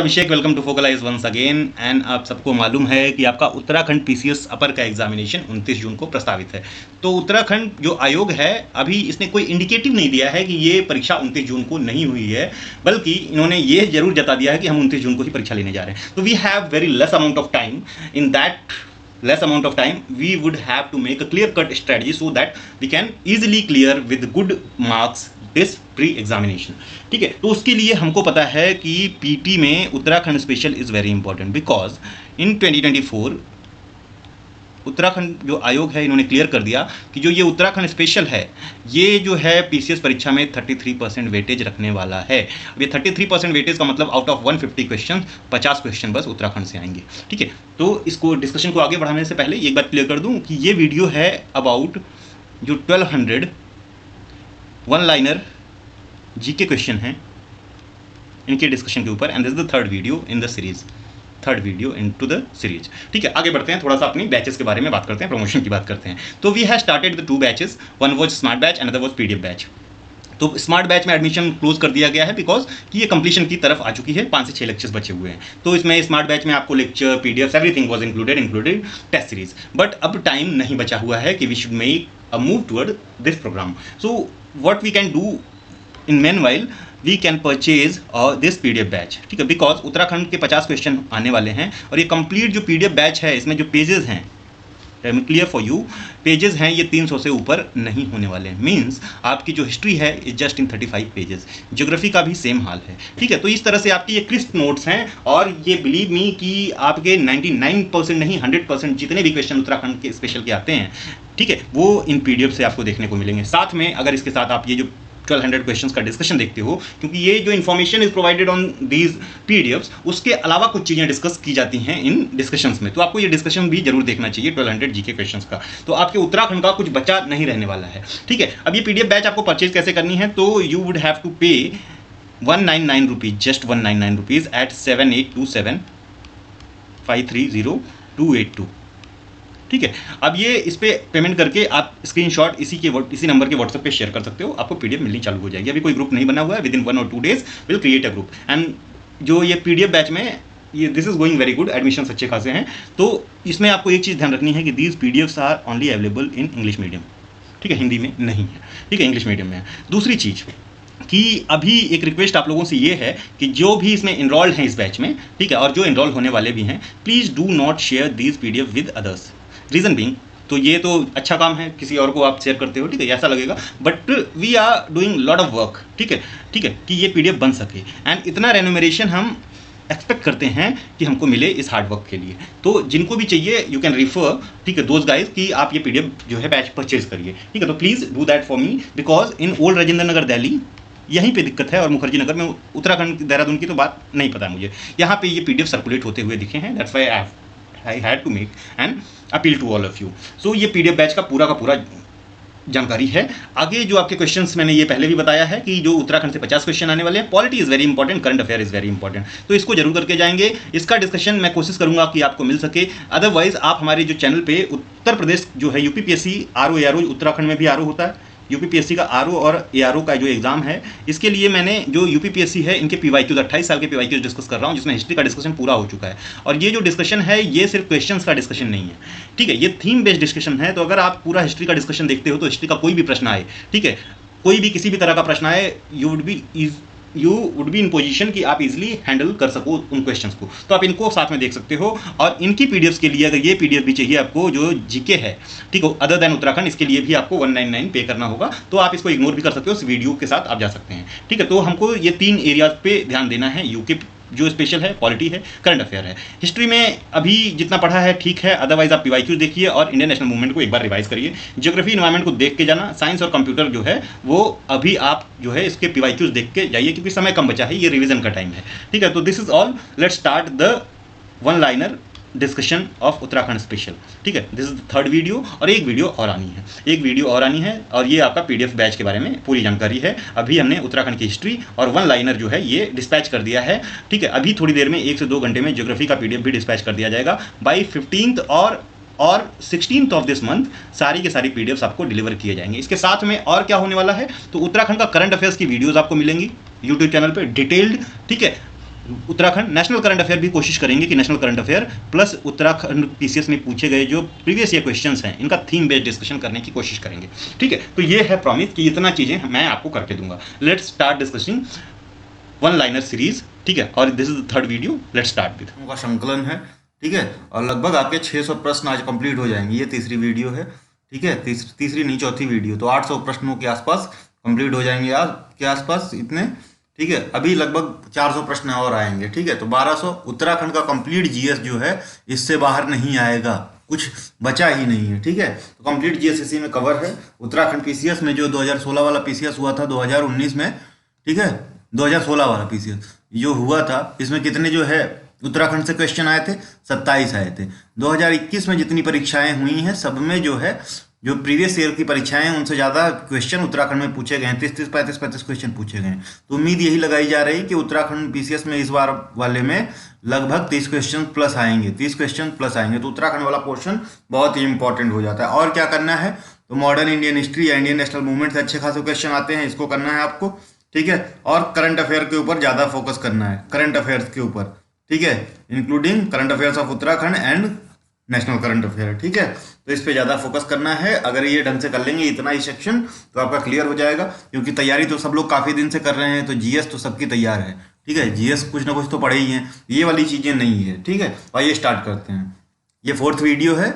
Abhishek, welcome to Focalyze once again. And आप सबको मालूम है कि आपका उत्तराखंड पीसीएस अपर का एग्जामिनेशन 29 जून को प्रस्तावित है। तो उत्तराखंड जो आयोग है अभी इसने कोई इंडिकेटिव नहीं दिया है कि ये परीक्षा 29 जून को नहीं हुई है, बल्कि इन्होंने ये जरूर जता दिया है कि हम 29 जून को ही परीक्षा लेने जा रहे हैं। तो we have very less amount of time. In that less amount of time we would have to make a clear cut strategy so that we can easily clear with good marks this pre examination। ठीक है, तो उसके लिए हमको पता है कि PT में Uttarakhand special is very important because in 2024 Uttarakhand जो आयोग है इन्होंने क्लियर कर दिया कि जो ये उत्तराखंड स्पेशल है ये जो है पीसीएस परीक्षा में 33% वेटेज रखने वाला है। अब ये 33% वेटेज का मतलब आउट ऑफ 150 क्वेश्चन 50 क्वेश्चन बस उत्तराखंड से आएंगे। ठीक है, तो इसको डिस्कशन को आगे बढ़ाने से पहले एक बात क्लियर कर दूं कि ये वीडियो है अबाउट जो 1200 वन लाइनर जीके क्वेश्चन हैं इनके डिस्कशन के ऊपर। And this is the third video in the series, third video into the series. ठीक है, आगे बढ़ते हैं, थोड़ा सा अपनी बैचेस के बारे में बात करते हैं, प्रमोशन की बात करते हैं। तो we have started the 2 batches, one was smart batch and other was PDF batch. तो स्मार्ट बैच में एडमिशन क्लोज कर दिया गया है बिकॉज कि ये कंप्लीशन की तरफ आ चुकी है, 5 से 6 लेक्चर्स बचे हुए हैं। तो इसमें स्मार्ट बैच में आपको lecture, PDF, everything was included test series. But अब टाइम नहीं बचा हुआ है कि we should make a move toward this programme. So what we can do in meanwhile we can purchase this PDF batch. ठीक है, बिकॉज उत्तराखंड के 50 question आने वाले हैं और ये कंप्लीट जो पीडीएफ बैच है इसमें जो पेजेस हैं, क्लियर फॉर यू, पेजेस हैं ये 300 से ऊपर नहीं होने वाले हैं। मीन्स आपकी जो हिस्ट्री है is just in 35 pages. Geography का भी सेम हाल है। ठीक है, तो इस तरह से आपकी ये क्रिस्प नोट्स हैं और ये बिलीव मी कि आपके 99% नहीं 100% जितने भी क्वेश्चन उत्तराखंड के स्पेशल के आते हैं, ठीक है, वो इन पीडीएफ से आपको देखने को मिलेंगे। साथ में अगर इसके साथ आप ये जो 1200 क्वेश्चंस का डिस्कशन देखते हो, क्योंकि ये जो information is provided on these PDFs, उसके अलावा कुछ चीज़ें डिस्कस की जाती हैं इन डिस्कशंस में। तो आपको ये डिस्कशन भी जरूर देखना चाहिए 1200 जीके क्वेश्चंस का। तो आपके उत्तराखंड का कुछ बचा नहीं रहने वाला है। ठीक है, अब ये पीडीएफ बैच आपको परचेज कैसे करनी है, तो यू वुड हैव टू पे 199 रुपीज, जस्ट 199 रुपीज एट 7827530282। ठीक है, अब ये इस पे पेमेंट करके आप स्क्रीनशॉट इसी नंबर के व्हाट्सएप पे शेयर कर सकते हो, आपको पीडीएफ मिलनी चालू हो जाएगी। अभी कोई ग्रुप नहीं बना हुआ है, विद इन 1 और 2 days will create a group. And जो ये पीडीएफ बैच में ये this is going very good, admission अच्छे खासे हैं। तो इसमें आपको एक चीज़ ध्यान रखनी है कि these PDFs are only available in English medium. ठीक है, हिंदी में नहीं है। ठीक है, इंग्लिश मीडियम में है। दूसरी चीज़ कि अभी एक रिक्वेस्ट आप लोगों से ये है कि जो भी इसमें इनरोल्ड हैं इस बैच में, ठीक है, और जो इनरोल होने वाले भी हैं, please do not share these PDF with others. Reason being, तो ये तो अच्छा काम है, किसी और को आप शेयर करते हो, ठीक है, ऐसा लगेगा, but we are doing lot of work. ठीक है, कि ये पीडीएफ बन सके एंड इतना रेन्यूमरेशन हम एक्सपेक्ट करते हैं कि हमको मिले इस हार्ड वर्क के लिए। तो जिनको भी चाहिए यू कैन रिफर, ठीक है, दोज गाइज कि आप ये पीडीएफ जो है बैच परचेज करिए। ठीक है, तो please do that for me because in old Rajendra Nagar Delhi यहीं पे दिक्कत है, और मुखर्जी नगर में, उत्तराखंड देहरादून की तो बात नहीं पता है मुझे, यहाँ पे ये पीडीएफ सर्कुलेट होते हुए दिखे हैं। That's why I had to make an appeal to all of you. So ये पीडीएफ बैच का पूरा जानकारी है। आगे जो आपके क्वेश्चंस मैंने ये पहले भी बताया है कि जो उत्तराखंड से 50 क्वेश्चन आने वाले हैं, polity is very important, current affair is very important, तो इसको जरूर करके जाएंगे। इसका डिस्कशन मैं कोशिश करूंगा कि आपको मिल सके। अदरवाइज आप हमारे जो चैनल पे उत्तर प्रदेश जो है यूपीपीएससी आरओ एआरओ, उत्तराखंड में भी आरओ होता है, यूपीपीएससी का आरओ और एआरओ का जो एग्जाम है, इसके लिए मैंने जो यूपीपीएससी है इनके पीवाईक्यूज 28 साल के पीवाईक्यूज डिस्कस कर रहा हूँ, जिसमें हिस्ट्री का डिस्कशन पूरा हो चुका है। और ये जो डिस्कशन है ये सिर्फ क्वेश्चंस का डिस्कशन नहीं है, ठीक है, ये थीम बेस्ड डिस्कशन है। तो अगर आप पूरा हिस्ट्री का डिस्कशन देखते हो तो हिस्ट्री का कोई भी प्रश्न आए, ठीक है, कोई भी किसी भी तरह का प्रश्न आए, you would be in position कि आप इजीली हैंडल कर सको उन क्वेश्चंस को। तो आप इनको साथ में देख सकते हो। और इनकी पीडीएफ्स के लिए अगर ये पीडीएफ भी चाहिए आपको जो जीके है, ठीक है, अदर देन उत्तराखंड, इसके लिए भी आपको 199 पे करना होगा। तो आप इसको इग्नोर भी कर सकते हो, इस वीडियो के साथ आप जा सकते हैं। ठीक है, तो हमको ये 3 एरियाज पे ध्यान देना है। यूके जो स्पेशल है, पॉलिटी है, करंट अफेयर है। हिस्ट्री में अभी जितना पढ़ा है ठीक है, अदरवाइज आप पीवाईक्यूज देखिए और इंडियन नेशनल मूवमेंट को एक बार रिवाइज करिए। ज्योग्राफी इन्वायरमेंट को देख के जाना, साइंस और कंप्यूटर जो है वो अभी आप जो है इसके पीवाईक्यूज देख के जाइए, क्योंकि समय कम बचा है, ये रिवीजन का टाइम है। ठीक है, तो this is all, let's start the one liner discussion of Uttarakhand special. ठीक है, this is the third video, और एक वीडियो और आनी है, और ये आपका पीडीएफ बैच के बारे में पूरी जानकारी है। अभी हमने उत्तराखंड की हिस्ट्री और वन लाइनर जो है ये डिस्पैच कर दिया है। ठीक है, अभी थोड़ी देर में 1 से 2 घंटे में ज्योग्राफी का पीडीएफ भी डिस्पैच कर दिया जाएगा। बाई 15th और 16th ऑफ दिस मंथ सारी के सारी पीडीएफ्स आपको डिलीवर किए जाएंगे। इसके साथ में और क्या होने वाला है, तो उत्तराखंड का करंट अफेयर्स की वीडियोस आपको मिलेंगी यूट्यूब चैनल पे डिटेल्ड। ठीक है, उत्तराखंड नेशनल करंट अफेयर भी कोशिश करेंगे कि national current affair plus Uttarakhand PCS में पूछे गए जो प्रीवियस ईयर क्वेश्चंस हैं इनका थीम बेस्ड डिस्कशन करने की कोशिश करेंगे। ठीक है, तो ये है प्रॉमिस कि इतना चीज़ें मैं आपको करके दूंगा। Let's start discussing one liner series. ठीक है, और this is the third video. Let's start with का संकलन है। ठीक है, और लगभग आपके 600 प्रश्न आज कंप्लीट हो जाएंगे। ये तीसरी वीडियो है। ठीक है, तीसरी नहीं चौथी वीडियो, तो 800 प्रश्नों के आसपास कंप्लीट हो जाएंगे आज के आसपास इतने। ठीक है, अभी लगभग 400 प्रश्न और आएंगे। ठीक है, तो 1200 उत्तराखंड का कंप्लीट जीएस जो है इससे बाहर नहीं आएगा, कुछ बचा ही नहीं है। ठीक है, तो कंप्लीट जीएस इसी में कवर है। उत्तराखंड पीसीएस में जो 2016 वाला पीसीएस हुआ था 2019 में, ठीक है, 2016 वाला पीसीएस जो हुआ था इसमें कितने जो है उत्तराखंड से क्वेश्चन आए थे, 27 आए थे। 2021 में जितनी परीक्षाएं हुई हैं सब में जो है जो प्रीवियस ईयर की परीक्षाएं हैं उनसे ज़्यादा क्वेश्चन उत्तराखंड में पूछे गए हैं। 35 क्वेश्चन पूछे गए हैं। तो उम्मीद यही लगाई जा रही है कि उत्तराखंड पीसीएस में इस बार वाले में लगभग 30 क्वेश्चन प्लस आएंगे, 30 क्वेश्चन प्लस आएंगे। तो उत्तराखंड वाला पोर्शन बहुत ही इंपॉर्टेंट हो जाता है। और क्या करना है, तो मॉडर्न इंडियन हिस्ट्री या इंडियन नेशनल मूवमेंट से अच्छे खासे क्वेश्चन आते हैं, इसको करना है आपको। ठीक है, और करंट अफेयर के ऊपर ज़्यादा फोकस करना है, करंट अफेयर्स के ऊपर। ठीक है, including current affairs of Uttarakhand and national current affair. ठीक है, तो इस पे ज़्यादा फोकस करना है। अगर ये ढंग से कर लेंगे इतना ही सेक्शन तो आपका क्लियर हो जाएगा, क्योंकि तैयारी तो सब लोग काफ़ी दिन से कर रहे हैं, तो जीएस तो सबकी तैयार है। ठीक है, जीएस कुछ ना कुछ तो पढ़े ही हैं, ये वाली चीज़ें नहीं है। ठीक है, आइए स्टार्ट करते हैं। ये 4th वीडियो है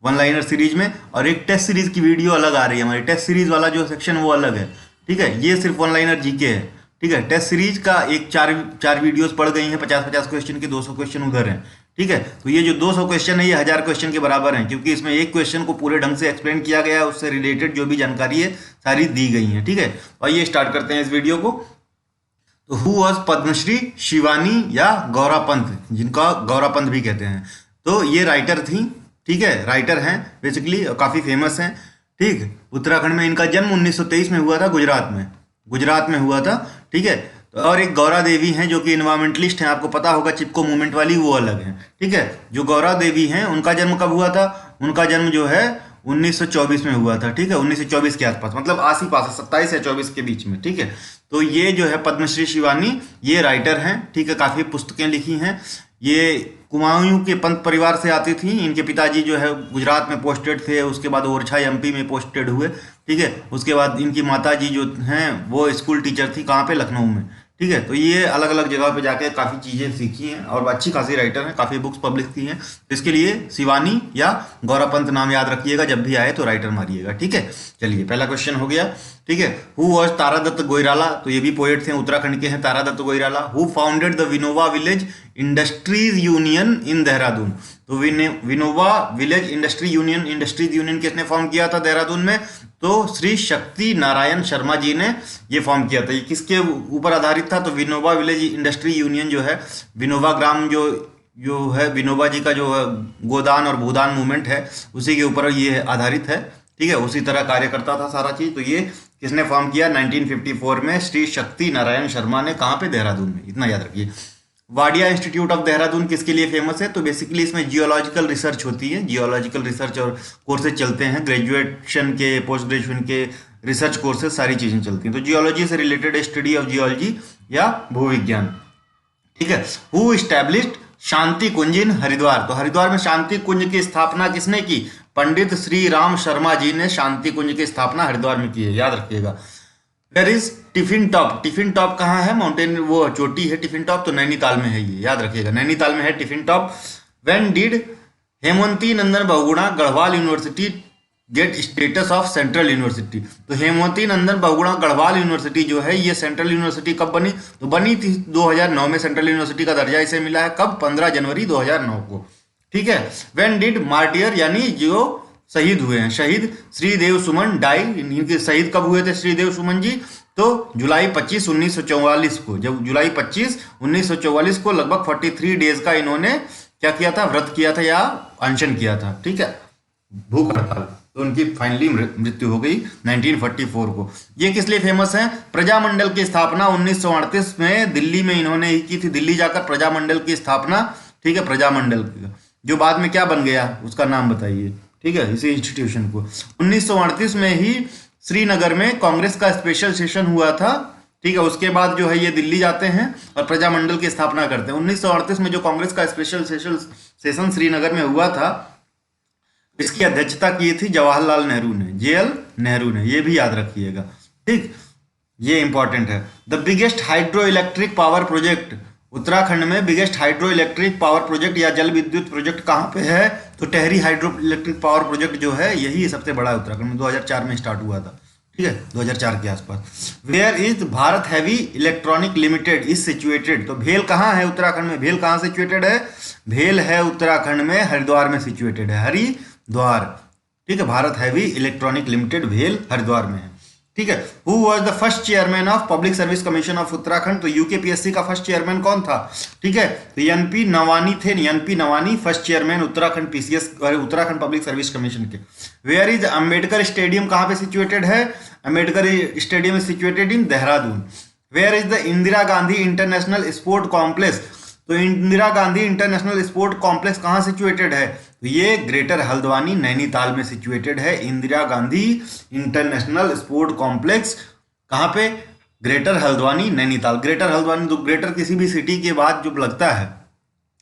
वन लाइनर सीरीज में, और एक टेस्ट सीरीज की वीडियो अलग आ रही है। हमारी टेस्ट सीरीज वाला जो सेक्शन वो अलग है। ठीक है, ये सिर्फ वन लाइनर जीके है। ठीक है, टेस्ट सीरीज का एक चार वीडियोस पढ़ गई हैं, 50-50 क्वेश्चन के, 200 क्वेश्चन उधर हैं। ठीक है, तो ये जो 200 क्वेश्चन है ये 1000 क्वेश्चन के बराबर हैं, क्योंकि इसमें एक क्वेश्चन को पूरे ढंग से एक्सप्लेन किया गया है, उससे रिलेटेड जो भी जानकारी है सारी दी गई है। ठीक है, और ये स्टार्ट करते हैं इस वीडियो को। तो हु वॉज पद्मश्री शिवानी या गौरा पंत, जिनका गौरा पंत भी कहते हैं, तो ये राइटर थी। ठीक है, राइटर हैं बेसिकली, काफ़ी फेमस हैं। ठीक, उत्तराखंड में इनका जन्म 1923 में हुआ था, गुजरात में हुआ था। ठीक है, और एक गौरा देवी हैं जो कि इन्वायरमेंटलिस्ट हैं, आपको पता होगा चिपको मूवमेंट वाली, वो अलग हैं। ठीक है, जो गौरा देवी हैं उनका जन्म कब हुआ था, उनका जन्म जो है 1924 में हुआ था। ठीक है, 1924 के आसपास, मतलब आस ही पास 27 या 24 के बीच में। ठीक है, तो ये जो है पद्मश्री शिवानी, ये राइटर हैं। ठीक है, काफ़ी पुस्तकें लिखी हैं। ये कुमायूं के पंत परिवार से आती थी। इनके पिताजी जो है गुजरात में पोस्टेड थे, उसके बाद ओरछा एमपी में पोस्टेड हुए। ठीक है, उसके बाद इनकी माताजी जो हैं वो स्कूल टीचर थी, कहाँ पे, लखनऊ में। ठीक है, तो ये अलग अलग जगह पे जाके काफ़ी चीज़ें सीखी हैं और अच्छी खासी राइटर हैं, काफ़ी बुक्स पब्लिश की हैं। तो इसके लिए शिवानी या गौरापंत नाम याद रखिएगा, जब भी आए तो राइटर मारिएगा। ठीक है, चलिए पहला क्वेश्चन हो गया। ठीक है, हु वॉज तारादत्त गोइराला, तो ये भी पोएट थे, उत्तराखंड के हैं Taradatt Gairola. Who founded the Vinoba Village Industries Union in Dehradun, तो विनोवा विलेज इंडस्ट्रीज यूनियन किसने फॉर्म किया था देहरादून में, तो श्री शक्ति नारायण शर्मा जी ने ये फॉर्म किया था। ये किसके ऊपर आधारित था, तो विनोबा विलेज इंडस्ट्री यूनियन जो है, विनोबा ग्राम जो है विनोबा जी का जो गोदान और भूदान मूवमेंट है उसी के ऊपर ये आधारित है। ठीक है, उसी तरह कार्य करता था सारा चीज़। तो ये किसने फॉर्म किया, 1954 में श्री शक्ति नारायण शर्मा ने। कहाँ पे, देहरादून में, इतना याद रखिए। वाडिया इंस्टीट्यूट ऑफ देहरादून किसके लिए फेमस है, तो बेसिकली इसमें जियोलॉजिकल रिसर्च होती है, जियोलॉजिकल रिसर्च और कोर्सेज चलते हैं, ग्रेजुएशन के, पोस्ट ग्रेजुएशन के रिसर्च कोर्सेज, सारी चीज़ें चलती हैं। तो जियोलॉजी से रिलेटेड स्टडी ऑफ जियोलॉजी या भूविज्ञान। ठीक है, हु इस्टेब्लिश्ड शांति कुंज इन हरिद्वार, तो हरिद्वार में शांति कुंज की स्थापना किसने की, पंडित श्री राम शर्मा जी ने शांति कुंज की स्थापना हरिद्वार में की है, याद रखिएगा। There is Tiffin Top, Tiffin Top कहाँ है, माउंटेन, वो चोटी है टिफिन टॉप, तो नैनीताल में है, ये याद रखिएगा, नैनीताल में है Tiffin Top. When did Hemvati Nandan Bahuguna Garhwal University get status of central university, तो हेमवंती नंदन बहुगुणा गढ़वाल यूनिवर्सिटी जो है ये सेंट्रल यूनिवर्सिटी कब बनी, तो बनी थी 2009 में, सेंट्रल यूनिवर्सिटी का दर्जा इसे मिला है कब, 15 जनवरी 2009 को। ठीक है, व्हेन डिड मार्टियर, यानी जो शहीद हुए हैं, शहीद श्रीदेव सुमन डाई, इनके शहीद कब हुए थे श्रीदेव सुमन जी, तो जुलाई 25 1944 को, जब जुलाई 25 1944 को लगभग 43 डेज का इन्होंने क्या किया था, व्रत किया था या अनशन किया था। ठीक है, भूख हड़ताल, तो उनकी फाइनली मृत्यु हो गई 1944 को। ये किस लिए फेमस है, प्रजामंडल की स्थापना 1938 में दिल्ली में इन्होंने ही की थी, दिल्ली जाकर प्रजामंडल की स्थापना। ठीक है, प्रजामंडल जो बाद में क्या बन गया उसका नाम बताइए। ठीक है, इसी इंस्टीट्यूशन को 1938 में ही श्रीनगर में कांग्रेस का स्पेशल सेशन हुआ था। ठीक है, उसके बाद जो है ये दिल्ली जाते हैं और प्रजामंडल की स्थापना करते हैं। 1938 में जो कांग्रेस का स्पेशल सेशन श्रीनगर में हुआ था, इसकी अध्यक्षता की थी जवाहरलाल नेहरू ने, जेएल नेहरू ने, ये भी याद रखिएगा। ठीक, ये इंपॉर्टेंट है। The biggest hydro electric power project, Uttarakhand में biggest hydro electric power project या जल विद्युत प्रोजेक्ट कहाँ पे है? तो Tehri hydro electric power project जो है यही सबसे बड़ा है उत्तराखंड में, 2004 में स्टार्ट हुआ था। ठीक है, 2004 के आसपास। Where is Bharat Heavy Electronic Limited is situated, तो भेल कहाँ है उत्तराखंड में? भेल कहाँ सिचुएटेड है? भेल है उत्तराखंड में हरिद्वार में सिचुएटेड है, हरिद्वार। ठीक है, भारत हैवी इलेक्ट्रॉनिक लिमिटेड भेल हरिद्वार में है। ठीक है, who was the first chairman of public Service commission of Uttarakhand, तो यूकेपीएससी का फर्स्ट चेयरमैन कौन था? ठीक है, तो एनपी नवानी थे, NP Nawani first chairman Uttarakhand PCS Uttarakhand Public Service Commission के। वेयर इज अंबेडकर स्टेडियम, कहाँ पे सिचुएटेड है? Ambedkar Stadium is situated in Dehradun. Where is the Indira Gandhi International Sport Complex, तो Indira Gandhi International Sport Complex कहाँ सिचुएटेड है? तो ये ग्रेटर हल्द्वानी नैनीताल में सिचुएटेड है। Indira Gandhi International Sport Complex कहाँ पे? ग्रेटर हल्द्वानी नैनीताल। ग्रेटर हल्द्वानी, तो ग्रेटर किसी भी सिटी के बाद जो लगता है,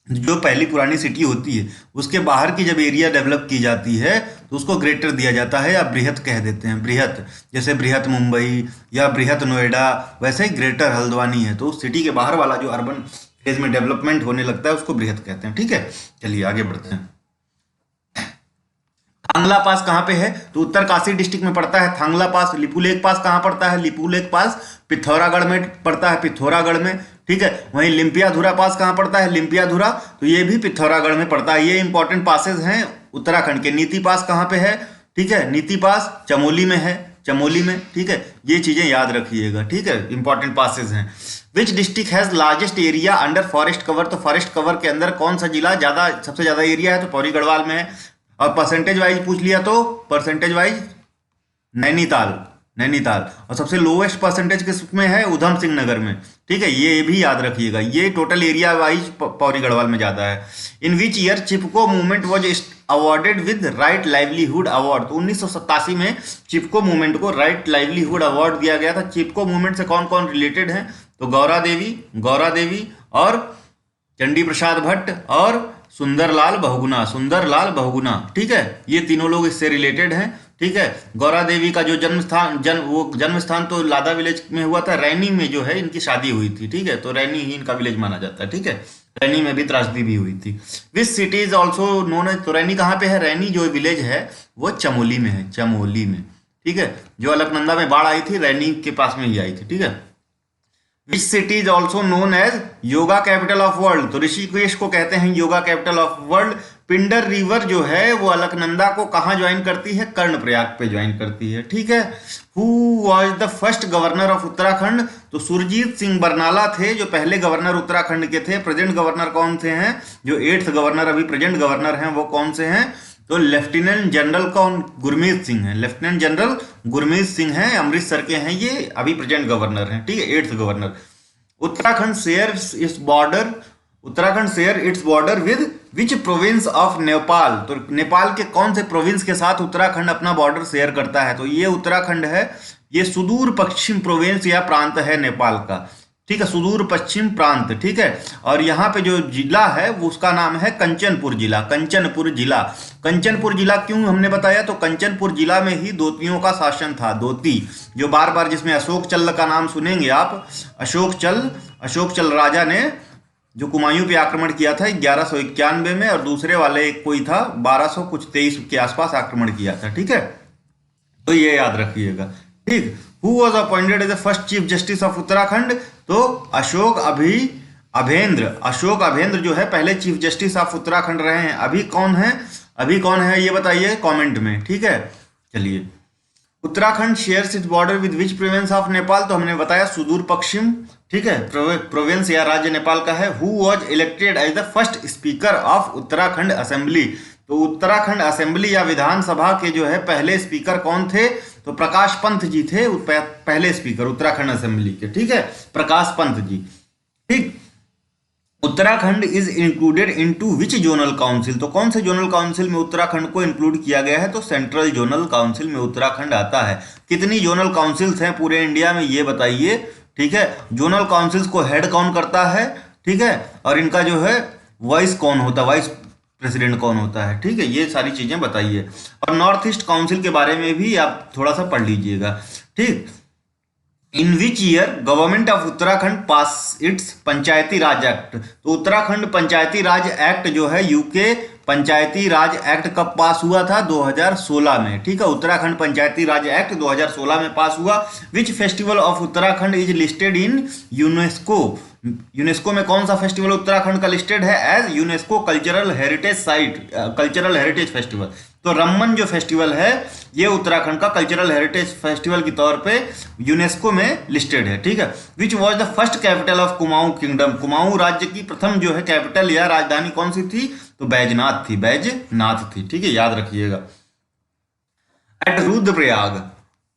जो पहली पुरानी सिटी होती है उसके बाहर की जब एरिया डेवलप की जाती है तो उसको ग्रेटर दिया जाता है या बृहत कह देते हैं। बृहत, जैसे बृहत मुंबई या बृहत नोएडा, वैसे ही ग्रेटर हल्द्वानी है, तो उस सिटी के बाहर वाला जो अर्बन फेज में डेवलपमेंट होने लगता है उसको बृहत कहते हैं। ठीक है, चलिए आगे बढ़ते हैं। थांगला पास कहाँ पे है? तो उत्तरकाशी डिस्ट्रिक्ट में पड़ता है थांगला पास। लिपुलेख पास कहाँ पड़ता है? लिपुलेख पास पिथौरागढ़ में पड़ता है, पिथौरागढ़ में। ठीक है, वहीं लिम्पियाधुरा पास कहाँ पड़ता है? लिम्पियाधुरा, तो ये भी पिथौरागढ़ में पड़ता है। ये इंपॉर्टेंट पासेज हैं उत्तराखंड के। नीति पास कहाँ पे है? ठीक है, नीति पास चमोली में है, चमोली में। ठीक है, ये चीजें याद रखिएगा। ठीक है, इंपॉर्टेंट पासेज हैं। Which district has largest area under forest cover, तो फॉरेस्ट कवर के अंदर कौन सा जिला सबसे ज्यादा एरिया है? तो पौड़ी गढ़वाल में है। और परसेंटेज वाइज पूछ लिया तो परसेंटेज वाइज नैनीताल, नैनीताल। और सबसे लोवेस्ट परसेंटेज किस में है? उधम सिंह नगर में। ठीक है, ये भी याद रखिएगा। ये total area wise Pauri Garhwal में ज्यादा है। In which year Chipko movement was awarded with Right Livelihood Award, तो 1987 में चिपको मूवमेंट को राइट लाइवलीहुड अवार्ड दिया गया था। चिपको मूवमेंट से कौन कौन रिलेटेड हैं? तो गौरा देवी और चंडी प्रसाद भट्ट और सुंदरलाल बहुगुणा। ठीक है, ये तीनों लोग इससे रिलेटेड हैं। ठीक है, गौरा देवी का जो जन्म स्थान तो लादा विलेज में हुआ था। रैनी में जो है इनकी शादी हुई थी। ठीक है, तो रैनी ही इनका विलेज माना जाता है। ठीक है, रैनी में भी त्रासदी भी हुई थी। Which city is also known as, तो रैनी कहाँ पे है? रैनी जो विलेज है वो चमोली में है, चमोली में। ठीक है, जो अलकनंदा में बाढ़ आई थी रैनी के पास में ही आई थी। ठीक है, which city is also known as yoga capital of world, तो ऋषिकेश को कहते हैं yoga capital of world. Pindar river जो है वो अलकनंदा को कहाँ ज्वाइन करती है? कर्णप्रयाग पे ज्वाइन करती है। ठीक है, who was the first governor of Uttarakhand, तो सुरजीत सिंह बरनाला थे जो पहले गवर्नर उत्तराखंड के थे। प्रेजेंट गवर्नर कौन से हैं? जो 8th गवर्नर अभी प्रेजेंट गवर्नर हैं वो कौन से हैं? तो लेफ्टिनेंट जनरल कौन? गुरमीत सिंह है, लेफ्टिनेंट जनरल गुरमीत सिंह हैं, अमृतसर के हैं, ये अभी प्रेजेंट गवर्नर हैं। ठीक है, 8th governor. Uttarakhand share its border with which province of Nepal, तो नेपाल के कौन से प्रोविंस के साथ उत्तराखंड अपना बॉर्डर शेयर करता है? तो ये उत्तराखंड है, ये सुदूर पश्चिम प्रोविंस या प्रांत है नेपाल का। ठीक है, सुदूर पश्चिम प्रांत। ठीक है, और यहाँ पे जो जिला है वो उसका नाम है कंचनपुर जिला। कंचनपुर जिला क्यों हमने बताया? तो कंचनपुर जिला में ही दोतियों का शासन था। दोती जो बार बार, जिसमें अशोक चल का नाम सुनेंगे आप। अशोक चल राजा ने जो कुमायूं पे आक्रमण किया था 1191 में, और दूसरे वाले एक कोई था 1223 के आसपास आक्रमण किया था। ठीक है, तो ये याद रखिएगा। ठीक, who was appointed as the first chief justice of Uttarakhand, तो अशोक अभेंद्र जो है पहले चीफ जस्टिस ऑफ उत्तराखंड रहे हैं। अभी कौन है ये बताइए कमेंट में। ठीक है, चलिए। Uttarakhand shares its border with which province of Nepal, तो हमने बताया सुदूर पश्चिम। ठीक है, प्रोविंस या राज्य नेपाल का है। Who was elected as the first speaker of Uttarakhand assembly, तो उत्तराखंड असेंबली या विधानसभा के जो है पहले स्पीकर कौन थे? तो प्रकाश पंत जी थे पहले स्पीकर उत्तराखंड असेंबली के। ठीक है, प्रकाश पंत जी। ठीक, Uttarakhand is included into which zonal council, तो कौन से जोनल काउंसिल में उत्तराखंड को इंक्लूड किया गया है? तो सेंट्रल जोनल काउंसिल में उत्तराखंड आता है। कितनी जोनल काउंसिल्स हैं पूरे इंडिया में ये बताइए। ठीक है। जोनल काउंसिल्स को हेड कौन करता है, ठीक है, और इनका जो है वाइस कौन होता है, वाइस प्रेसिडेंट कौन होता है, ठीक है, ये सारी चीजें बताइए। और नॉर्थ ईस्ट काउंसिल के बारे में भी आप थोड़ा सा पढ़ लीजिएगा, ठीक। In which year government of Uttarakhand pass its Panchayati Raj Act. तो उत्तराखंड पंचायती राज एक्ट जो है, यूके पंचायती राज एक्ट कब पास हुआ था, 2016 में, ठीक है। उत्तराखंड पंचायती राज एक्ट 2016 में पास हुआ। Which festival of Uttarakhand is listed in UNESCO. UNESCO में कौन सा फेस्टिवल उत्तराखंड का लिस्टेड है as UNESCO cultural heritage site, cultural heritage festival. तो रमन जो फेस्टिवल है ये उत्तराखंड का कल्चरल हेरिटेज फेस्टिवल के तौर पे यूनेस्को में लिस्टेड है, ठीक है। Which was the first capital of Kumaon kingdom. Kumaon राज्य की प्रथम जो है कैपिटल या राजधानी कौन सी थी, तो बैजनाथ थी, बैजनाथ थी, ठीक है, याद रखिएगा। At Rudraprayag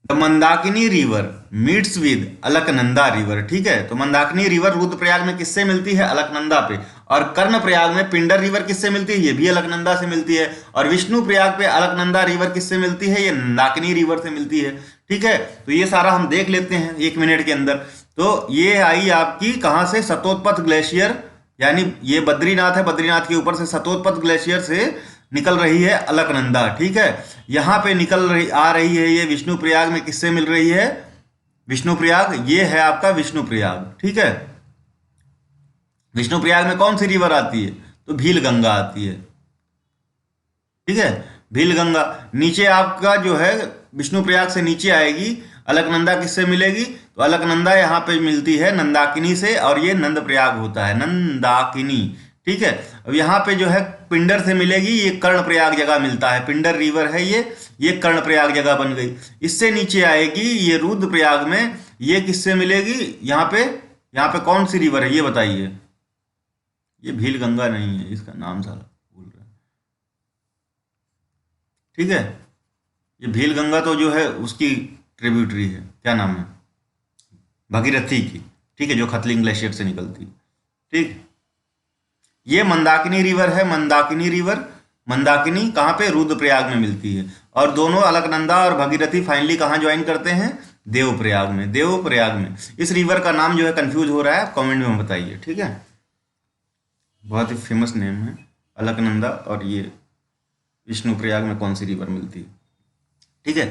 the Mandakini river meets with Alaknanda river, ठीक है। तो मंदाकिनी रिवर रुद्रप्रयाग में किससे मिलती है, अलकनंदा पे। और कर्णप्रयाग में पिंडर रिवर किससे मिलती है, ये भी अलकनंदा से मिलती है। और विष्णु प्रयाग पे अलकनंदा रिवर किससे मिलती है, ये मंदाकिनी रिवर से मिलती है, ठीक है। तो ये सारा हम देख लेते हैं 1 मिनट के अंदर। तो ये आई आपकी कहां से, सतोत्पथ ग्लेशियर, यानी ये बद्रीनाथ है, बद्रीनाथ के ऊपर से सतोत्पथ ग्लेशियर से निकल रही है अलकनंदा, ठीक है। यहां पे आ रही है ये विष्णु प्रयाग में किससे मिल रही है, विष्णु प्रयाग, ये है आपका विष्णु प्रयाग, ठीक है। विष्णु प्रयाग में कौन सी रिवर आती है, तो भील गंगा आती है, ठीक है, भील गंगा। नीचे आपका जो है विष्णु प्रयाग से नीचे आएगी अलकनंदा, किससे मिलेगी, तो अलकनंदा यहाँ पे मिलती है नंदाकिनी से, और ये नंद प्रयाग होता है, नंदाकिनी, ठीक है। अब यहाँ पे जो है पिंडर से मिलेगी, ये कर्ण प्रयाग जगह मिलता है, पिंडर रिवर है ये कर्ण प्रयाग जगह बन गई। इससे नीचे आएगी ये रुद्र प्रयाग में, ये किससे मिलेगी, यहाँ पे कौन सी रिवर है ये बताइए, ये भील गंगा नहीं है, इसका नाम सारा भूल रहा है, ठीक है। ये भील गंगा तो जो है उसकी ट्रिब्यूटरी है, क्या नाम है, भगीरथी की, ठीक है, जो खतलिंग ग्लेशियर से निकलती है, ठीक। ये मंदाकिनी रिवर है, मंदाकिनी रिवर, मंदाकिनी कहाँ पे, रुद्रप्रयाग में मिलती है। और दोनों अलकनंदा और भगीरथी फाइनली कहाँ ज्वाइन करते हैं, देवप्रयाग में, देवप्रयाग में। इस रिवर का नाम जो है कंफ्यूज हो रहा है, कमेंट में बताइए, ठीक है। बहुत ही फेमस नेम है अलकनंदा, और ये विष्णु प्रयाग में कौन सी रिवर मिलती है, ठीक है।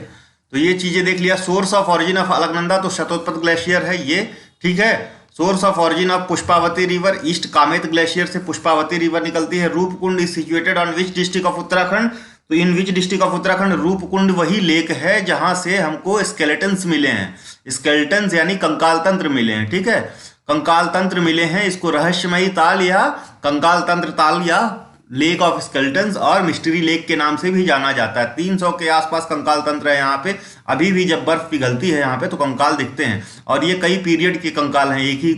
तो ये चीजें देख लिया। Source of origin of Alaknanda तो शतोत्पथ ग्लेशियर है ये, ठीक है। Source of origin of Pushpawati river, east Kamet glacier से पुष्पावती रिवर निकलती है। Roopkund is situated on which district of Uttarakhand, तो in which district of Uttarakhand, Roopkund वही लेक है जहां से हमको स्केलेटन्स मिले हैं, स्केलेटन्स यानी कंकाल तंत्र मिले हैं, ठीक है, कंकाल तंत्र मिले हैं। इसको रहस्यमयी ताल या कंकाल तंत्र ताल या लेक ऑफ स्केलेटन्स और मिस्ट्री लेक के नाम से भी जाना जाता है। 300 के आसपास कंकाल तंत्र है यहाँ पे, अभी भी जब बर्फ पिघलती है यहाँ पे तो कंकाल दिखते हैं, और ये कई पीरियड के कंकाल हैं, एक ही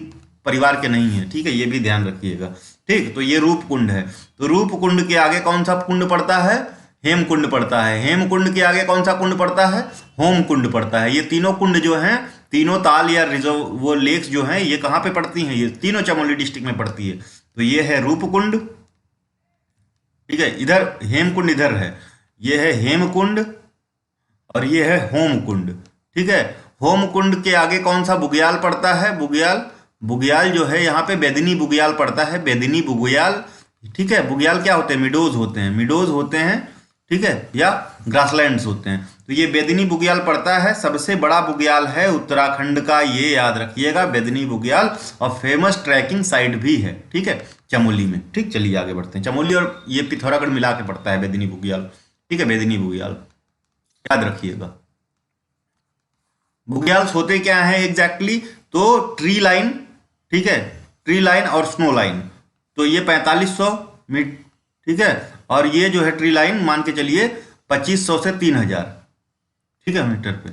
परिवार के नहीं है, ठीक है, ये भी ध्यान रखिएगा, ठीक। तो ये रूपकुंड है। तो रूपकुंड के आगे कौन सा कुंड पड़ता है, हेमकुंड पड़ता है। हेमकुंड के आगे कौन सा कुंड पड़ता है, होमकुंड पड़ता है। ये तीनों कुंड जो हैं, तीनों ताल या रिजर्व वो लेक्स जो हैं, ये कहाँ पे पड़ती हैं, ये तीनों चमोली डिस्ट्रिक्ट में पड़ती है। तो ये है रूपकुंड, ठीक है, इधर हेमकुंड इधर है, ये है हेमकुंड और ये है होमकुंड, ठीक है। होमकुंड के आगे कौन सा बुग्याल पड़ता है, बुग्याल, बुग्याल जो है यहाँ पे बेदिनी बुग्याल पड़ता है, बेदिनी बुग्याल, ठीक है। बुग्याल क्या होते हैं, मिडोज होते हैं, मिडोज होते हैं, ठीक है, या ग्रासलैंड्स होते हैं। तो ये बेदिनी बुग्याल पड़ता है, सबसे बड़ा बुग्याल है उत्तराखंड का, ये याद रखिएगा, बेदिनी बुग्याल, और फेमस ट्रैकिंग साइट भी है, ठीक है, चमोली में, ठीक। चलिए आगे बढ़ते हैं। चमोली और ये पिथौरागढ़ मिला के पड़ता है बेदिनी बुग्याल, ठीक है, बेदिनी बुग्याल याद रखिएगा। बुग्याल्स होते क्या हैं एग्जैक्टली, तो ट्री लाइन, ठीक है, ट्री लाइन और स्नो लाइन। तो ये 4500 मीटर, ठीक है, और ये जो है ट्री लाइन मान के चलिए 2500 से 3000, ठीक है, मीटर पे।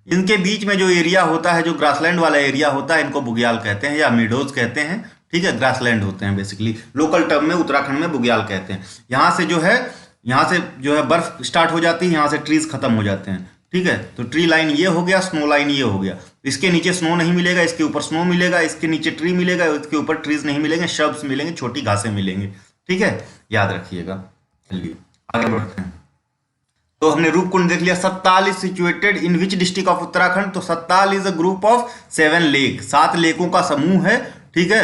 इनके बीच में जो एरिया होता है, जो ग्रासलैंड वाला एरिया होता है, इनको बुग्याल कहते हैं या मिडोज कहते हैं, ठीक है, ग्रासलैंड होते हैं बेसिकली, लोकल टर्म में उत्तराखंड में बुग्याल कहते हैं। यहाँ से जो है बर्फ स्टार्ट हो जाती है, यहाँ से ट्रीज खत्म हो जाते हैं, ठीक है। तो ट्री लाइन ये हो गया, स्नो लाइन ये हो गया। इसके नीचे स्नो नहीं मिलेगा, इसके ऊपर स्नो मिलेगा, इसके नीचे ट्री मिलेगा, इसके ऊपर ट्रीज नहीं मिलेंगे, शब्स मिलेंगे, छोटी घासें मिलेंगी, ठीक है, याद रखिएगा। चलिए आगे बढ़ते हैं। तो हमने रूपकुंड देख लिया। Sattal is situated in which district of Uttarakhand? तो Sattal is a group of 7 lake, 7 लेकों का समूह है, ठीक है,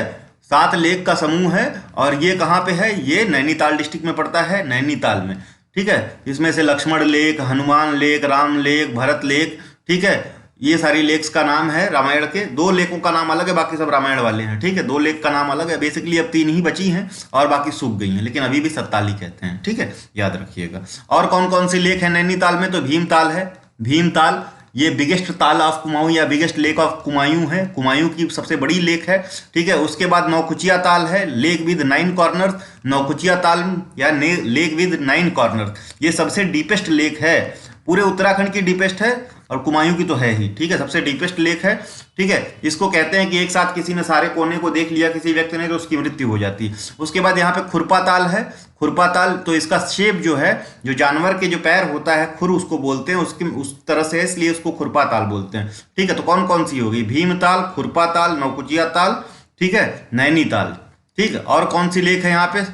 7 लेक का समूह है। और ये कहाँ पे है? ये नैनीताल डिस्ट्रिक्ट में पड़ता है, नैनीताल में, ठीक है। इसमें से Lakshman lake, Hanuman lake, Ram lake, Bharat lake, ठीक है, ये सारी लेक्स का नाम है रामायण के। 2 लेकों का नाम अलग है, बाकी सब रामायण वाले हैं, ठीक है। 2 लेक का नाम अलग है, बेसिकली अब 3 ही बची हैं और बाकी सूख गई हैं, लेकिन अभी भी सत्ताली कहते हैं, ठीक है, याद रखिएगा। और कौन कौन सी लेक है नैनीताल में? तो भीमताल है, भीमताल, ये बिगेस्ट ताल ऑफ कुमाऊं या बिगेस्ट लेक ऑफ कुमायूं है, कुमायूं की सबसे बड़ी लेक है, ठीक है। उसके बाद नौकुचिया ताल है, लेक विद 9 कॉर्नर्स, नौकुचिया ताल या लेक विद 9 कॉर्नर्स, ये सबसे डीपेस्ट लेक है, पूरे उत्तराखंड की डीपेस्ट है और कुमायूं की तो है ही, ठीक है, सबसे डीपेस्ट लेक है, ठीक है। इसको कहते हैं कि एक साथ किसी ने सारे कोने को देख लिया किसी व्यक्ति ने तो उसकी मृत्यु हो जाती है। उसके बाद यहाँ पे खुरपा ताल है, खुरपा ताल, तो इसका शेप जो है, जो जानवर के जो पैर होता है, खुर उसको बोलते हैं, उसकी उस तरह से, इसलिए उसको खुरपा ताल बोलते हैं, ठीक है। तो कौन कौन सी होगी? भीमताल, खुरपा ताल, नौकुचिया ताल, ठीक है, नैनीताल, ठीक है। और कौन सी लेक है यहाँ पे?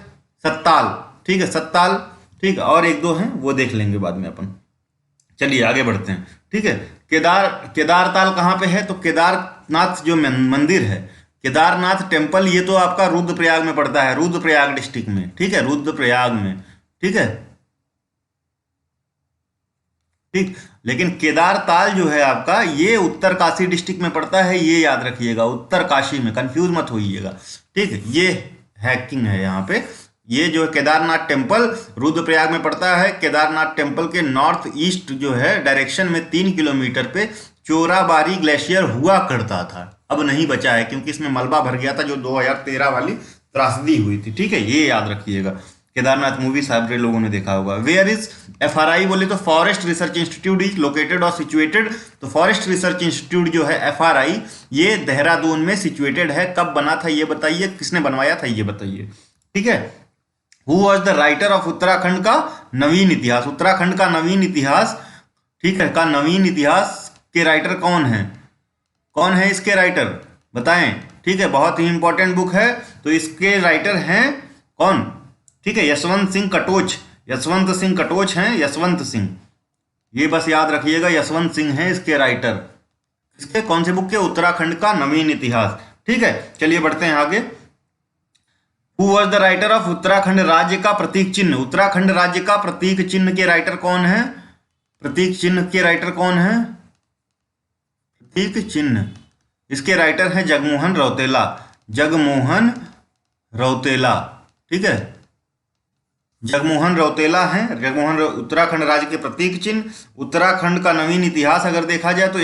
सत्ताल, ठीक है, सत्ताल, ठीक है। और 1-2 हैं वो देख लेंगे बाद में अपन। चलिए आगे बढ़ते हैं, ठीक है। केदारताल कहाँ पे है? तो केदारनाथ जो मंदिर है, केदारनाथ टेम्पल, ये तो आपका रुद्रप्रयाग में पड़ता है, रुद्रप्रयाग डिस्ट्रिक्ट में, ठीक है, रुद्रप्रयाग में, ठीक है, ठीक। लेकिन केदारताल जो है आपका, ये उत्तरकाशी डिस्ट्रिक्ट में पड़ता है, ये याद रखिएगा, उत्तरकाशी में, कंफ्यूज मत होइएगा, ठीक है। ये हैकिंग है यहाँ पे। ये जो केदारनाथ टेम्पल रुद्रप्रयाग में पड़ता है। केदारनाथ टेम्पल के नॉर्थ ईस्ट जो है डायरेक्शन में 3 किलोमीटर पे चोराबारी ग्लेशियर हुआ करता था, अब नहीं बचा है क्योंकि इसमें मलबा भर गया था, जो 2013 वाली त्रासदी हुई थी, ठीक है, ये याद रखिएगा। केदारनाथ मूवी सारे लोगों ने देखा होगा। Where is FRI? बोले तो Forest Research Institute is located और सिचुएटेड। तो फॉरेस्ट रिसर्च इंस्टीट्यूट जो है FRI, ये देहरादून में सिचुएटेड है। कब बना था ये बताइए, किसने बनवाया था ये बताइए, ठीक है। Who was the writer of Uttarakhand का नवीन इतिहास? उत्तराखंड का नवीन इतिहास, ठीक है, का नवीन इतिहास के राइटर कौन है? कौन है इसके राइटर बताएं, ठीक है, बहुत ही इंपॉर्टेंट बुक है। तो इसके राइटर हैं कौन? ठीक है, यशवंत सिंह कटोच, यशवंत सिंह कटोच हैं, यशवंत सिंह, ये बस याद रखिएगा, यशवंत सिंह हैं इसके राइटर। इसके कौन से बुक के? उत्तराखंड का नवीन इतिहास, ठीक है। चलिए बढ़ते हैं आगे। Who was the writer of Uttarakhand राज्य का प्रतीक चिन्ह? उत्तराखंड राज्य का प्रतीक चिन्ह के राइटर कौन है? प्रतीक चिन्ह के राइटर कौन है? प्रतीक चिन्ह, इसके राइटर हैं जगमोहन रौतेला, जगमोहन रौतेला, ठीक है, जगमोहन रौतेला हैं। जगमोहन उत्तराखंड राज्य के प्रतीक चिन्ह। उत्तराखंड का नवीन इतिहास अगर देखा जाए तो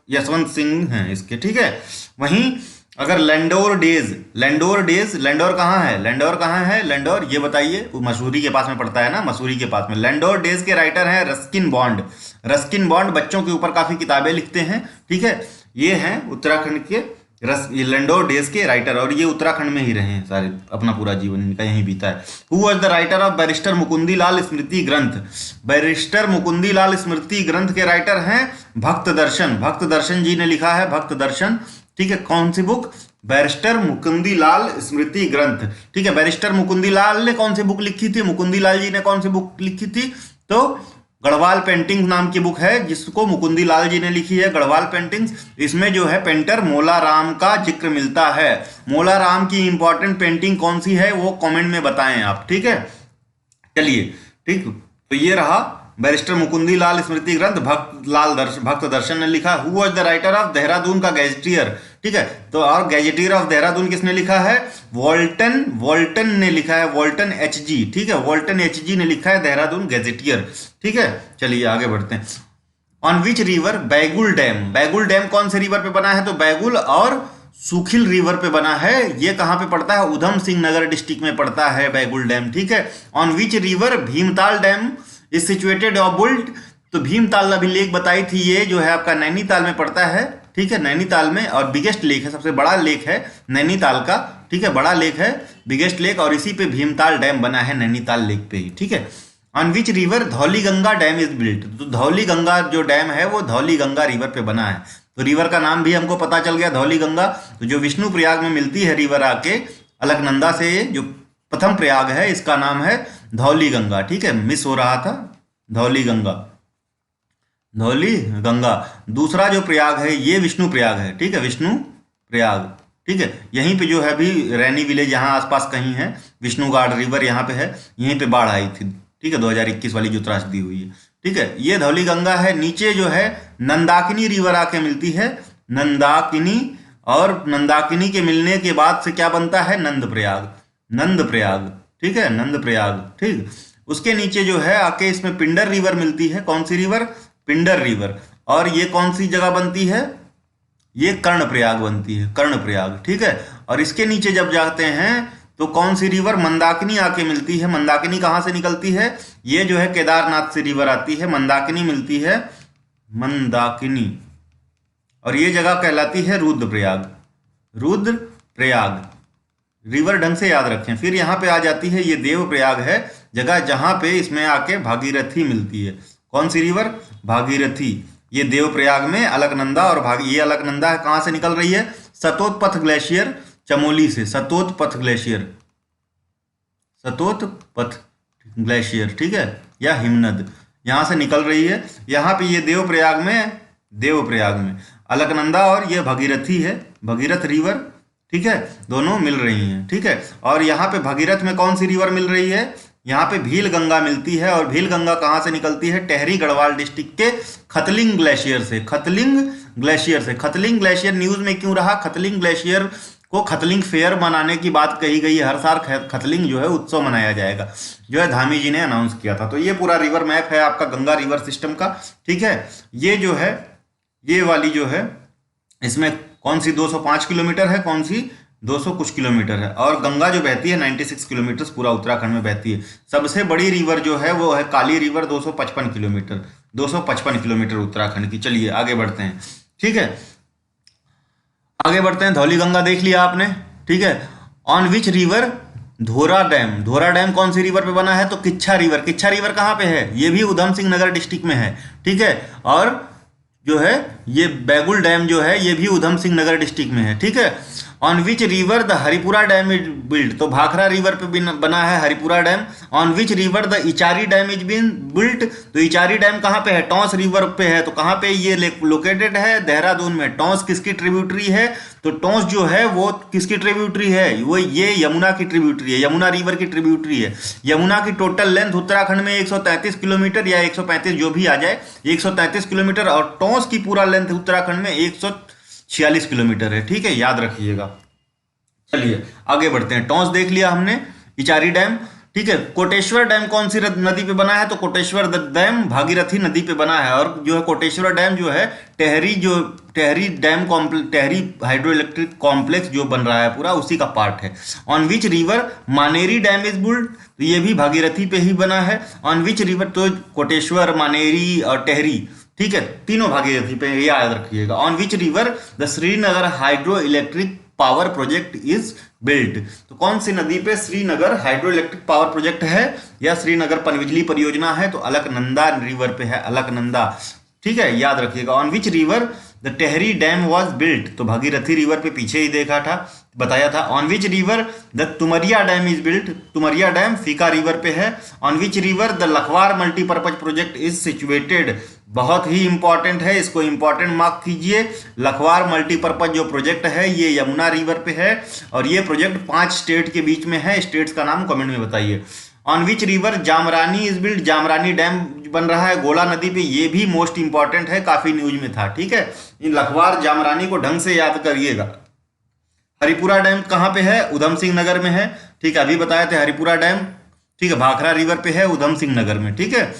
यशवंत सिंह हैं इसके, ठीक है। वहीं अगर लैंडोर डेज, लैंडोर कहाँ है? लैंडोर कहाँ है? लैंडोर ये बताइए, मसूरी के पास में पड़ता है ना, मसूरी के पास में। लैंडोर डेज के राइटर हैं रस्किन बॉन्ड, रस्किन बॉन्ड बच्चों के ऊपर काफी किताबें लिखते हैं, ठीक है। ये हैं उत्तराखंड के ये लैंडोर डेज के राइटर, और ये उत्तराखंड में ही रहे हैं सारे, अपना पूरा जीवन इनका यहीं बीता है। Who was the writer of barrister Mukundi Lal Smriti Granth? Barrister Mukundi Lal Smriti ग्रंथ के राइटर हैं भक्त दर्शन, भक्त दर्शन जी ने लिखा है, भक्त दर्शन, ठीक है। कौन सी बुक? बैरिस्टर मुकुंदी लाल स्मृति ग्रंथ, ठीक है। बैरिस्टर मुकुंदी लाल ने कौन सी बुक लिखी थी? मुकुंदी लाल जी ने कौन सी बुक लिखी थी? तो गढ़वाल पेंटिंग नाम की बुक है, जिसको मुकुंदी लाल जी ने लिखी है, गढ़वाल पेंटिंग्स। इसमें जो है पेंटर मोला राम का जिक्र मिलता है। मोला राम की इंपॉर्टेंट पेंटिंग कौन सी है वो कमेंट में बताएं आप, ठीक है। चलिए, ठीक, तो ये रहा बैरिस्टर मुकुंदी लाल स्मृति ग्रंथ, भक्त दर्शन ने लिखा। Who was the writer of Dehradun का गैजेटियर? ठीक है, तो और गैजेटियर ऑफ देहरादून किसने लिखा है? वॉल्टन ने लिखा है, वॉल्टन HG, ठीक है, वॉल्टन HG ने लिखा है देहरादून गैजेटियर, ठीक है। चलिए आगे बढ़ते हैं। On which river? Baigul dam. Baigul dam कौन से रिवर पे बना है? तो बैगुल और सुखिल रिवर पे बना है। ये कहाँ पे पड़ता है? उधम सिंह नगर डिस्ट्रिक्ट में पड़ता है बैगुल डैम, ठीक है। On which river? Bhimtal dam is situated और बुल्ट। तो भीमताल अभी लेक बताई थी, ये जो है आपका नैनीताल में पड़ता है, ठीक है, नैनीताल में, और बिगेस्ट लेक है, सबसे बड़ा लेक है नैनीताल का, ठीक है, बड़ा लेक है, बिगेस्ट लेक, और इसी पे भीमताल डैम बना है नैनीताल लेक पे ही, ठीक है। On which river? Dhauli Ganga dam is built. तो धौली गंगा जो डैम है वो धौली गंगा रिवर पे बना है। तो रिवर का नाम भी हमको पता चल गया, धौली गंगा। तो जो विष्णु प्रयाग में मिलती है रिवर आके अलकनंदा से, जो प्रथम प्रयाग है, इसका नाम है धौली गंगा, ठीक है, मिस हो रहा था, धौली गंगा, धौली गंगा। दूसरा जो प्रयाग है ये विष्णु प्रयाग है, ठीक है, विष्णु प्रयाग, ठीक है। यहीं पे जो है अभी रैनी विलेज यहाँ आसपास कहीं है, विष्णु घाट रिवर यहाँ पे है, यहीं पे बाढ़ आई थी, ठीक है, 2021 वाली जो त्रासदी हुई है, ठीक है। ये धौली गंगा है। नीचे जो है नंदाकिनी रिवर आके मिलती है, नंदाकिनी, और नंदाकिनी के मिलने के बाद से क्या बनता है, नंद प्रयाग, नंद प्रयाग, ठीक है, नंद प्रयाग, ठीक। उसके नीचे जो है आके इसमें पिंडर रिवर मिलती है। कौन सी रिवर, पिंडर रिवर। और ये कौन सी जगह बनती है, ये कर्ण प्रयाग बनती है, कर्ण प्रयाग, ठीक है। और इसके नीचे जब जाते हैं तो कौन सी रिवर, मंदाकिनी आके मिलती है। मंदाकिनी कहाँ से निकलती है, ये जो है केदारनाथ से रिवर आती है, मंदाकिनी मिलती है, मंदाकिनी। और ये जगह कहलाती है रुद्रप्रयाग, रुद्रप्रयाग। रिवर ढंग से याद रखें। फिर यहाँ पे आ जाती है, ये देवप्रयाग है जगह, जहाँ पे इसमें आके भागीरथी मिलती है। कौन सी रिवर, भागीरथी। ये देवप्रयाग में अलकनंदा और ये अलकनंदा कहाँ से निकल रही है, सतोत्पथ ग्लेशियर चमोली से, सतोत्पथ ग्लेशियर, सतोत्पथ ग्लेशियर, ठीक है, या हिमनद, यहाँ से निकल रही है। यहाँ पे ये देवप्रयाग में अलकनंदा और ये भगीरथी है, भगीरथ रिवर, ठीक है, दोनों मिल रही हैं, ठीक है। और यहाँ पे भगीरथ में कौन सी रिवर मिल रही है, यहाँ पे भील गंगा मिलती है। और भील गंगा कहाँ से निकलती है, टेहरी गढ़वाल डिस्ट्रिक्ट के खतलिंग ग्लेशियर से, खतलिंग ग्लेशियर से। खतलिंग ग्लेशियर न्यूज में क्यों रहा, खतलिंग ग्लेशियर को खतलिंग फेयर मनाने की बात कही गई है। हर साल खतलिंग जो है उत्सव मनाया जाएगा, जो है धामी जी ने अनाउंस किया था। तो ये पूरा रिवर मैप है आपका गंगा रिवर सिस्टम का, ठीक है। ये जो है, ये वाली जो है, इसमें कौन सी 205 किलोमीटर है, कौन सी 200 कुछ किलोमीटर है। और गंगा जो बहती है 96 किलोमीटर पूरा उत्तराखंड में बहती है। सबसे बड़ी रिवर जो है वो है काली रिवर, 255 किलोमीटर, 255 किलोमीटर उत्तराखंड की। चलिए आगे बढ़ते हैं, ठीक है, आगे बढ़ते हैं। धौली गंगा देख लिया आपने, ठीक है। On which river, Dhora dam, Dhora dam कौन सी रिवर पे बना है, तो किच्छा रिवर। किच्छा रिवर कहाँ पे है, ये भी उधम सिंह नगर डिस्ट्रिक्ट में है, ठीक है। और जो है ये बैगुल डैम जो है ये भी उधम सिंह नगर डिस्ट्रिक्ट में है, ठीक है। On which river the Haripura dam is built, तो भाखड़ा रिवर पे बना है Haripura dam. On which river the Ichari dam is been built, तो इचारी डैम कहाँ पे है, टॉस रिवर पे है। तो कहाँ पे ये लोकेटेड है, देहरादून में। टॉस किसकी ट्रिब्यूटरी है, तो टॉस जो है वो किसकी ट्रिब्यूटरी है, वो ये यमुना की ट्रिब्यूटरी है, यमुना रिवर की ट्रिब्यूटरी है। यमुना की टोटल लेंथ उत्तराखंड में 133 किलोमीटर या 135 जो भी आ जाए, 133 किलोमीटर। और टॉस की पूरा लेंथ उत्तराखंड में 146 किलोमीटर है, ठीक है, याद रखिएगा। चलिए आगे बढ़ते हैं। टॉस देख लिया हमने, इचारी डैम, ठीक है। कोटेश्वर डैम कौन सी नदी पे बना है, तो कोटेश्वर डैम भागीरथी नदी पे बना है। और जो है कोटेश्वर डैम जो है Tehri dam complex, Tehri hydro electric complex जो बन रहा है पूरा, उसी का पार्ट है। On which river Maneri dam is built, तो ये भी भागीरथी पे ही बना है। ऑन विच रिवर, तो कोटेश्वर, मानेरी और टेहरी, ठीक है, तीनों भागीरथी पे, याद रखिएगा। On which river the Srinagar hydro electric power project is built, तो कौन सी नदी पे Srinagar hydro electric power project है या श्रीनगर पनबिजली परियोजना है, तो अलकनंदा रिवर पे है, अलकनंदा, ठीक है, याद रखिएगा। On which river the Tehri dam was built, तो भागीरथी रिवर पे पीछे ही देखा था, बताया था। On which river the Tumaria dam is built, Tumaria dam Phika river पे है। On which river the Lakhwar multipurpose project is situated, बहुत ही इंपॉर्टेंट है, इसको इंपॉर्टेंट मार्क कीजिए। लखवार मल्टीपर्पज जो प्रोजेक्ट है ये यमुना रिवर पे है और ये प्रोजेक्ट 5 स्टेट के बीच में है। स्टेट्स का नाम कमेंट में बताइए। On which river Jamrani is built, Jamrani dam बन रहा है गोला नदी पे, ये भी मोस्ट इंपॉर्टेंट है, काफी न्यूज में था, ठीक है। इन लखवार जामरानी को ढंग से याद करिएगा। हरिपुरा डैम कहाँ पे है, उधम सिंह नगर में है, ठीक है, अभी बताए थे हरिपुरा डैम, ठीक है, भाखड़ा रिवर पे है उधम सिंह नगर में, ठीक है।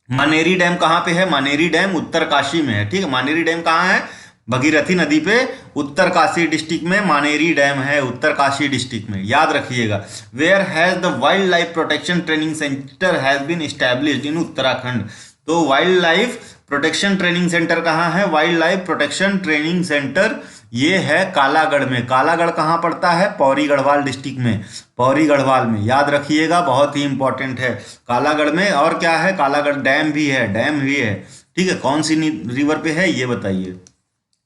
मानेरी डैम कहाँ पे है, मानेरी डैम उत्तरकाशी में है, ठीक है। मानेरी डैम कहाँ है, भगीरथी नदी पे उत्तरकाशी डिस्ट्रिक्ट में मानेरी डैम है, उत्तरकाशी डिस्ट्रिक्ट में, याद रखिएगा। Where has the wildlife protection training centre has been established in Uttarakhand, तो wildlife protection training centre कहाँ है, wildlife protection training centre ये है कालागढ़ में। कालागढ़ कहाँ पड़ता है, पौरी गढ़वाल डिस्ट्रिक्ट में, पौरी गढ़वाल में, याद रखिएगा, बहुत ही इंपॉर्टेंट है कालागढ़ में। और क्या है, कालागढ़ डैम भी है, डैम भी है, ठीक है। कौन सी रिवर पे है ये बताइए,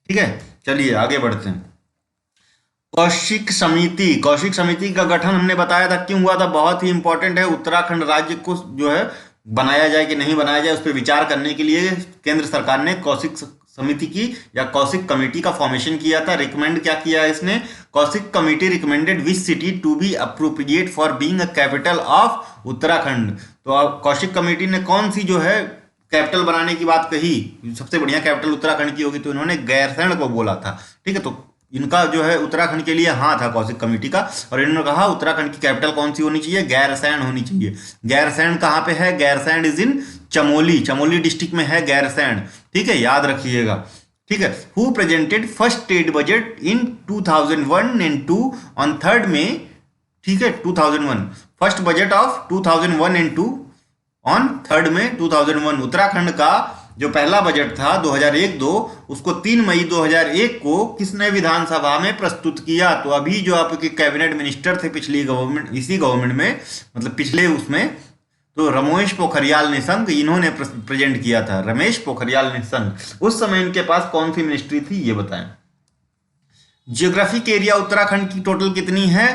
ठीक है। चलिए आगे बढ़ते हैं। कौशिक समिति, कौशिक समिति का गठन हमने बताया था क्यों हुआ था, बहुत ही इंपॉर्टेंट है। उत्तराखंड राज्य को जो है बनाया जाए कि नहीं बनाया जाए, उस पर विचार करने के लिए केंद्र सरकार ने कौशिक समिति की या कौशिक कमेटी का फॉर्मेशन किया था। रिकमेंड क्या किया है इसने? Kaushik committee recommended which city to be appropriate for being a capital of Uttarakhand. तो अब कौशिक कमेटी ने कौन सी जो है कैपिटल बनाने की बात कही, सबसे बढ़िया कैपिटल उत्तराखंड की होगी, तो इन्होंने गैरसैंण को बोला था। ठीक है, तो इनका जो है उत्तराखंड के लिए हाँ था कौशिक कमेटी का, और इन्होंने कहा उत्तराखंड की कैपिटल कौन सी होनी चाहिए? गैरसैंण होनी चाहिए। गैरसैंण कहाँ पे है? Gairsain is in Chamoli, Chamoli district में है गैरसैंण। ठीक है, याद रखिएगा। ठीक है, who presented first state budget in 2001 and 2 on 3 मई। ठीक है, 2001 first budget of 2001 and 2 on 3 मई 2001। उत्तराखंड का जो पहला बजट था 2001-2 उसको 3 मई 2001 को किसने विधानसभा में प्रस्तुत किया? तो अभी जो आपके कैबिनेट मिनिस्टर थे पिछली गवर्नमेंट, इसी गवर्नमेंट में, मतलब पिछले उसमें, तो रमेश पोखरियाल निशंक, इन्होंने प्रेजेंट किया था। रमेश पोखरियाल निशंक। उस समय इनके पास कौन सी मिनिस्ट्री थी ये बताएं। जियोग्राफिक एरिया उत्तराखंड की टोटल कितनी है?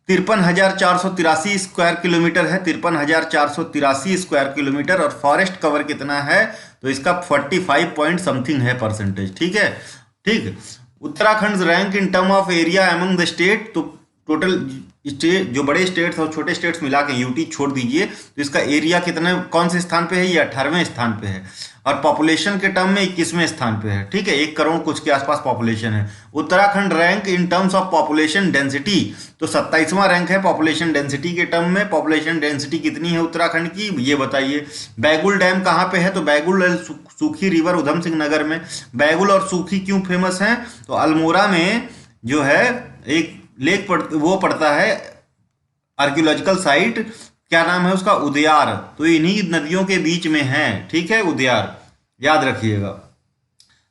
53,483 स्क्वायर किलोमीटर है, 53,483 स्क्वायर किलोमीटर। और फॉरेस्ट कवर कितना है? तो इसका 45 पॉइंट समथिंग है परसेंटेज। ठीक है, ठीक। Uttarakhand rank in term of area among the state, तो टोटल स्टेट जो बड़े स्टेट्स और छोटे स्टेट्स मिला के यूटी छोड़ दीजिए, तो इसका एरिया कितने, कौन से स्थान पे है? ये 18वें स्थान पे है। और पॉपुलेशन के टर्म में 21वें स्थान पे है। ठीक है, 1 करोड़ कुछ के आसपास पॉपुलेशन है। Uttarakhand rank in terms of population density, तो 27वां रैंक है पॉपुलेशन डेंसिटी के टर्म में। पॉपुलेशन डेंसिटी कितनी है उत्तराखंड की, ये बताइए। बैगुल डैम कहाँ पे है? तो बैगुल सूखी रिवर उधम सिंह नगर में। बैगुल और सूखी क्यों फेमस हैं? तो अल्मोड़ा में जो है एक लेक वो पड़ता है, आर्कियोलॉजिकल साइट, क्या नाम है उसका? उदयार। तो इन्हीं नदियों के बीच में है। ठीक है, उदयार, याद रखिएगा।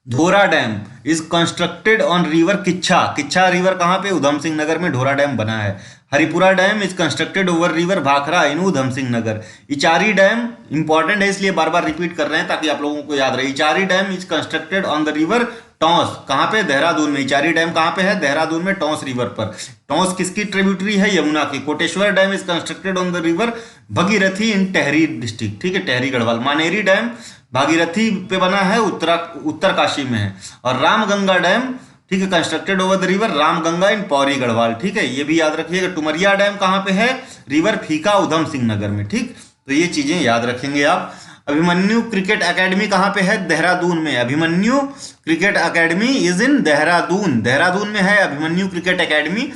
Dhora dam is constructed on river Kichha. Kichha river कहाँ पे? उधम सिंह नगर में ढोरा डैम बना है। Haripura dam is constructed over river Bhakra in Udham Singh Nagar. Ichari dam important है, इसलिए बार बार रिपीट कर रहे हैं ताकि आप लोगों को याद रहे। Ichari dam is constructed on the river Tons, कहाँ पे? देहरादून में। इचारी डैम कहाँ पे है? देहरादून में, टॉस रिवर पर। टॉस किसकी ट्रिब्यूटरी है? यमुना की। Koteshwar dam is constructed on the river Bhagirathi in Tehri district. ठीक है, टेहरी गढ़वाल। मानेरी डैम भागीरथी पे बना है, उत्तरकाशी में है। और रामगंगा डैम, ठीक है, constructed over the river Ramganga in Pauri Garhwal. ठीक है, ये भी याद रखिएगा। टुमरिया डैम कहाँ पे है? रिवर फीका उधम सिंह नगर में। ठीक, तो ये चीजें याद रखेंगे आप। अभिमन्यु क्रिकेट एकेडमी कहाँ पे है? देहरादून में। Abhimanyu cricket academy is in Dehradun. Dehradun में है Abhimanyu cricket academy.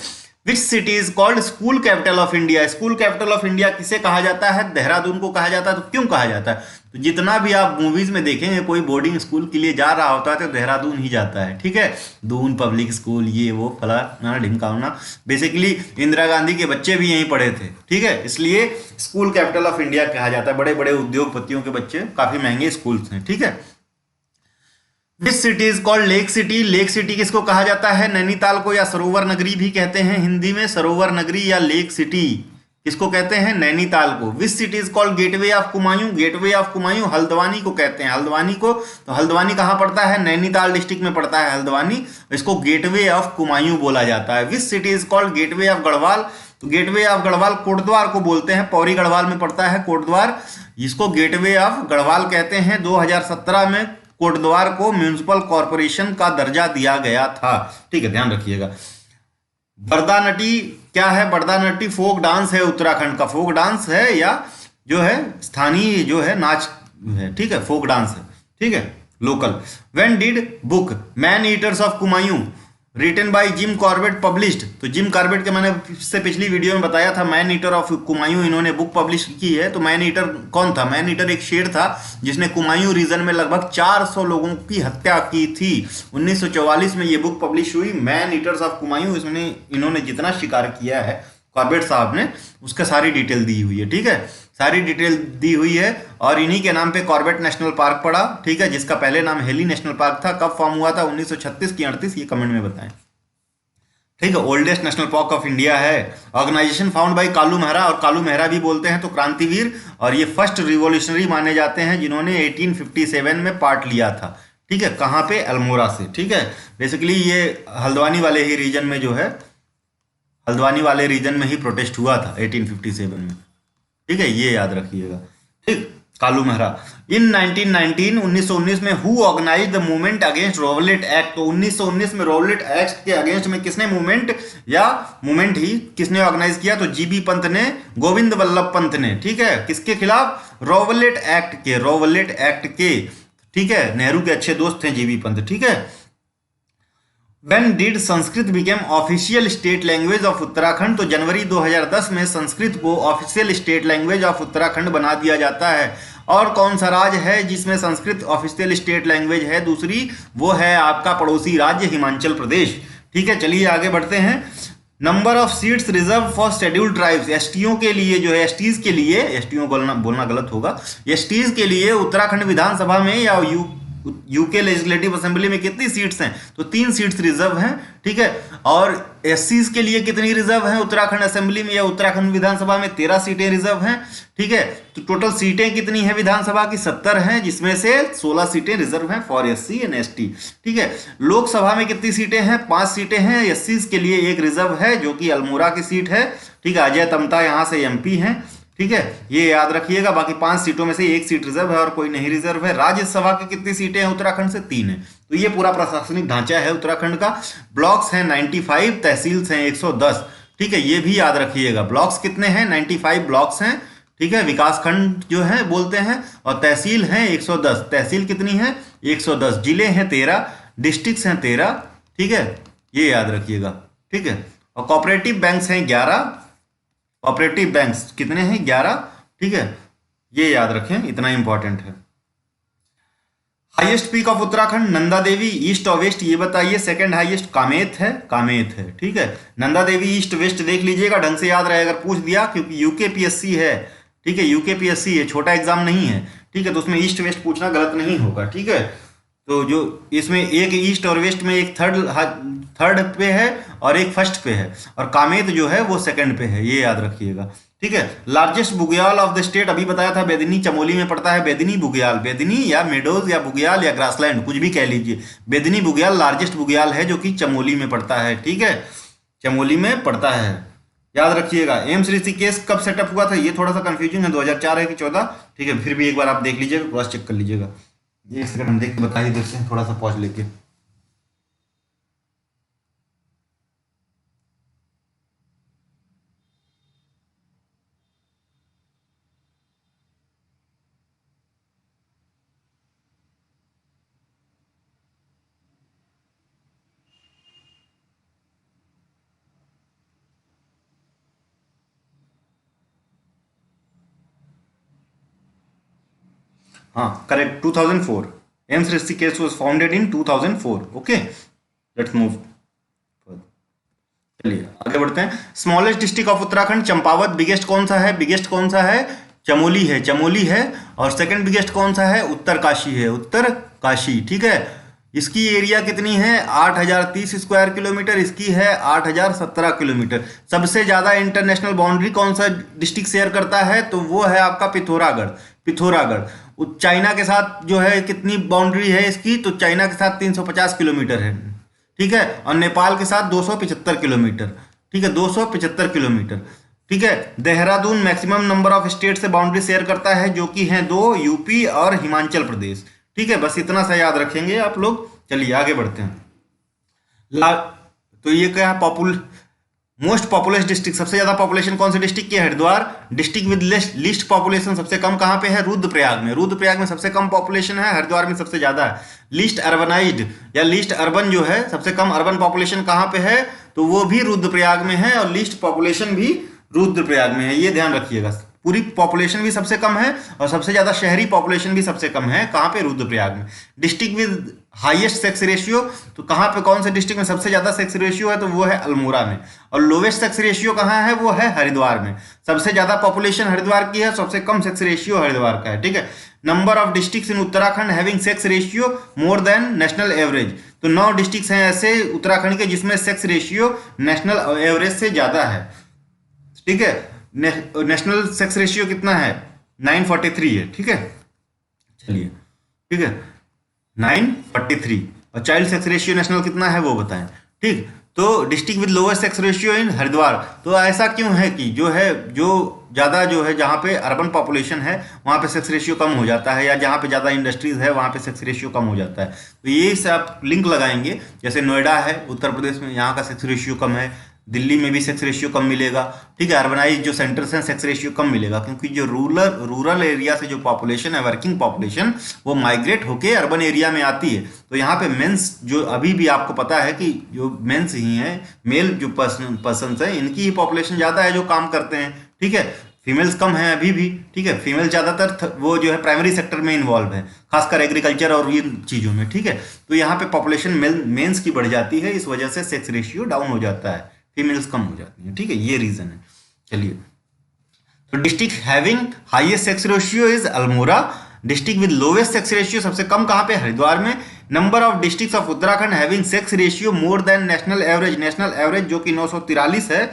Which city is called school capital of India? School capital of India किसे कहा जाता है? देहरादून को कहा जाता है। तो क्यों कहा जाता है? तो जितना भी आप मूवीज में देखेंगे कोई बोर्डिंग स्कूल के लिए जा रहा होता है तो देहरादून ही जाता है। ठीक है, दून पब्लिक स्कूल, ये वो फलाना ढिमकाना। बेसिकली इंदिरा गांधी के बच्चे भी यहीं पढ़े थे। ठीक है, इसलिए स्कूल कैपिटल ऑफ इंडिया कहा जाता है। बड़े बड़े उद्योगपतियों के बच्चे, काफी महंगे स्कूल्स हैं। ठीक है। Which city is called lake city? Lake city किसको कहा जाता है? नैनीताल को, या सरोवर नगरी भी कहते हैं हिंदी में। सरोवर नगरी या लेक सिटी किसको कहते हैं? नैनीताल को। विच city is called gateway of Kumaon? Gateway of Kumaon Haldwani को कहते हैं। हल्द्वानी को, तो हल्द्वानी कहाँ पड़ता है? नैनीताल डिस्ट्रिक्ट में पड़ता है हल्द्वानी। इसको गेटवे ऑफ कुमायूं बोला जाता है। Which city is called gateway of Garhwal? तो गेटवे ऑफ गढ़वाल कोटद्वार को बोलते हैं। पौरी गढ़वाल में पड़ता है कोटद्वार, इसको गेटवे ऑफ गढ़वाल कहते हैं। 2017 में कोटद्वार को म्यूनिसिपल कॉर्पोरेशन का दर्जा दिया गया था। ठीक है, ध्यान रखिएगा। बरदानटी क्या है? बरदानटी फोक डांस है, उत्तराखंड का फोक डांस है, या जो है स्थानीय जो है नाच है। ठीक है, फोक डांस है। ठीक है, local. When did book Man Eaters of Kumaon written by Jim Corbett published? तो जिम कॉर्बेट के मैंने इससे पिछली वीडियो में बताया था, मैन ईटर ऑफ कुमायूं इन्होंने बुक पब्लिश की है। तो मैन ईटर कौन था? मैन ईटर एक शेर था जिसने कुमायूं रीजन में लगभग 400 लोगों की हत्या की थी। 1944 में ये बुक पब्लिश हुई, मैन ईटर्स ऑफ कुमायूं। इसमें इन्होंने जितना शिकार किया है कॉर्बेट साहब ने, उसका सारी डिटेल दी हुई है। ठीक है, सारी डिटेल दी हुई है। और इन्हीं के नाम पे कॉर्बेट नेशनल पार्क पड़ा। ठीक है, जिसका पहले नाम हेली नेशनल पार्क था। कब फॉर्म हुआ था? 1936 की 38, ये कमेंट में बताएं। ठीक है, oldest national park of India है। Organisation founded by Kalu Mehra, और कालू मेहरा भी बोलते हैं तो क्रांतिवीर। और ये फर्स्ट रिवॉल्यूशनरी माने जाते हैं जिन्होंने 1857 में पार्ट लिया था। ठीक है, कहाँ पे? अल्मोड़ा से। ठीक है, बेसिकली ये हल्द्वानी वाले ही रीजन में जो है, हल्द्वानी वाले रीजन में ही प्रोटेस्ट हुआ था 1857 में। ठीक है, ये याद रखिएगा। ठीक, कालू मेहरा। इन 1919 में who organise the movement against Rowlatt Act, तो 1919 में रोवलेट एक्ट के अगेंस्ट में किसने मूवमेंट ही किसने ऑर्गेनाइज किया, तो जीबी पंत ने, गोविंद वल्लभ पंत ने, ठीक है, किसके खिलाफ, रोवलेट एक्ट के, ठीक है, नेहरू के अच्छे दोस्त थे जीबी पंत, ठीक है। When did Sanskrit became official state language of Uttarakhand, तो जनवरी 2010 में संस्कृत को official state language of Uttarakhand बना दिया जाता है। और कौन सा राज्य है जिसमें संस्कृत ऑफिशियल स्टेट लैंग्वेज है दूसरी, वो है आपका पड़ोसी राज्य हिमाचल प्रदेश, ठीक है। चलिए आगे बढ़ते हैं। Number of seats reserve for scheduled tribes, STO के लिए जो है, एसटीज के लिए, एसटीओ बोलना गलत होगा, एसटीज के लिए उत्तराखंड विधानसभा में या यूके लेजिस्लेटिव असेंबली में कितनी सीट्स हैं, तो 3 सीट्स रिजर्व हैं, ठीक है। और एससीज के लिए कितनी रिजर्व हैं उत्तराखंड असेंबली में या उत्तराखंड विधानसभा में, 13 सीटें रिजर्व हैं, ठीक है। तो टोटल सीटें कितनी हैं विधानसभा की, 70 हैं, जिसमें से 16 सीटें रिजर्व हैं फॉर एससी एंड एसटी, ठीक है। लोकसभा में कितनी सीटें हैं, 5 सीटें हैं, एससीज के लिए 1 रिजर्व है जो कि अल्मोड़ा की सीट है, ठीक है। अजय तमता यहाँ से एमपी हैं, ठीक है, ये याद रखिएगा। बाकी 5 सीटों में से 1 सीट रिजर्व है और कोई नहीं रिजर्व है। राज्यसभा की कितनी सीटें हैं उत्तराखंड से, 3 है। तो ये पूरा प्रशासनिक ढांचा है उत्तराखंड का। ब्लॉक्स हैं 95, तहसील्स हैं 110, ठीक है, ये भी याद रखिएगा। ब्लॉक्स कितने हैं, 95 ब्लॉक्स हैं, ठीक है, विकास खंड जो है बोलते हैं, और तहसील हैं 110, तहसील कितनी है 110, जिले हैं 13, डिस्ट्रिक्ट्स हैं 13, ठीक है, ये याद रखिएगा, ठीक है। और कोऑपरेटिव बैंक्स हैं 11, ऑपरेटिव बैंक्स कितने हैं 11, ठीक है, ये याद रखें, इतना इंपॉर्टेंट है। Highest peak of Uttarakhand Nanda Devi, east और वेस्ट ये बताइए। सेकंड हाईएस्ट कामेत है, ठीक है। नंदा देवी ईस्ट वेस्ट देख लीजिएगा, ढंग से याद रहे अगर पूछ दिया, क्योंकि यूकेपीएससी है, ठीक है, यूकेपीएससी है, छोटा एग्जाम नहीं है, ठीक है, तो उसमें ईस्ट वेस्ट पूछना गलत नहीं होगा, ठीक है। तो जो इसमें एक ईस्ट और वेस्ट में एक थर्ड पे है और एक फर्स्ट पे है, और कामेत जो है वो सेकंड पे है, ये याद रखिएगा, ठीक है। Largest Bugyal of the state, अभी बताया था बेदिनी चमोली में पड़ता है, बेदिनी बुग्याल, बेदिनी या मेडोज या बुग्याल या ग्रासलैंड कुछ भी कह लीजिए, बेदिनी बुग्याल लार्जेस्ट बुग्याल है जो कि चमोली में पड़ता है, ठीक है, चमोली में पड़ता है, याद रखिएगा। एम्स ऋषिकेश कब सेटअप हुआ था, ये थोड़ा सा कंफ्यूजन है, 2004 है कि 14, ठीक है, फिर भी एक बार आप देख लीजिएगा, क्रॉस चेक कर लीजिएगा। ये एक सेकंड हम देख के बताइए इधर से थोड़ा सा पॉज लेके। हाँ correct, 2004, AIIMS Rishikesh was founded in 2004, okay, let's move. चलिए आगे बढ़ते हैं। Smallest district of Uttarakhand Champawat, biggest कौन सा है, चमोली है, और सेकंड बिगेस्ट कौन सा है, उत्तरकाशी, ठीक है। इसकी एरिया कितनी है 8030 स्क्वायर किलोमीटर, इसकी है 8017 किलोमीटर। सबसे ज्यादा इंटरनेशनल बाउंड्री कौन सा डिस्ट्रिक्ट शेयर करता है, तो वो है आपका पिथौरागढ़। चाइना के साथ जो है कितनी बाउंड्री है इसकी, तो चाइना के साथ 350 किलोमीटर है, ठीक है, और नेपाल के साथ 275 किलोमीटर, ठीक है, 275 किलोमीटर, ठीक है। Dehradun maximum number of state से बाउंड्री शेयर करता है जो कि हैं 2, यूपी और हिमाचल प्रदेश, ठीक है, बस इतना सा याद रखेंगे आप लोग। चलिए आगे बढ़ते हैं। तो ये क्या है, मोस्ट पॉपुलस डिस्ट्रिक्ट, सबसे ज्यादा पॉपुलेशन कौन से डिस्ट्रिक्ट की है, Haridwar. District with list population सबसे कम कहां पे है, रुद्रप्रयाग में सबसे कम पॉपुलेशन है, हरिद्वार में सबसे ज्यादा है। लिस्ट अर्बनाइज्ड या लिस्ट अर्बन जो है, सबसे कम अर्बन पॉपुलेशन कहां पे है, तो वो भी रुद्रप्रयाग में है, और लिस्ट पॉपुलेशन भी रुद्रप्रयाग में है, ये ध्यान रखिएगा। पूरी पॉपुलेशन भी सबसे कम है और सबसे ज्यादा शहरी पॉपुलेशन भी सबसे कम है, कहां पे, रुद्रप्रयाग में। District with highest sex ratio, तो कहां पे, कौन से डिस्ट्रिक्ट में सबसे ज्यादा सेक्स रेशियो है, तो वो है अल्मोड़ा में। और लोवेस्ट सेक्स रेशियो कहां है, वो है हरिद्वार में। सबसे ज्यादा पॉपुलेशन हरिद्वार की है, सबसे कम सेक्स रेशियो हरिद्वार का है, ठीक है। Number of districts in Uttarakhand having sex ratio more than national average, तो 9 डिस्ट्रिक्ट्स हैं ऐसे उत्तराखंड के जिसमें सेक्स रेशियो नेशनल एवरेज से ज्यादा है, ठीक है। नेशनल सेक्स रेशियो कितना है, 943 है, ठीक है, चलिए, ठीक है, 943। और चाइल्ड सेक्स रेशियो नेशनल कितना है वो बताएं, ठीक। तो district with lowest sex ratio in Haridwar, तो ऐसा क्यों है कि जो ज़्यादा जो है जहाँ पे अर्बन पॉपुलेशन है वहाँ पे सेक्स रेशियो कम हो जाता है, या जहाँ पे ज़्यादा इंडस्ट्रीज है वहाँ पे सेक्स रेशियो कम हो जाता है। तो ये से आप लिंक लगाएंगे, जैसे नोएडा है उत्तर प्रदेश में, यहाँ का सेक्स रेशियो कम है, दिल्ली में भी सेक्स रेशियो कम मिलेगा, ठीक है। अर्बनाइज जो सेंटर्स हैं सेक्स रेशियो कम मिलेगा, क्योंकि जो रूरल एरिया से जो पॉपुलेशन है, वर्किंग पॉपुलेशन, वो माइग्रेट होके अर्बन एरिया में आती है। तो यहाँ पे मेंस जो अभी भी आपको पता है कि जो मेंस ही हैं, मेल जो पर्सन है, इनकी ही पॉपुलेशन ज़्यादा है जो काम करते हैं, ठीक है। फीमेल्स कम हैं अभी भी, ठीक है। फीमेल ज़्यादातर वो जो है प्राइमरी सेक्टर में इन्वॉल्व है, खासकर एग्रीकल्चर और इन चीज़ों में, ठीक है। तो यहाँ पे पॉपुलेशन मेंस की बढ़ जाती है, इस वजह से सेक्स रेशियो डाउन हो जाता है, फीमेल्स कम हो जाती हैं, ठीक है। ये रीजन है। चलिए, तो district having highest sex ratio is Almora, district with lowest sex ratio सबसे कम कहाँ पे, हरिद्वार में। Number of districts of Uttarakhand having sex ratio more than national average, national average जो कि 943 है,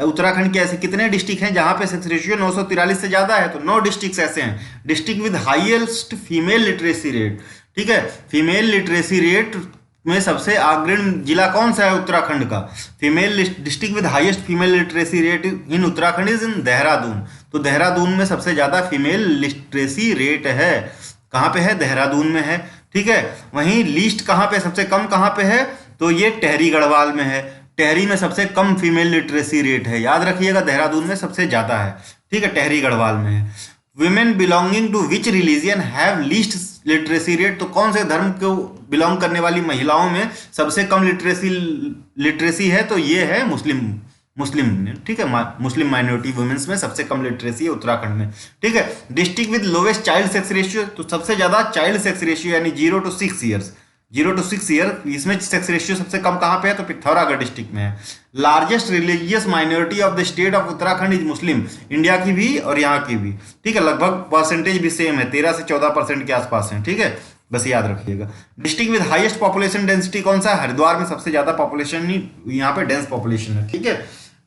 उत्तराखंड के ऐसे कितने डिस्ट्रिक्ट हैं जहां पे सेक्स रेशियो 943 से ज्यादा है, तो 9 डिस्ट्रिक्ट ऐसे हैं। District with highest female literacy rate, ठीक है। फीमेल लिटरेसी रेट में सबसे अग्रणी जिला कौन सा है उत्तराखंड का, female district with highest female literacy rate in Uttarakhand is in Dehradun. तो देहरादून में सबसे ज्यादा फीमेल लिटरेसी रेट है, कहाँ पे है, देहरादून में है, ठीक है। वहीं लीस्ट कहाँ पे, सबसे कम कहाँ पे है, तो ये टेहरी गढ़वाल में है। टेहरी में सबसे कम फीमेल लिटरेसी रेट है, याद रखिएगा, देहरादून में सबसे ज्यादा है, ठीक है, टेहरी गढ़वाल में है। Women belonging to which religion have least literacy rate, तो कौन से धर्म को बिलोंग करने वाली महिलाओं में सबसे कम लिटरेसी है, तो ये है मुस्लिम, ठीक है। मुस्लिम माइनॉरिटी वुमेन्स में सबसे कम लिटरेसी है उत्तराखंड में, ठीक है। District with lowest child sex ratio, तो सबसे ज्यादा चाइल्ड सेक्स रेशियो यानी 0 to 6 ईयर्स, 0 to 6 ईयर, इसमें सेक्स रेशियो सबसे कम कहाँ पे है, तो पिथौरागढ़ डिस्ट्रिक्ट में है। Largest religious minority of the state of Uttarakhand is Muslim, India की भी और यहाँ की भी, ठीक है। लगभग परसेंटेज भी सेम है, 13 से 14% के आसपास है, ठीक है, बस याद रखिएगा। District with highest population density कौन सा है, हरिद्वार में सबसे ज्यादा पॉपुलेशन, यहाँ पे डेंस पॉपुलेशन है, ठीक है।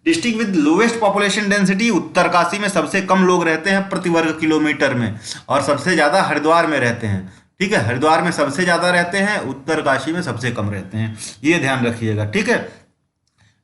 District with lowest population density, Uttarkashi में सबसे कम लोग रहते हैं प्रति वर्ग किलोमीटर में, और सबसे ज्यादा हरिद्वार में रहते हैं, ठीक है। हरिद्वार में सबसे ज्यादा रहते हैं, उत्तरकाशी में सबसे कम रहते हैं, ये ध्यान रखिएगा, ठीक है।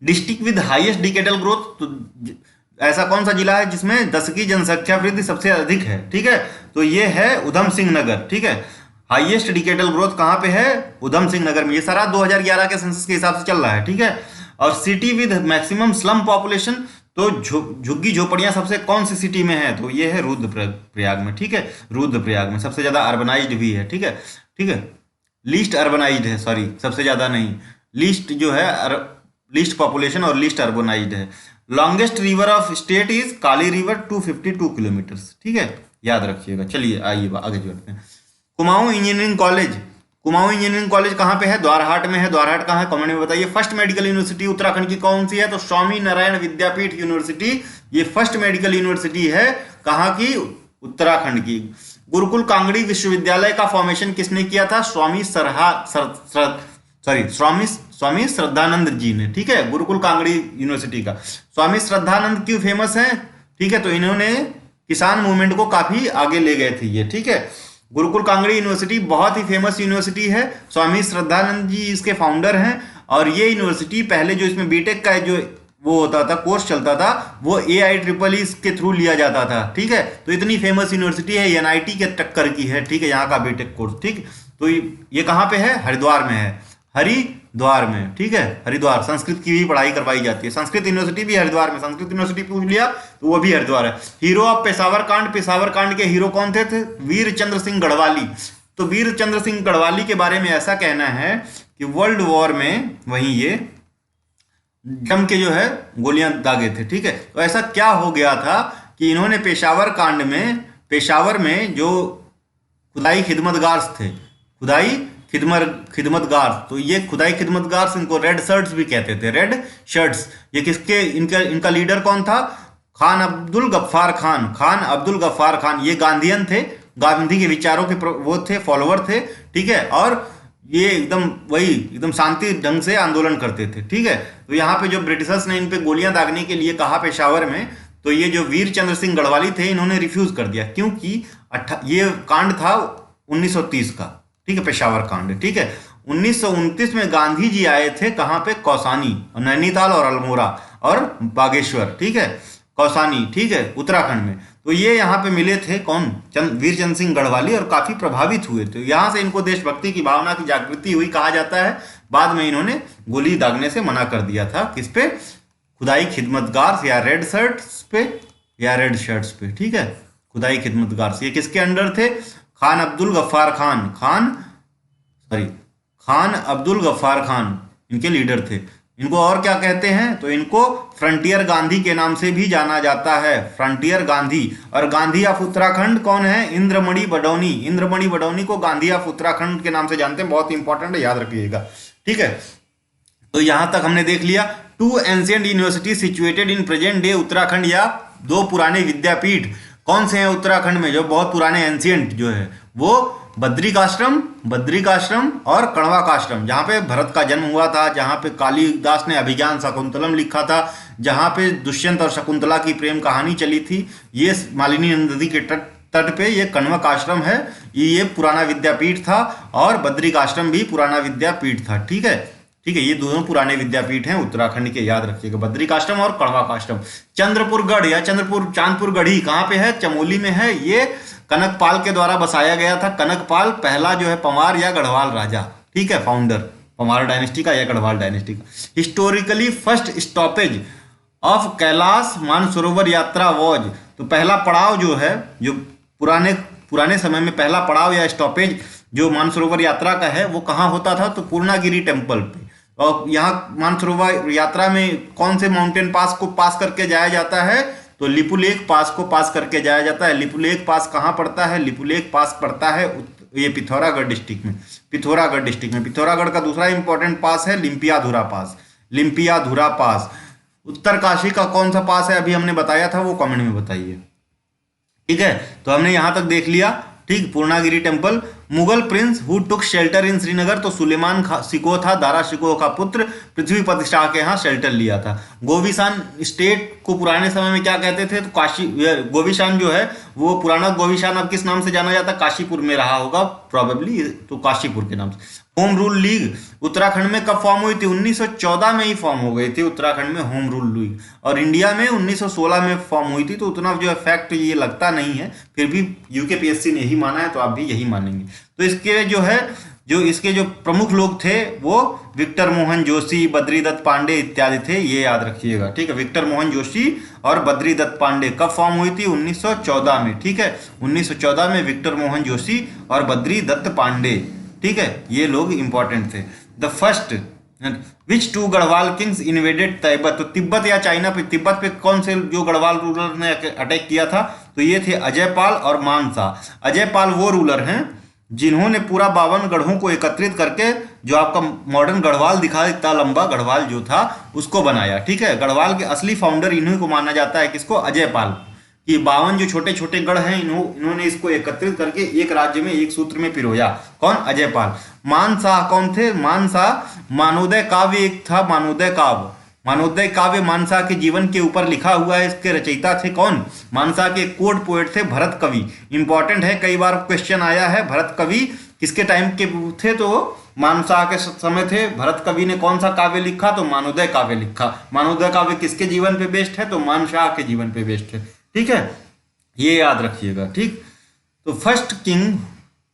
District with highest decadal growth, तो ऐसा कौन सा जिला है जिसमें 10 की जनसंख्या वृद्धि सबसे अधिक है, ठीक है, तो ये है उधम सिंह नगर, ठीक है। हाईएस्ट डिकेडल ग्रोथ कहाँ पे है, उधम सिंह नगर में। ये सारा 2011 के सेंसस के हिसाब से चल रहा है, ठीक है। और city with maximum slum population, तो झुग्गी झोपड़ियां सबसे कौन सी सिटी में है, तो ये है रुद्रप्रयाग में, ठीक है। रुद्रप्रयाग में सबसे ज्यादा अर्बनाइज्ड भी है, ठीक है, ठीक है। लीस्ट अर्बनाइज्ड है, सॉरी, सबसे ज्यादा नहीं, लीस्ट जो है लीस्ट पॉपुलेशन और लीस्ट अर्बनाइज्ड है। Longest river of state is Kali river 252 kilometres, ठीक है, याद रखिएगा। चलिए आइए आगे बढ़ते हैं। Kumaon engineering college, Kumaon engineering college कहाँ पे है, द्वारहाट में है। द्वारहाट कहाँ है, कमेंट में बताइए। फर्स्ट मेडिकल यूनिवर्सिटी उत्तराखंड की कौन सी है, तो स्वामी नारायण विद्यापीठ यूनिवर्सिटी, ये फर्स्ट मेडिकल यूनिवर्सिटी है, कहाँ की, उत्तराखंड की। गुरुकुल कांगड़ी विश्वविद्यालय का फॉर्मेशन किसने किया था, स्वामी श्रद्धानंद जी ने, ठीक है। गुरुकुल कांगड़ी यूनिवर्सिटी का स्वामी श्रद्धानंद क्यों फेमस है, ठीक है, तो इन्होंने किसान मूवमेंट को काफी आगे ले गए थे ये, ठीक है। गुरुकुल कांगड़ी यूनिवर्सिटी बहुत ही फेमस यूनिवर्सिटी है, स्वामी श्रद्धानंद जी इसके फाउंडर हैं। और ये यूनिवर्सिटी पहले जो इसमें बीटेक का जो वो होता था, कोर्स चलता था, वो AIEEE के थ्रू लिया जाता था, ठीक है। तो इतनी फेमस यूनिवर्सिटी है, NIT के टक्कर की है, ठीक है, यहाँ का बीटेक कोर्स, ठीक। तो ये कहाँ पे है, हरिद्वार में है, हरिद्वार में, ठीक है। हरिद्वार संस्कृत की भी पढ़ाई करवाई जाती है, संस्कृत यूनिवर्सिटी भी हरिद्वार में, संस्कृत यूनिवर्सिटी पूछ लिया तो वो भी हरिद्वार है। हीरो ऑफ पेशावर कांड, पेशावर कांड के हीरो कौन थे वीर चंद्र सिंह गढ़वाली। तो वीर चंद्र सिंह गढ़वाली के बारे में ऐसा कहना है कि वर्ल्ड वॉर में वहीं ये जम के जो है गोलियां दागे थे, ठीक है। तो ऐसा क्या हो गया था कि इन्होंने पेशावर कांड में, पेशावर में जो खुदाई खिदमतगार थे, खुदाई खिदमतगार, तो ये खुदाई खिदमतगार, इनको रेड शर्ट्स भी कहते थे, रेड शर्ट्स। ये किसके, इनका लीडर कौन था, खान अब्दुल गफ्फार खान, खान अब्दुल गफ्फार खान। ये गांधीयन थे, गांधी के विचारों के वो थे, फॉलोअर थे, ठीक है। और ये एकदम शांति ढंग से आंदोलन करते थे, ठीक है। तो यहाँ पे जो ब्रिटिशर्स ने इन पे गोलियां दागने के लिए कहा पेशावर में, तो ये जो वीर चंद्र सिंह गढ़वाली थे इन्होंने रिफ्यूज कर दिया, क्योंकि ये कांड था 1930 का, ठीक है, पेशावर कांड, ठीक है। 1929 में गांधी जी आए थे कहाँ पे, कौसानी, नैनीताल और अल्मोड़ा और बागेश्वर, ठीक है, कौसानी, ठीक है, उत्तराखंड में। तो ये यहाँ पे मिले थे कौन, वीर चंद सिंह गढ़वाली, और काफी प्रभावित हुए थे। यहाँ से इनको देशभक्ति की भावना की जागृति हुई कहा जाता है। बाद में इन्होंने गोली दागने से मना कर दिया था, किस पे, खुदाई खिदमतगार या रेड शर्ट्स पे, या रेड शर्ट्स पे, ठीक है, खुदाई खिदमतगार। ये किसके अंडर थे, खान अब्दुल गफ्फार खान, खान अब्दुल गफ्फार खान इनके लीडर थे। इनको और क्या कहते हैं, तो इनको फ्रंटियर गांधी के नाम से भी जाना जाता है, फ्रंटियर गांधी। और गांधी ऑफ उत्तराखंड कौन है, इंद्रमणि बडौनी। इंद्रमणि बडौनी को गांधी ऑफ उत्तराखंड के नाम से जानते हैं, बहुत इंपॉर्टेंट है, याद रखिएगा, ठीक है। तो यहां तक हमने देख लिया 2 ancient university situated in present day Uttarakhand, या 2 पुराने विद्यापीठ कौन से हैं उत्तराखंड में जो बहुत पुराने एंशिएंट जो है, वो बद्रिकाश्रम और कण्वाकाश्रम, जहाँ पे भरत का जन्म हुआ था, जहाँ पे कालिदास ने अभिज्ञान शाकुंतलम लिखा था, जहाँ पे दुष्यंत और शकुंतला की प्रेम कहानी चली थी, ये मालिनी नदी के तट पे ये कण्वकाश्रम है, ये पुराना विद्यापीठ था, और बद्रिकाश्रम भी पुराना विद्यापीठ था, ठीक है, ठीक है। ये दोनों पुराने विद्यापीठ हैं उत्तराखंड के, याद रखिएगा, बद्रिकाश्रम और कण्वाकाश्रम। चंद्रपुरगढ़ या चांदपुर गढ़ी कहाँ पे है, चमोली में है। ये कनकपाल के द्वारा बसाया गया था। कनकपाल पहला जो है पंवार या गढ़वाल राजा, ठीक है, फाउंडर पंवार डायनेस्टी का या गढ़वाल डायनेस्टी का। Historically first stoppage of Kailash Mansarovar यात्रा वॉज, तो पहला पड़ाव जो है, जो पुराने समय में पहला पड़ाव या स्टॉपेज जो मानसरोवर यात्रा का है, वो कहाँ होता था, तो पूर्णागिरी टेम्पल पे। और यहाँ मानसरोवर यात्रा में कौन से माउंटेन पास को पास करके जाया जाता है, तो लिपुलेख पास को पास करके जाया जाता है। लिपुलेख पास कहाँ पड़ता है, लिपुलेख पास पड़ता है ये पिथौरागढ़ डिस्ट्रिक्ट में, पिथौरागढ़ का दूसरा इंपॉर्टेंट पास है लिम्पियाधुरा पास। उत्तरकाशी का कौन सा पास है, अभी हमने बताया था, वो कमेंट में बताइए, ठीक है। तो हमने यहां तक देख लिया, ठीक, Purnagiri temple. Mughal Prince who took shelter in Srinagar, तो सुलेमान सिको था, दारा शिकोह का पुत्र, पृथ्वीपति शाह के यहाँ शेल्टर लिया था। गोविशान स्टेट को पुराने समय में क्या कहते थे, तो काशी, गोविशान जो है वो पुराना गोविशान अब किस नाम से जाना जाता है, काशीपुर में रहा होगा प्रोबेबली, तो काशीपुर के नाम से। होम रूल लीग उत्तराखंड में कब फॉर्म हुई थी, 1914 में ही फॉर्म हो गई थी उत्तराखंड में होम रूल लीग, और इंडिया में 1916 में फॉर्म हुई थी। तो उतना जो फैक्ट ये लगता नहीं है, फिर भी यूकेपीएससी ने यही माना है, तो आप भी यही मानेंगे। तो इसके जो है, जो इसके जो प्रमुख लोग थे वो विक्टर मोहन जोशी, बद्रीदत्त पांडे इत्यादि थे, ये याद रखिएगा, ठीक है। विक्टर मोहन जोशी और बद्रीदत्त पांडे कब फॉर्म हुई थी, 1914 में, ठीक है, 1914 में विक्टर मोहन जोशी और बद्रीदत्त पांडे, ठीक है, ये लोग इंपॉर्टेंट थे। The first which 2 Garhwal Kings invaded Tibet, तो तिब्बत या चाइना पे, तिब्बत पे कौन से जो गढ़वाल रूलर ने अटैक किया था, तो ये थे अजयपाल और मानसा। अजयपाल वो रूलर हैं जिन्होंने पूरा 52 गढ़ों को एकत्रित करके जो आपका मॉडर्न गढ़वाल दिखा, इतना लंबा गढ़वाल जो था उसको बनाया, ठीक है। गढ़वाल के असली फाउंडर इन्हीं को माना जाता है, किसको, अजयपाल। कि 52 जो छोटे छोटे गढ़ हैं इन्होंने इसको एकत्रित करके एक राज्य में एक सूत्र में पिरोया, कौन, अजयपाल। मानशाह कौन थे, मानशाह मानोदय काव्य एक था, मानोदय काव्य मानशाह के जीवन के ऊपर लिखा हुआ है, इसके रचयिता थे कौन, मानशाह के कोर्ट पोएट थे भरत कवि। इंपॉर्टेंट है, कई बार क्वेश्चन आया है, भरत कवि किसके टाइम के थे, तो मानशाह के समय थे। भरत कवि ने कौन सा काव्य लिखा, तो मानोदय काव्य लिखा। मानोदय काव्य किसके जीवन पे बेस्ड है, तो मानशाह के जीवन पे बेस्ड है, ठीक है, ये याद रखिएगा, ठीक। तो first king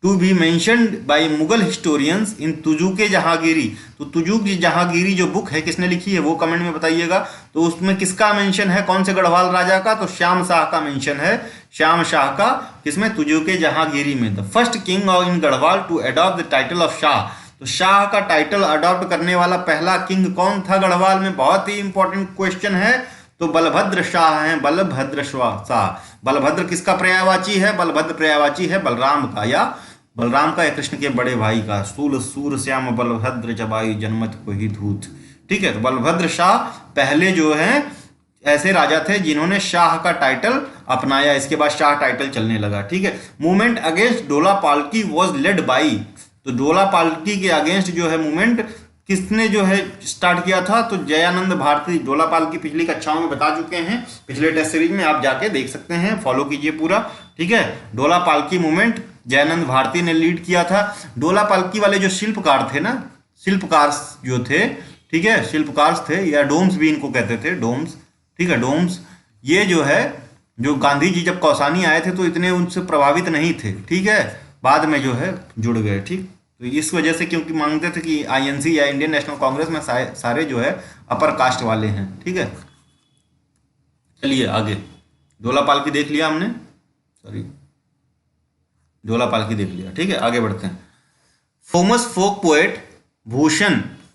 to be mentioned by Mughal historians in Tuzuk Jahangiri, तो तुजुक जहांगीरी जो बुक है किसने लिखी है वो कमेंट में बताइएगा। तो उसमें किसका मेंशन है, कौन से गढ़वाल राजा का, तो श्याम शाह का मेंशन है, श्याम शाह का, किसमें, तुजुक जहांगीरी में। The first king of in Garhwal to adopt the title of Shah, तो शाह का टाइटल अडॉप्ट करने वाला पहला किंग कौन था गढ़वाल में, बहुत ही इंपॉर्टेंट क्वेश्चन है। तो बलभद्र शाह हैं, बलभद्र शाह। बलभद्र किसका पर्यायवाची है, बलभद्र पर्यायवाची है बलराम का, या बलराम का या कृष्ण के बड़े भाई का। सूल सूर श्याम बलभद्र जबाई जनमत को ही धूत, ठीक है। तो बलभद्र शाह पहले जो हैं ऐसे राजा थे जिन्होंने शाह का टाइटल अपनाया, इसके बाद शाह टाइटल चलने लगा, ठीक है। मूवमेंट अगेंस्ट डोला पाल्की वॉज लेड बाई, तो डोला पाल्की के अगेंस्ट जो है मूवमेंट किसने जो है स्टार्ट किया था? तो जयानंद भारती। डोलापाल की पिछली कक्षाओं में बता चुके हैं, पिछले टेस्ट सीरीज में आप जाके देख सकते हैं, फॉलो कीजिए पूरा, ठीक है। डोलापाल की मूवमेंट जयानंद भारती ने लीड किया था। डोलापाल की वाले जो शिल्पकार थे ना, शिल्पकार जो थे, ठीक है, शिल्पकार थे, या डोम्स भी इनको कहते थे, डोम्स, ठीक है, डोम्स। ये जो है, जो गांधी जी जब कौसानी आए थे तो इतने उनसे प्रभावित नहीं थे, ठीक है, बाद में जो है जुड़ गए, ठीक। तो इस वजह से, क्योंकि मांगते थे कि आईएनसी या इंडियन नेशनल कांग्रेस में सारे जो है अपर कास्ट वाले हैं, ठीक है। चलिए आगे, डोलापाल की देख लिया हमने, सॉरी, डोलापाल की देख लिया, ठीक है, आगे बढ़ते हैं। Famous folk poet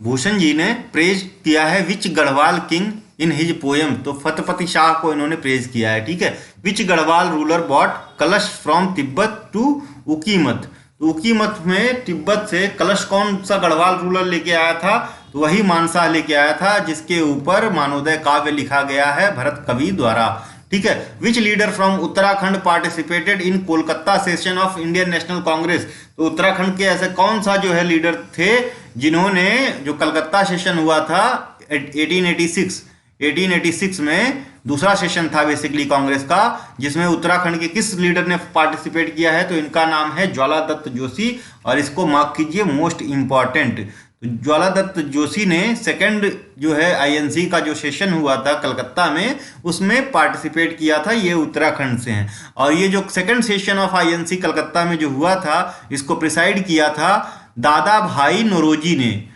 Bhushan ji ने प्रेज किया है which Garhwal king in his poem. तो फतपति शाह को इन्होंने प्रेज किया है, ठीक है। विच गढ़वाल रूलर बॉट कलश फ्रॉम तिब्बत टू उकीमत। तो उकीमत में तिब्बत से कलश कौन सा गढ़वाल रूलर लेके आया था? तो वही मानसा लेके आया था, जिसके ऊपर मानोदय काव्य लिखा गया है भरत कवि द्वारा, ठीक है। Which leader from Uttarakhand participated in Kolkata session of Indian National Congress. तो उत्तराखंड के ऐसे कौन सा जो है लीडर थे जिन्होंने, जो कलकत्ता सेशन हुआ था 1886 में, दूसरा सेशन था बेसिकली कांग्रेस का, जिसमें उत्तराखंड के किस लीडर ने पार्टिसिपेट किया है? तो इनका नाम है ज्वाला दत्त जोशी, और इसको मार्क कीजिए, मोस्ट इंपॉर्टेंट। तो ज्वाला दत्त जोशी ने सेकंड जो है आईएनसी का जो सेशन हुआ था कलकत्ता में, उसमें पार्टिसिपेट किया था, ये उत्तराखंड से हैं। और ये जो second session of INC Calcutta में जो हुआ था, इसको प्रिसाइड किया था दादा भाई नौरोजी ने,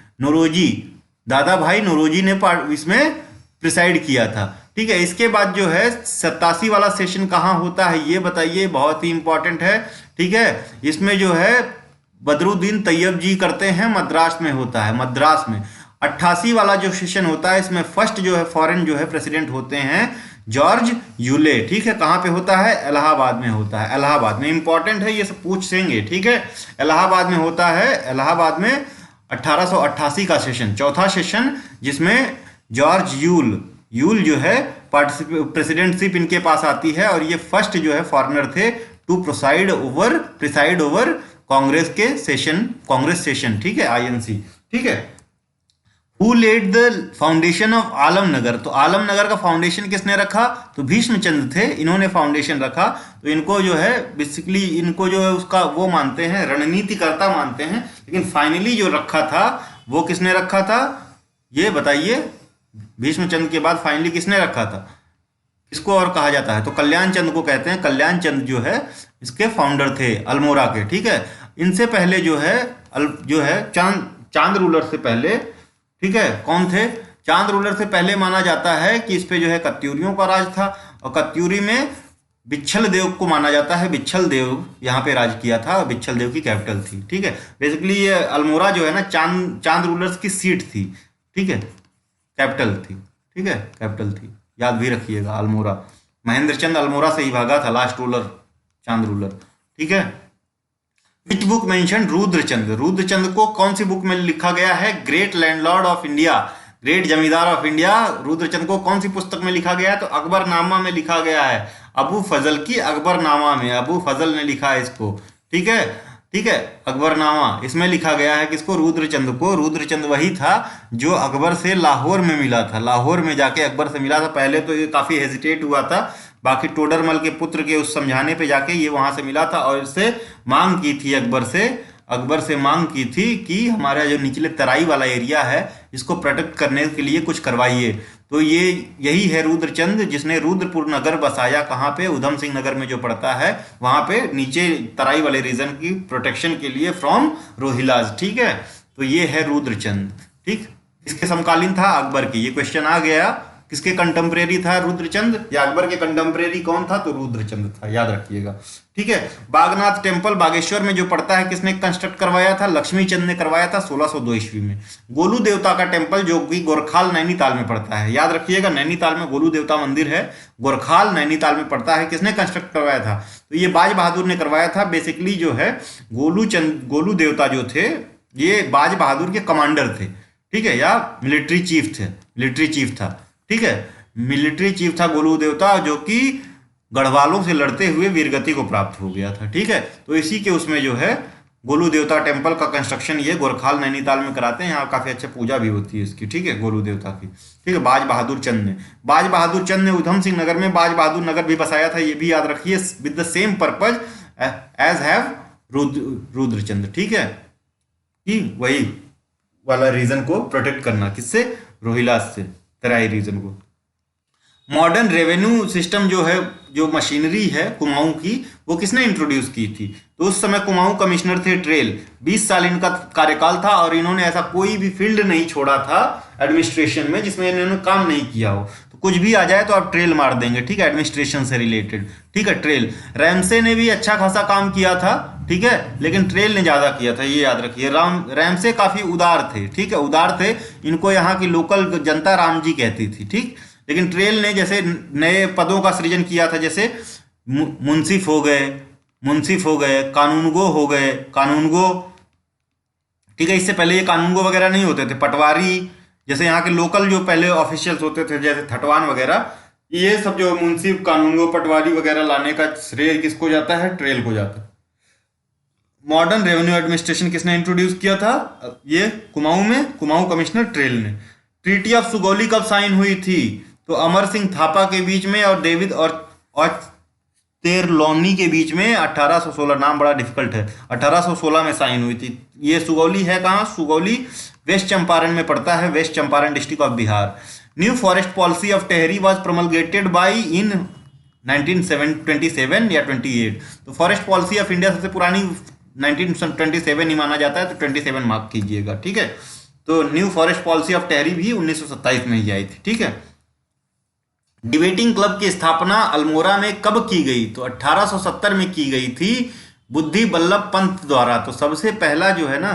दादा भाई नौरोजी ने इसमें प्रिसाइड किया था, ठीक है। इसके बाद जो है 87 वाला सेशन कहाँ होता है ये बताइए, बहुत ही इंपॉर्टेंट है, ठीक है। इसमें जो है बदरुद्दीन तैयब जी करते हैं, मद्रास में होता है, मद्रास में। 88 वाला जो सेशन होता है, इसमें फर्स्ट जो है फॉरेन जो है प्रेसिडेंट होते हैं जॉर्ज यूले, ठीक है। कहाँ पे होता है? इलाहाबाद में होता है, इलाहाबाद में। इंपॉर्टेंट है, ये सब पूछेंगे, ठीक है। इलाहाबाद में होता है, इलाहाबाद में 1888 का सेशन, चौथा सेशन, जिसमें जॉर्ज यूल जो है प्रेसिडेंटशिप इनके पास आती है, और ये फर्स्ट जो है फॉरेनर थे to preside over Congress session, ठीक है, आईएनसी, ठीक है। Who laid the foundation of Alamnagar. तो आलमनगर का फाउंडेशन किसने रखा? तो भीष्मचंद्र थे, इन्होंने फाउंडेशन रखा। तो इनको जो है बेसिकली, इनको जो है उसका वो मानते हैं, रणनीतिकर्ता मानते हैं, लेकिन फाइनली जो रखा था वो किसने रखा था ये बताइए। भीष्मचंद्र के बाद फाइनली किसने रखा था? इसको और कहा जाता है तो कल्याण चंद को कहते हैं। कल्याण चंद जो है इसके फाउंडर थे अल्मोड़ा के, ठीक है। इनसे पहले जो है चांद रूलर से पहले, ठीक है, कौन थे? चांद रूलर से पहले माना जाता है कि इस पे जो है कत्यूरियों का राज था, और कत्यूरी में बिच्छल देव को माना जाता है, बिच्छल देव यहाँ पे राज किया था, बिच्छल देव की कैपिटल थी, ठीक है। बेसिकली ये अल्मोड़ा जो है ना चांद रूलर्स की सीट थी, ठीक है, कैपिटल थी, ठीक है, कैपिटल थी, याद भी रखिएगा। अल्मोड़ा, महेंद्र चंद अल्मोड़ा से ही भागा था, लास्ट रूलर चांद रूलर, ठीक है। विच बुक मेंशन रुद्रचंद को कौन सी बुक में लिखा गया है? Great landlord of India, great जमींदार ऑफ इंडिया, रुद्रचंद को कौन सी पुस्तक में लिखा गया है? तो अकबरनामा में लिखा गया है, अबू फजल की अकबरनामा में, अबू फजल ने लिखा है इसको, ठीक है, ठीक है, अकबरनामा, इसमें लिखा गया है किसको? रुद्रचंद को। रुद्रचंद वही था जो अकबर से लाहौर में मिला था, लाहौर में जाके अकबर से मिला था। पहले तो ये काफी हेजिटेट हुआ था, बाकी टोडरमल के पुत्र के उस समझाने पे जाके ये वहां से मिला था, और इससे मांग की थी अकबर से मांग की थी कि हमारा जो निचले तराई वाला एरिया है इसको प्रोटेक्ट करने के लिए कुछ करवाइए। तो ये यही है रुद्रचंद, जिसने रुद्रपुर नगर बसाया, कहाँ पे? उधम सिंह नगर में जो पड़ता है वहां पे, नीचे तराई वाले रीजन की प्रोटेक्शन के लिए फ्रॉम रोहिलाज, ठीक है। तो ये है रुद्रचंद, ठीक। किसके समकालीन था? अकबर की। ये क्वेश्चन आ गया, किसके कंटेम्परेरी था रुद्रचंद, या अकबर के कंटेम्परेरी कौन था? तो रुद्रचंद था, याद रखिएगा, ठीक है। बागनाथ टेम्पल बागेश्वर में जो पड़ता है, किसने कंस्ट्रक्ट करवाया था? लक्ष्मी चंद ने करवाया था 1602 ईस्वी में। गोलू देवता का टेम्पल जो कि गोरखाल नैनीताल में पड़ता है, याद रखिएगा, नैनीताल में गोलू देवता मंदिर है, गोरखाल नैनीताल में पड़ता है। किसने कंस्ट्रक्ट करवाया था? तो ये बाज बहादुर ने करवाया था। बेसिकली जो है गोलू देवता जो थे, ये बाज बहादुर के कमांडर थे, ठीक है, या मिलिट्री चीफ था, ठीक है, मिलिट्री चीफ था गोलू देवता, जो कि गढ़वालों से लड़ते हुए वीरगति को प्राप्त हो गया था, ठीक है। तो इसी के उसमें जो है गोलू देवता टेम्पल का कंस्ट्रक्शन ये गोरखाल नैनीताल में कराते हैं, यहाँ काफी अच्छे पूजा भी होती है इसकी, ठीक है, गोलू देवता की। ठीक है, बाज बहादुर चंद ने उधम सिंह नगर में बाज बहादुर नगर भी बसाया था, ये भी याद रखिए, with the same purpose as have Rudrachand. ठीक है, कि वही वाला रीजन को प्रोटेक्ट करना, किससे, रोहिलास से, तराई रीजन को। मॉडर्न रेवेन्यू सिस्टम जो है, जो मशीनरी है कुमाऊं की, वो किसने इंट्रोड्यूस की थी? तो उस समय कुमाऊं कमिश्नर थे ट्रेल, 20 साल इनका कार्यकाल था और इन्होंने ऐसा कोई भी फील्ड नहीं छोड़ा था एडमिनिस्ट्रेशन में जिसमें इन्होंने काम नहीं किया हो। तो कुछ भी आ जाए तो आप ट्रेल मार देंगे, ठीक है, एडमिनिस्ट्रेशन से रिलेटेड। ठीक है, ट्रेल, रैमसे ने भी अच्छा खासा काम किया था, ठीक है, लेकिन ट्रेल ने ज्यादा किया था, ये याद रखिए। रैमसे काफी उदार थे, ठीक है, उदार थे, इनको यहाँ की लोकल जनता राम जी कहती थी, ठीक। लेकिन ट्रेल ने जैसे नए पदों का सृजन किया था, जैसे मुंसिफ हो गए, कानूनगो हो गए, कानूनगो, ठीक है, इससे पहले ये कानूनगो वगैरह नहीं होते थे, पटवारी, जैसे यहाँ के लोकल जो पहले ऑफिशियल्स होते थे जैसे थटवान वगैरह, ये सब जो मुंसिफ, कानूनगो, पटवारी वगैरह लाने का श्रेय किसको जाता है? ट्रेल को जाता है। मॉडर्न रेवेन्यू एडमिनिस्ट्रेशन किसने इंट्रोड्यूस किया था? ये कुमाऊं में, कुमाऊं कमिश्नर ट्रेल ने। ट्रीटी ऑफ सुगौली कब साइन हुई थी? तो अमर सिंह थापा के बीच में और डेविड और तेरलोनी के बीच में 1816, नाम बड़ा डिफिकल्ट है, 1816 में साइन हुई थी। ये सुगौली है कहाँ? सुगौली वेस्ट चंपारण में पड़ता है, West Champaran district of Bihar. New forest policy of Tehri was promulgated by in 1927 या 28। तो फॉरेस्ट पॉलिसी ऑफ इंडिया सबसे पुरानी 1927 ही माना जाता है, तो 27 मार्क कीजिएगा, ठीक है। तो new forest policy of Tehri भी 1927 में ही आई थी, ठीक है। डिबेटिंग क्लब की स्थापना अल्मोड़ा में कब की गई? तो 1870 में की गई थी बुद्धि बल्लभ पंत द्वारा। तो सबसे पहला जो है ना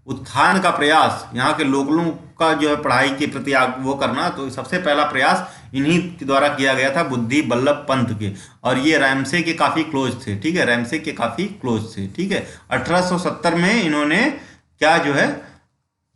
उत्थान का प्रयास, यहाँ के लोगों का जो है पढ़ाई के प्रति वो करना, तो सबसे पहला प्रयास इन्हीं के द्वारा किया गया था, बुद्धि बल्लभ पंत के। और ये रैमसे के काफी क्लोज थे, ठीक है, रैमसे के काफी क्लोज थे, ठीक है। 1870 में इन्होंने क्या जो है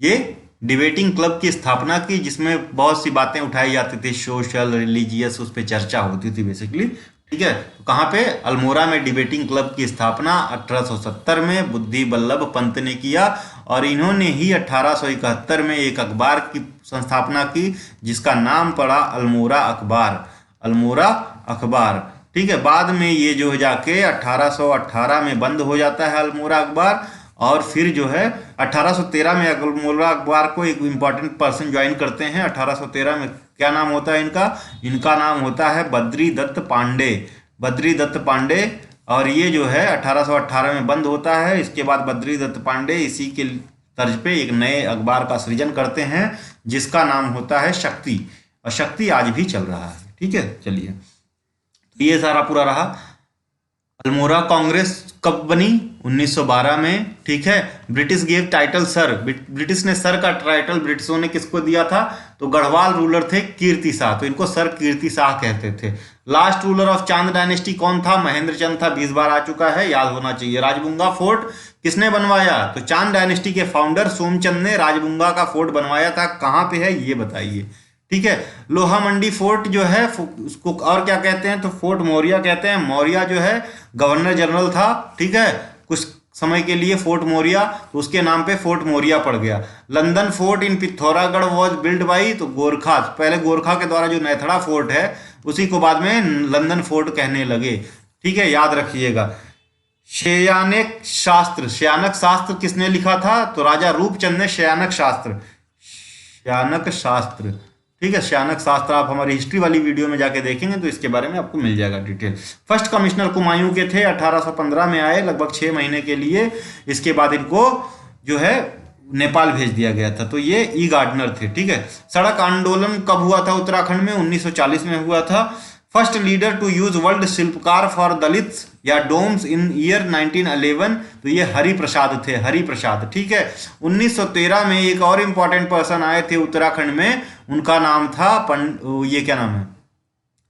ये डिबेटिंग क्लब की स्थापना की, जिसमें बहुत सी बातें उठाई जाती थी, सोशल, रिलीजियस, उस पर चर्चा होती थी बेसिकली, ठीक है। तो कहाँ पे? अल्मोड़ा में डिबेटिंग क्लब की स्थापना 1870 में बुद्धि बल्लभ पंत ने किया। और इन्होंने ही 1871 में एक अखबार की संस्थापना की जिसका नाम पड़ा अल्मोड़ा अखबार, अल्मोड़ा अखबार, ठीक है। बाद में ये जो जाके 1818 में बंद हो जाता है अल्मोड़ा अखबार। और फिर जो है 1813 में अल्मोड़ा अखबार को एक इम्पॉर्टेंट पर्सन ज्वाइन करते हैं। 1813 में क्या नाम होता है इनका? इनका नाम होता है बद्री दत्त पांडे, बद्री दत्त पांडे। और ये जो है 1818 में बंद होता है। इसके बाद बद्री दत्त पांडे इसी के तर्ज पे एक नए अखबार का सृजन करते हैं जिसका नाम होता है शक्ति, और शक्ति आज भी चल रहा है, ठीक है। चलिए, तो ये सारा पूरा रहा। अल्मोड़ा कांग्रेस कब बनी? 1912 में, ठीक है। British gave title sir, British ने सर का टाइटल ब्रिटिशों ने किसको दिया था? तो गढ़वाल रूलर थे कीर्ति शाह, तो इनको सर कीर्ति शाह कहते थे। लास्ट रूलर ऑफ चांद डायनेस्टी कौन था? महेंद्र चंद था, 20 बार आ चुका है, याद होना चाहिए। राजबुंगा फोर्ट किसने बनवाया? तो चांद डायनेस्टी के फाउंडर सोमचंद ने राजबुंगा का फोर्ट बनवाया था। कहाँ पे है ये बताइए, ठीक है। लोहा मंडी फोर्ट जो है उसको और क्या कहते हैं? तो फोर्ट मौर्य कहते हैं। मौर्य जो है गवर्नर जनरल था, ठीक है, कुछ समय के लिए फोर्ट मौर्य, तो उसके नाम पे फोर्ट मौर्य पड़ गया। London fort in Pithoragarh was build by, तो गोरखा, पहले गोरखा के द्वारा जो नैथड़ा फोर्ट है उसी को बाद में लंदन फोर्ट कहने लगे, ठीक है, याद रखिएगा। शयानक शास्त्र, शयानक शास्त्र किसने लिखा था? तो राजा रूपचंद ने शयानक शास्त्र, शयानक शास्त्र, ठीक है। शयानक शास्त्र आप हमारी हिस्ट्री वाली वीडियो में जाके देखेंगे तो इसके बारे में आपको मिल जाएगा डिटेल। फर्स्ट कमिश्नर कुमायूं के थे, 1815 में आए, लगभग 6 महीने के लिए। इसके बाद इनको जो है नेपाल भेज दिया गया था। तो ये ई गार्डनर थे, ठीक है। सड़क आंदोलन कब हुआ था उत्तराखंड में? 1940 में हुआ था। First leader to use world Shilpkar for Dalits या डोम्स इन ईयर 1911, तो ये हरि प्रसाद थे, हरि प्रसाद, ठीक है। 1913 में एक और इम्पॉर्टेंट पर्सन आए थे उत्तराखंड में, उनका नाम था ये क्या नाम है?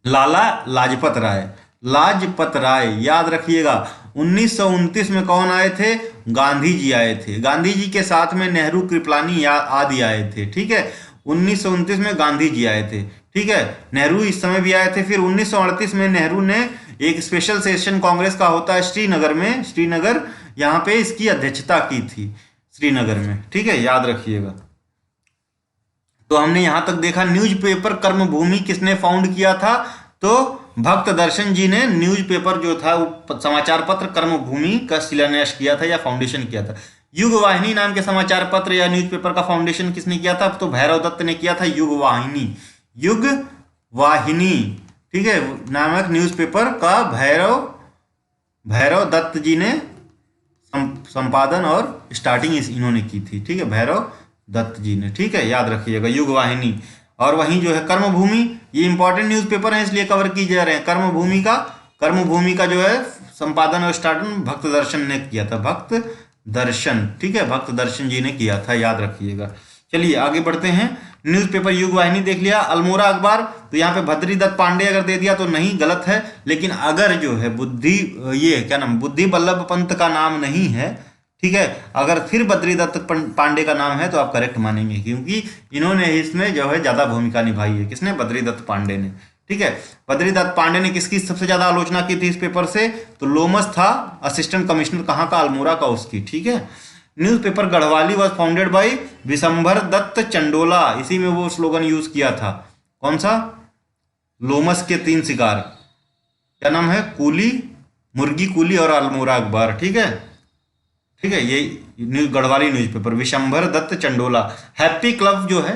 लाला लाजपत राय, लाजपत राय, याद रखिएगा। 1929 में कौन आए थे? गांधी जी आए थे। गांधी जी के साथ में नेहरू, कृपलानी आदि आए थे, ठीक है। 1929 में गांधी जी आए थे, ठीक है। नेहरू इस समय भी आए थे। फिर 1938 में नेहरू ने एक स्पेशल सेशन कांग्रेस का होता है श्रीनगर में, श्रीनगर यहाँ पे इसकी अध्यक्षता की थी श्रीनगर में, ठीक है, याद रखिएगा। तो हमने यहां तक देखा न्यूज़पेपर कर्मभूमि किसने फाउंड किया था, तो भक्त दर्शन जी ने न्यूज़पेपर जो था समाचार पत्र कर्मभूमि का शिलान्यास किया था या फाउंडेशन किया था। युग वाहिनी नाम के समाचार पत्र या न्यूज़पेपर का फाउंडेशन किसने किया था, तो भैरव दत्त ने किया था। युग वाहिनी, ठीक है, नामक न्यूज़पेपर का भैरव दत्त जी ने संपादन और स्टार्टिंग इन्होंने की थी, ठीक है, भैरव दत्त जी ने, ठीक है, याद रखिएगा युग वाहिनी। और वहीं जो है कर्मभूमि, ये इंपॉर्टेंट न्यूज़पेपर है इसलिए कवर की जा रहे हैं। कर्मभूमि का जो है संपादन और स्टार्टिंग भक्त दर्शन ने किया था, भक्त दर्शन, ठीक है, भक्त दर्शन जी ने किया था, याद रखिएगा। चलिए आगे बढ़ते हैं। न्यूज़पेपर युग वाहिनी देख लिया। अल्मोड़ा अखबार, तो यहाँ पे भद्री दत्त पांडे अगर दे दिया तो नहीं, गलत है। लेकिन अगर जो है बुद्धि बल्लभ पंत का नाम नहीं है, ठीक है, अगर फिर बद्री दत्त पांडे का नाम है तो आप करेक्ट मानेंगे, क्योंकि इन्होंने इसमें जो है ज्यादा भूमिका निभाई है। किसने? बद्री दत्त पांडे ने, ठीक है। बद्री दत्त पांडे ने किसकी सबसे ज्यादा आलोचना की थी इस पेपर से, तो लोमस था असिस्टेंट कमिश्नर कहाँ का, अल्मोड़ा का, उसकी, ठीक है। Newspaper Garhwali was founded by Vishambhar Dutt Chandola, इसी में वो स्लोगन यूज किया था, कौन सा, लोमस के 3 शिकार, क्या नाम है, कूली, मुर्गी कूली और अल्मोड़ा अखबार, ठीक है, ठीक है। ये Garhwali newspaper, Vishambhar Dutt Chandola. Happy club जो है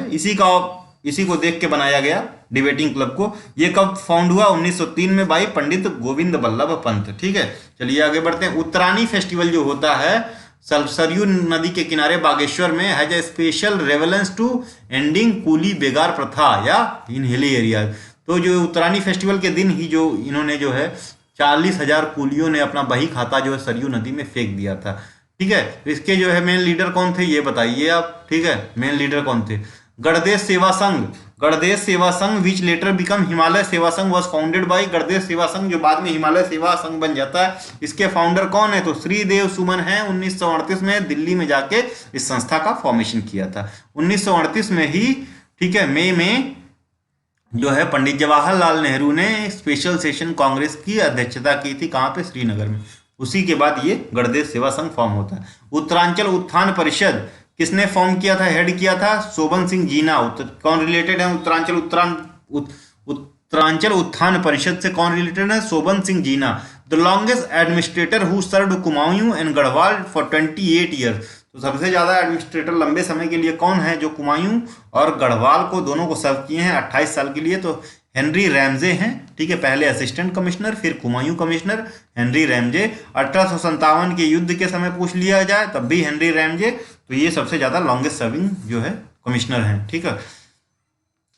इसी को देख के बनाया गया, डिबेटिंग क्लब को। ये कब फाउंड हुआ, 1903 में बाई पंडित गोविंद बल्लभ पंत, ठीक है। चलिए आगे बढ़ते हैं। उत्तरायणी फेस्टिवल जो होता है सरयू नदी के किनारे बागेश्वर में, has a special relevance to ending coolie begar प्रथा या इन हिली एरिया। तो जो उत्तरायणी फेस्टिवल के दिन ही जो इन्होंने जो है 40,000 कूलियों ने अपना बही खाता जो है सरयू नदी में फेंक दिया था, ठीक है। तो इसके जो है मेन लीडर कौन थे ये बताइए आप, ठीक है, मेन लीडर कौन थे। गणदेश सेवा संघ विच लेटर बिकम हिमालय सेवा संघ वॉज फाउंडेड बाई, गणदेश सेवा संघ जो बाद में हिमालय सेवा संघ बन जाता है, इसके फाउंडर कौन है, तो श्रीदेव सुमन है। 1938 में दिल्ली में जाके इस संस्था का फॉर्मेशन किया था, 1938 में ही, ठीक है। मई में जो है पंडित जवाहरलाल नेहरू ने स्पेशल सेशन कांग्रेस की अध्यक्षता की थी, कहाँ पे, श्रीनगर में। उसी के बाद ये गणदेश सेवा संघ फॉर्म होता है। उत्तरांचल उत्थान परिषद किसने फॉर्म किया था, हेड किया था, शोभन सिंह जीना। कौन रिलेटेड है उत्तरांचल उत्थान परिषद से, कौन रिलेटेड है, Shobhan Singh Jina. The longest administrator who served Kumaon and Garhwal for 28 years. तो सबसे ज्यादा एडमिनिस्ट्रेटर लंबे समय के लिए कौन है, जो कुमायूं और गढ़वाल को दोनों को सर्व किए हैं 28 साल के लिए, तो हेनरी रैमजे हैं, ठीक है। पहले असिस्टेंट कमिश्नर, फिर कुमायूं कमिश्नर, हेनरी रैमजे। 1857 के युद्ध के समय पूछ लिया जाए तब भी हेनरी रैमजे। तो ये सबसे ज्यादा लॉन्गेस्ट सर्विंग जो है कमिश्नर हैं, ठीक है।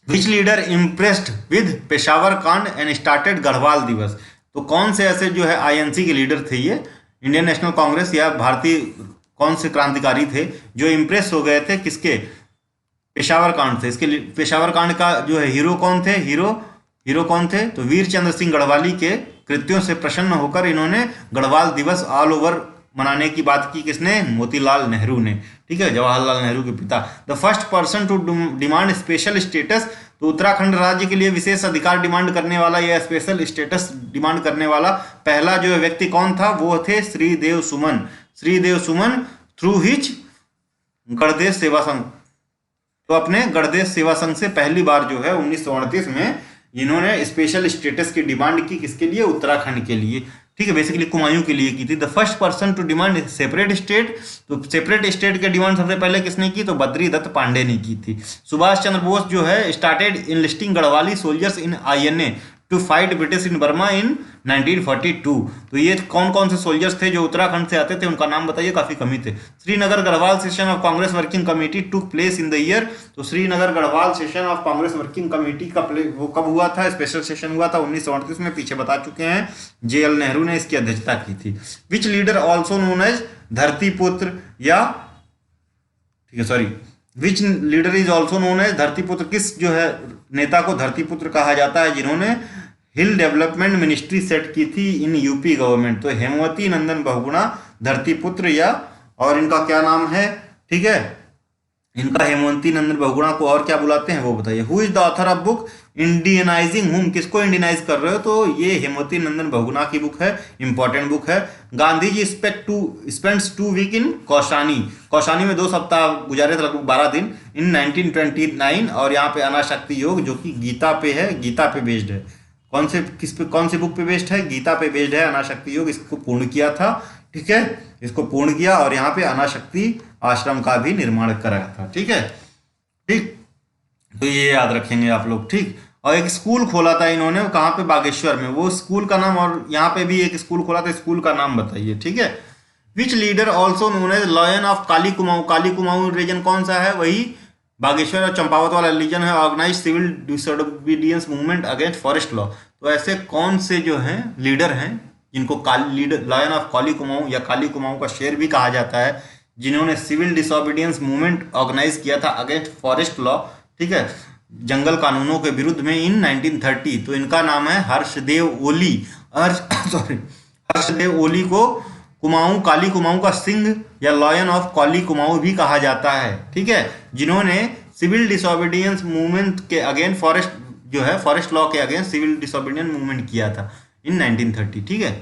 Which leader impressed with Peshawar कांड एंड स्टार्टेड गढ़वाल दिवस। तो कौन से ऐसे जो है आईएनसी के लीडर थे ये, इंडियन नेशनल कांग्रेस या भारतीय कौन से क्रांतिकारी थे जो इम्प्रेस हो गए थे किसके, पेशावर कांड थे। इसके पेशावर कांड का जो है हीरो कौन थे, हीरो कौन थे, तो वीर चंद्र सिंह गढ़वाली के कृत्यों से प्रसन्न होकर इन्होंने गढ़वाल दिवस ऑल ओवर मनाने की बात की, किसने, मोतीलाल नेहरू ने, ठीक है, जवाहरलाल नेहरू के पिता। The first person to demand special status, तो उत्तराखंड राज्य के लिए विशेष अधिकार डिमांड करने वाला या स्पेशल स्टेटस डिमांड करने वाला पहला जो व्यक्ति कौन था, वो थे श्रीदेव सुमन थ्रू हिज गणदेश सेवा संघ। तो अपने गणदेश सेवा संघ से पहली बार जो है 1938 में इन्होंने स्पेशल स्टेटस की डिमांड की, किसके लिए, उत्तराखंड के लिए, ठीक है, बेसिकली कुमायूं के लिए की थी। The first person to demand separate state, तो सेपरेट स्टेट के डिमांड सबसे पहले किसने की, तो बद्री दत्त पांडे ने की थी। सुभाष चंद्र बोस जो है started enlisting Garhwali soldiers in INA to fight British in Burma in 1942। तो ये कौन कौन से सोल्जर्स थे जो उत्तराखंड से आते थे, उनका नाम बताइए, काफी कमी थे। Srinagar Garhwal session of Congress working committee took place in the year, तो Srinagar Garhwal session of Congress working committee का वो कब हुआ था, स्पेशल सेशन हुआ था 1938 में, पीछे बता चुके हैं, JL नेहरू ने इसकी अध्यक्षता की थी। Which leader also known as Dhartiputra या, ठीक है, sorry, which leader is also known as Dhartiputra, किस जो है नेता को धरतीपुत्र कहा जाता है, जिन्होंने हिल डेवलपमेंट मिनिस्ट्री सेट की थी इन यूपी गवर्नमेंट। तो हेमवती नंदन बहुगुणा धरतीपुत्र, या और इनका क्या नाम है, ठीक है, इनका हेमवती नंदन बहुगुणा को और क्या बुलाते हैं वो बताइए। Who is the author of book Indianizing whom, किसको इंडियनाइज कर रहे हो? तो ये हेमवती नंदन बहुगुणा की बुक है, इंपॉर्टेंट बुक है। गांधी जी स्पेंड्स 2 वीक इन कौशानी, कौशानी में 2 सप्ताह गुजारे थे, लगभग 12 दिन, इन 1929। और यहाँ पे अनाशक्ति योग जो कि गीता पे है, गीता पे बेस्ड है। कौन सी बुक पे बेस्ड है? गीता पे बेस्ड है अनाशक्ति योग। इसको पूर्ण किया था, ठीक है, इसको पूर्ण किया और यहाँ पे अनाशक्ति आश्रम का भी निर्माण कराया था, ठीक है, ठीक। तो ये याद रखेंगे आप लोग, ठीक। और एक स्कूल खोला था इन्होंने, कहाँ पे? बागेश्वर में। वो स्कूल का नाम, और यहाँ पे भी एक स्कूल खोला था, स्कूल का नाम बताइए, ठीक है। Which leader also known as lion of Kali Kumaon, Kali Kumaon region कौन सा है? वही बागेश्वर और चंपावत वाला रीजन है। Organise civil disobedience movement against forest law. तो ऐसे कौन से जो हैं लीडर हैं जिनको leader lion of Kali Kumaon या काली कुमाऊं का शेर भी कहा जाता है, जिन्होंने सिविल डिसोबीडियंस मूवमेंट ऑर्गेनाइज किया था अगेंस्ट फॉरेस्ट लॉ, ठीक है, जंगल कानूनों के विरुद्ध में, इन 1930। तो इनका नाम है हर्षदेव ओली। हर्षदेव ओली को कुमाऊं, काली कुमाऊं का सिंह या लॉयन ऑफ काली कुमाऊं भी कहा जाता है, ठीक है, जिन्होंने सिविल डिसोबीडियंस मूवमेंट के अगेंस्ट फॉरेस्ट लॉ के अगेंस्ट सिविल डिसोबीडियंस मूवमेंट किया था इन 1930, ठीक है।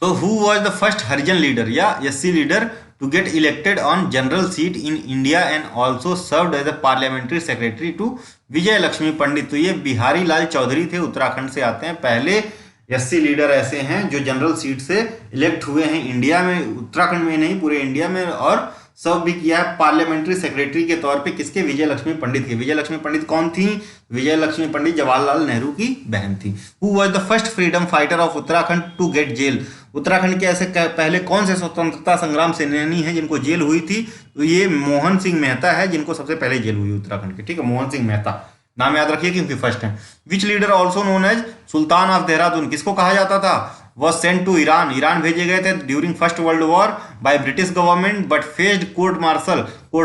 तो who was the first Harijan leader या SC leader to get elected on general seat in India and also served as a parliamentary secretary to विजय लक्ष्मी पंडित? तो ये बिहारी लाल चौधरी थे, उत्तराखंड से आते हैं। पहले एससी लीडर ऐसे हैं जो जनरल सीट से इलेक्ट हुए हैं इंडिया में, उत्तराखंड में नहीं पूरे इंडिया में, और सर्व भी किया है पार्लियामेंट्री सेक्रेटरी के तौर पे। किसके? विजय लक्ष्मी पंडित के। विजय लक्ष्मी पंडित कौन थी? विजय लक्ष्मी पंडित जवाहरलाल नेहरू की बहन थी। Who was the first freedom fighter of Uttarakhand to get jail? Uttarakhand के ऐसे पहले कौन से स्वतंत्रता संग्राम सेनानी हैं जिनको जेल हुई थी? तो ये मोहन सिंह मेहता है जिनको सबसे पहले जेल हुई उत्तराखंड के, ठीक है, मोहन सिंह मेहता नाम याद रखिए क्योंकि फर्स्ट है। Which leader also known as sultan of Dehradun, किसको कहा जाता था? Was sent to Iran, Iran भेजे गए थे during first world war by British government but faced court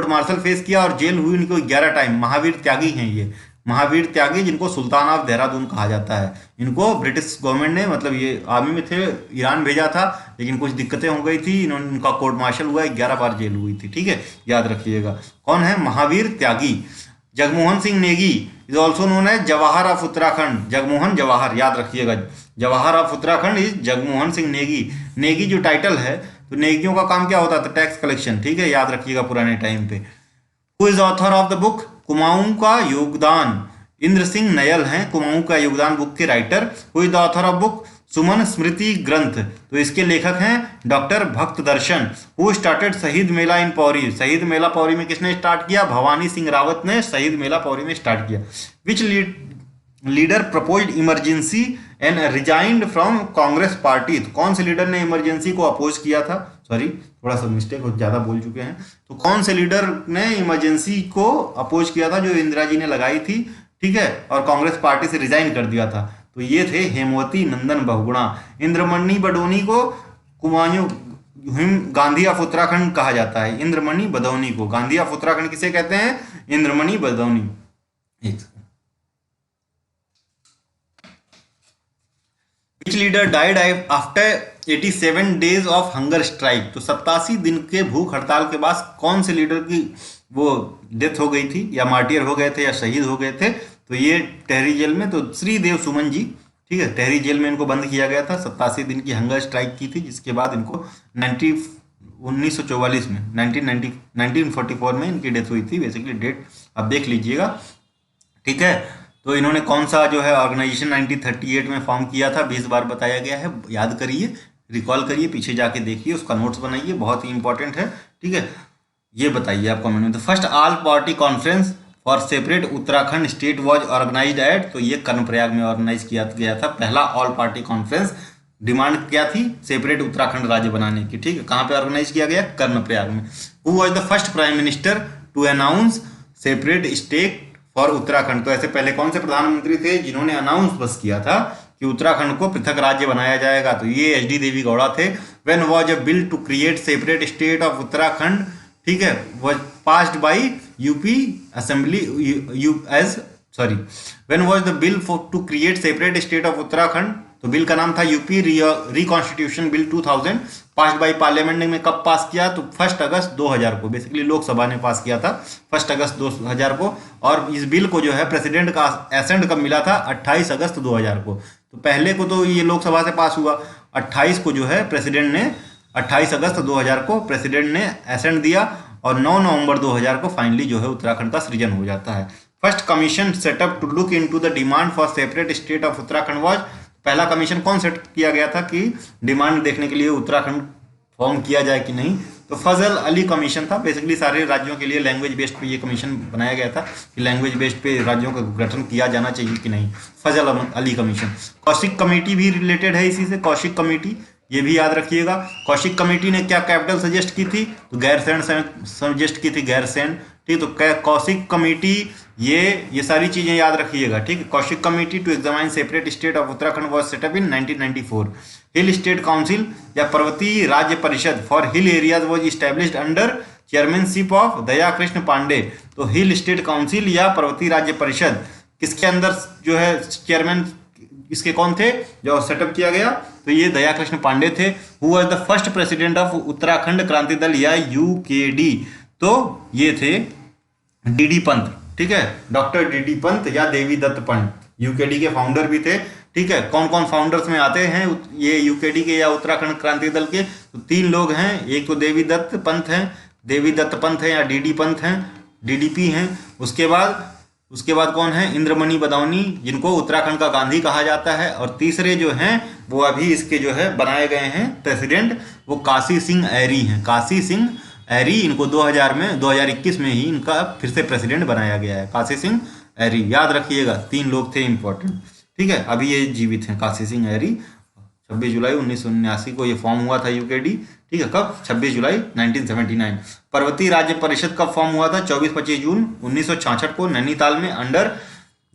martial face किया और जेल हुई उनको 11 टाइम। महावीर त्यागी हैं ये, महावीर त्यागी, जिनको सुल्तान ऑफ देहरादून कहा जाता है। इनको ब्रिटिश गवर्नमेंट ने, मतलब ये आर्मी में थे, ईरान भेजा था, लेकिन कुछ दिक्कतें हो गई थी, इनका कोर्ट मार्शल हुआ, 11 बार जेल हुई थी, ठीक है, याद रखिएगा। कौन है? Mahavir Tyagi. Jagmohan Singh Negi is also known as Jawahar of Uttarakhand, Jagmohan Jawahar, याद रखिएगा, जवाहर ऑफ उत्तराखंड इज जगमोहन सिंह नेगी। नेगी जो टाइटल है, तो नेगियों का काम क्या होता था? टैक्स कलेक्शन, ठीक है, याद रखिएगा पुराने टाइम पे। Who is author of the book Kumaon का योगदान? इंद्र सिंह नयल हैं कुमाऊं का योगदान बुक के writer. Who is the author of book Suman Smriti Granth? तो इसके लेखक हैं डॉक्टर भक्त दर्शन। हु स्टार्टेड शहीद मेला इन पौरी? शहीद मेला पौरी में किसने स्टार्ट किया? भवानी सिंह रावत ने शहीद मेला पौरी में स्टार्ट किया। Which leader proposed emergency and resigned from Congress party? तो कौन से लीडर ने इमरजेंसी को अपोज किया था? सॉरी, थोड़ा सा मिस्टेक हो, ज्यादा बोल चुके हैं। तो कौन से लीडर ने इमरजेंसी को अपोज किया था जो इंदिरा जी ने लगाई थी, ठीक है, और कांग्रेस पार्टी से रिजाइन कर दिया था? तो ये थे हेमवती नंदन बहुगुणा। इंद्रमणि बडोनी को कुमाऊं गांधी ऑफ उत्तराखंड कहा जाता है। इंद्रमणि बडोनी को गांधी ऑफ उत्तराखंड किसे कहते हैं? Indramani Badoni. Which leader died after 87 days of hunger strike? तो 87 दिन के भूख हड़ताल के बाद कौन से लीडर की वो डेथ हो गई थी, या मार्टियर हो गए थे, या शहीद हो गए थे? तो ये टेहरी जेल में, तो श्रीदेव सुमन जी, ठीक है, टेहरी जेल में इनको बंद किया गया था। 87 दिन की हंगर स्ट्राइक की थी, जिसके बाद इनको 1944 में 1944 में इनकी डेथ हुई थी। बेसिकली डेट आप देख लीजिएगा, ठीक है। तो इन्होंने कौन सा जो है ऑर्गेनाइजेशन 1938 में फॉर्म किया था, 20 बार बताया गया है, याद करिए, रिकॉल करिए, पीछे जाके देखिए, उसका नोट्स बनाइए, बहुत ही इंपॉर्टेंट है, ठीक है। ये बताइए आप कमेंट में। तो first all party conference for separate Uttarakhand state was organised at, तो ये कर्णप्रयाग में ऑर्गेनाइज किया गया था पहला ऑल पार्टी कॉन्फ्रेंस। डिमांड क्या थी? सेपरेट उत्तराखंड राज्य बनाने की, ठीक है। कहाँ पे ऑर्गेनाइज किया गया? कर्णप्रयाग में। Who was the first prime minister to announce separate state for Uttarakhand? तो ऐसे पहले कौन से प्रधानमंत्री थे जिन्होंने अनाउंस बस किया था कि उत्तराखंड को पृथक राज्य बनाया जाएगा? तो ये एच डी देवी गौड़ा थे। When was a bill to create separate state of Uttarakhand, ठीक है, was passed by UP assembly when was the bill for to create separate state of Uttarakhand तो बिल का नाम था UP reconstitution bill 2000, pass by parliament ने में कब पास किया, तो 1 अगस्त 2000 को बेसिकली लोकसभा ने पास किया था 1 अगस्त 2000 को। और इस बिल को जो है प्रेसिडेंट का एसेंट कब मिला था, 28 अगस्त 2000 को। तो पहले को तो ये लोकसभा से पास हुआ, 28 को जो है प्रेसिडेंट ने 28 अगस्त 2000 को प्रेसिडेंट ने एसेंट दिया, और 9 नवंबर 2000 को फाइनली जो है उत्तराखंड का सृजन हो जाता है। First commission set up to look into the demand for separate state of Uttarakhand was, पहला कमीशन कौन सेट किया गया था कि डिमांड देखने के लिए उत्तराखंड फॉर्म किया जाए कि नहीं, तो फजल अली कमीशन था। बेसिकली सारे राज्यों के लिए लैंग्वेज बेस्ड पे ये कमीशन बनाया गया था कि लैंग्वेज बेस्ड पे राज्यों का गठन किया जाना चाहिए कि नहीं, फजल अली कमीशन। कौशिक कमेटी भी रिलेटेड है इसी से, कौशिक कमेटी ये भी याद रखिएगा। कौशिक कमेटी ने क्या कैपिटल सजेस्ट की थी, तो गैरसैंण सजेस्ट की थी, गैरसैंण, ठीक। तो कौशिक कमेटी ये सारी चीजें याद रखिएगा, ठीक। Kaushik committee to examine separate state of Uttarakhand was set up in 1994। Hill state council या Parvatiya Rajya Parishad for hill areas was established under chairmanship of Daya Krishna Pande. तो हिल स्टेट काउंसिल या पर्वतीय राज्य परिषद किसके अंदर जो है चेयरमैन इसके कौन थे जो सेटअप किया गया, तो ये दया कृष्ण पांडे थे। Who was the first president of Uttarakhand Kranti Dal या यूकेडी, तो ये थे डीडी पंत, ठीक है, डॉक्टर डीडी पंत या देवी दत्त पंत, यूकेडी के फाउंडर भी थे, ठीक है। कौन कौन फाउंडर्स में आते हैं ये यूकेडी के या उत्तराखंड क्रांति दल के, तो 3 लोग हैं, एक तो देवी दत्त पंत हैं या डीडी पंत हैं, डीडीपी हैं। उसके बाद कौन है, इंद्रमणि बडौनी, जिनको उत्तराखंड का गांधी कहा जाता है। और तीसरे जो हैं वो अभी इसके जो है बनाए गए हैं प्रेसिडेंट, वो काशी सिंह ऐरी हैं, काशी सिंह ऐरी। इनको 2021 में ही इनका फिर से प्रेसिडेंट बनाया गया है, काशी सिंह ऐरी, याद रखिएगा। 3 लोग थे इंपॉर्टेंट, ठीक है। अभी ये जीवित हैं, काशी सिंह ऐरी। 26 जुलाई 1979 को ये फॉर्म हुआ था यूकेडी, ठीक है। कब, 26 जुलाई 1979। पर्वतीय राज्य परिषद कब फॉर्म हुआ था, 24-25 जून 1966 को नैनीताल में अंडर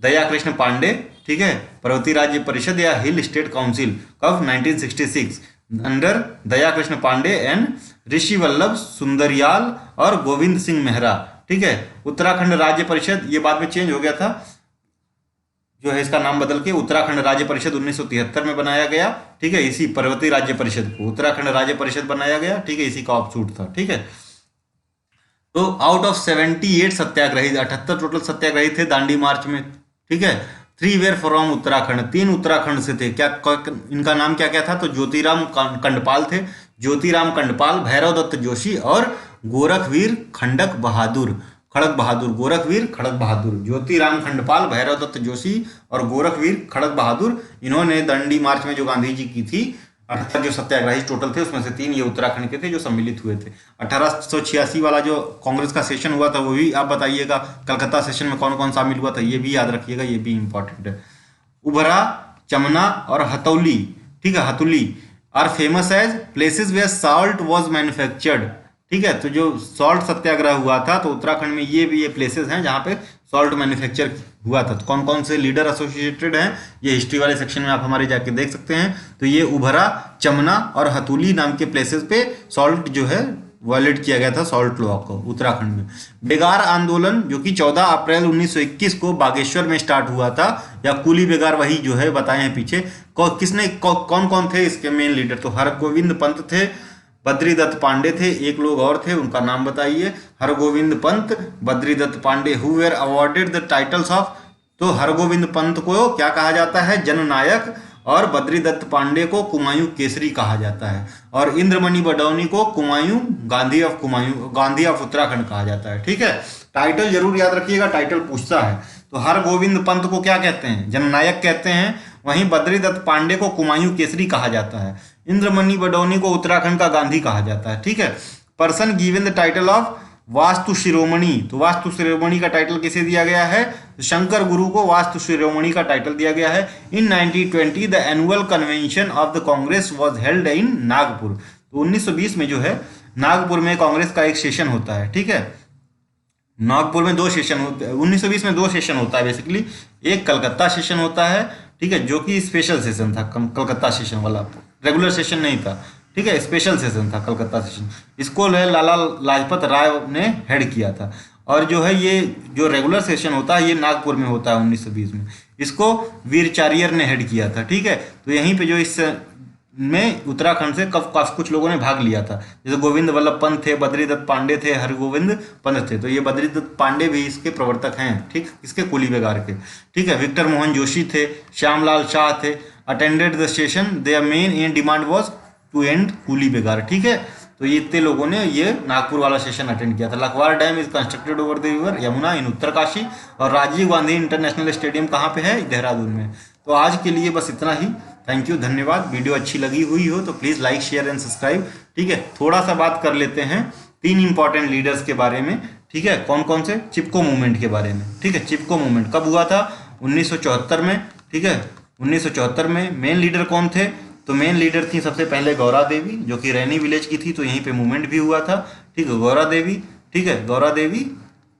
दया कृष्ण पांडे, ठीक है। पर्वतीय राज्य परिषद या हिल स्टेट काउंसिल कब, 1966 अंडर दया कृष्ण पांडे एंड ऋषि वल्लभ सुंदरियाल और गोविंद सिंह मेहरा, ठीक है। उत्तराखंड राज्य परिषद ये बाद में चेंज हो गया था, जो है इसका नाम बदल के उत्तराखंड राज्य परिषद 1973 में बनाया गया, ठीक है। इसी पर्वतीय राज्य परिषद को उत्तराखंड राज्य परिषद बनाया गया, ठीक है, इसी का ऑफशूट था, ठीक है। तो आउट ऑफ 78 सत्याग्रही, 78 टोटल सत्याग्रही थे दांडी मार्च में, ठीक है। 3 वेर फ्रॉम उत्तराखंड, 3 उत्तराखंड से थे। क्या इनका नाम क्या क्या था, तो ज्योतिराम कंडपाल थे, ज्योतिराम कंडपाल, भैरव दत्त जोशी और गोरखवीर खड़क बहादुर, गोरखवीर खड़क बहादुर। ज्योतिराम खंडपाल, भैरव दत्त जोशी और गोरखवीर खड़क बहादुर, इन्होंने दांडी मार्च में जो गांधी जी की थी 78 जो सत्याग्रही टोटल थे उसमें से 3 ये उत्तराखंड के थे जो सम्मिलित हुए थे। 1886 वाला जो कांग्रेस का सेशन हुआ था वो भी आप बताइएगा, कलकत्ता सेशन में कौन कौन शामिल हुआ था ये भी याद रखिएगा, ये भी इंपॉर्टेंट है। उभरा, चमना और हथौली, ठीक है, Hathuli are famous as places where salt was manufactured, ठीक है। तो जो सॉल्ट सत्याग्रह हुआ था तो उत्तराखंड में ये प्लेसेस हैं जहाँ पे सॉल्ट मैन्युफैक्चर हुआ था। तो कौन कौन से लीडर एसोसिएटेड हैं ये हिस्ट्री वाले सेक्शन में आप हमारे जाके देख सकते हैं। तो ये उभरा, चमना और हथुली नाम के प्लेसेस पे सॉल्ट जो है वायलेट किया गया था, सॉल्ट लॉ को उत्तराखंड में। बेगार आंदोलन जो कि 14 अप्रैल 1921 को बागेश्वर में स्टार्ट हुआ था, या कुली बेगार वही जो है बताए हैं पीछे। कौन कौन थे इसके मेन लीडर, तो हरगोविंद पंत थे, बद्रीदत्त पांडे थे, एक लोग और थे उनका नाम बताइए। Hargovind Pant, Badridutt Pande, who were awarded the titles of, तो हरगोविंद पंत को क्या कहा जाता है, जननायक, और बद्रीदत्त पांडे को कुमायूं केसरी कहा जाता है, और इंद्रमणि बडौनी को कुमायूं गांधी ऑफ उत्तराखंड कहा जाता है, ठीक है। टाइटल जरूर याद रखिएगा, टाइटल पूछता है। तो हरगोविंद पंत को क्या कहते हैं, जननायक कहते हैं, वहीं बद्रीदत्त पांडे को कुमायूं केसरी कहा जाता है, इंद्रमणि बडौनी को उत्तराखंड का गांधी कहा जाता है, ठीक है। Person given the title of Vastu Shiromani, तो वास्तु शिरोमणि का टाइटल किसे दिया गया है, शंकर गुरु को वास्तु शिरोमणि का टाइटल दिया गया है। इन 1920 the annual convention of the Congress was held in Nagpur, तो 1920 में जो है नागपुर में कांग्रेस का एक सेशन होता है, ठीक है। नागपुर में 2 सेशन होते हैं, 1920 में 2 सेशन होता है बेसिकली, एक कलकत्ता सेशन होता है, ठीक है, जो कि स्पेशल सेशन था, कलकत्ता सेशन वाला रेगुलर सेशन नहीं था, ठीक है, स्पेशल सेशन था कलकत्ता सेशन। इसको लाला लाजपत राय ने हेड किया था। और जो है ये जो रेगुलर सेशन होता है ये नागपुर में होता है 1920 में। इसको वीरचारियर ने हेड किया था, ठीक है। तो यहीं पे जो इस में उत्तराखंड से काफी कुछ लोगों ने भाग लिया था, जैसे गोविंद वल्लभ पंत थे, बद्रीदत्त पांडे थे, हरगोविंद पंत थे। तो ये बद्रीदत्त पांडे भी इसके प्रवर्तक हैं, ठीक, इसके कुली बेगार के, ठीक है। विक्टर मोहन जोशी थे, श्यामलाल शाह थे। Attended the session, their main in demand was to end coolie begar, ठीक है। तो ये इतने लोगों ने ये नागपुर वाला सेशन अटेंड किया था। Lakhwar dam is constructed over the river Yamuna in Uttarkashi, और राजीव गांधी इंटरनेशनल स्टेडियम कहाँ पे है? देहरादून में। तो आज के लिए बस इतना ही। थैंक यू, धन्यवाद। वीडियो अच्छी लगी हुई हो तो please like, share and subscribe, ठीक है। थोड़ा सा बात कर लेते हैं 3 इंपॉर्टेंट लीडर्स के बारे में, ठीक है। कौन कौन से? चिपको मूवमेंट के बारे में, ठीक है। चिपको मूवमेंट कब हुआ था? 1974 में, ठीक है। 1974 में मेन लीडर कौन थे? तो मेन लीडर थी सबसे पहले गौरा देवी, जो कि रैनी विलेज की थी, तो यहीं पे मूवमेंट भी हुआ था, ठीक है। गौरा देवी, ठीक है, गौरा देवी,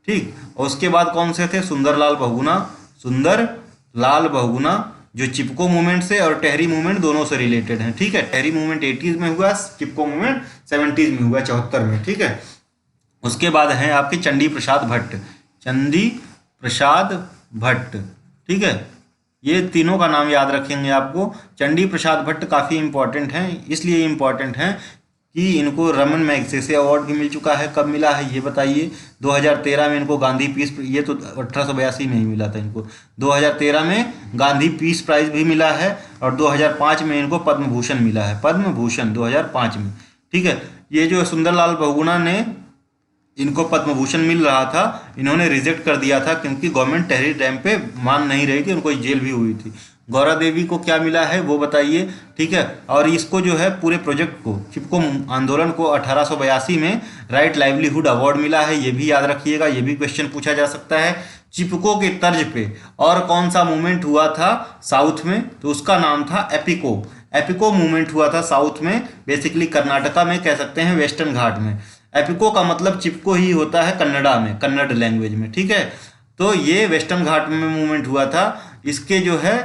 ठीक। और उसके बाद कौन से थे? सुंदरलाल बहुगुणा। सुंदरलाल बहुगुणा जो चिपको मूवमेंट से और टेहरी मूवमेंट दोनों से रिलेटेड हैं, ठीक है। टेहरी मूवमेंट 80s में हुआ, चिपको मूवमेंट 70s में हुआ, 74 में, ठीक है। उसके बाद हैं आपके चंडी प्रसाद भट्ट, चंडी प्रसाद भट्ट, ठीक है। ये तीनों का नाम याद रखेंगे आपको। चंडी प्रसाद भट्ट काफ़ी इंपॉर्टेंट हैं, इसलिए इंपॉर्टेंट हैं कि इनको रमन मैगसेसे अवार्ड भी मिल चुका है। कब मिला है ये बताइए? 2013 में इनको गांधी पीस, ये तो 1882 में ही मिला था इनको। 2013 में गांधी पीस प्राइज भी मिला है, और 2005 में इनको पद्म भूषण मिला है, पद्म भूषण 2005 में, ठीक है। ये जो सुंदरलाल बहुगुणा ने, इनको पद्म भूषण मिल रहा था, इन्होंने रिजेक्ट कर दिया था क्योंकि गवर्नमेंट टेहरी डैम पे मान नहीं रही थी, उनको जेल भी हुई थी। गौरा देवी को क्या मिला है वो बताइए, ठीक है। और इसको जो है पूरे प्रोजेक्ट को, चिपको आंदोलन को 1882 में राइट लाइवलीहुड अवार्ड मिला है, ये भी याद रखिएगा, ये भी क्वेश्चन पूछा जा सकता है। चिपको के तर्ज पे और कौन सा मूवमेंट हुआ था साउथ में? तो उसका नाम था एपिको। एपिको मूवमेंट हुआ था साउथ में, बेसिकली कर्नाटका में, कह सकते हैं वेस्टर्न घाट में। एपिको का मतलब चिपको ही होता है कन्नड़ा में, कन्नड़ लैंग्वेज में, ठीक है। तो ये वेस्टर्न घाट में मूवमेंट हुआ था। इसके जो है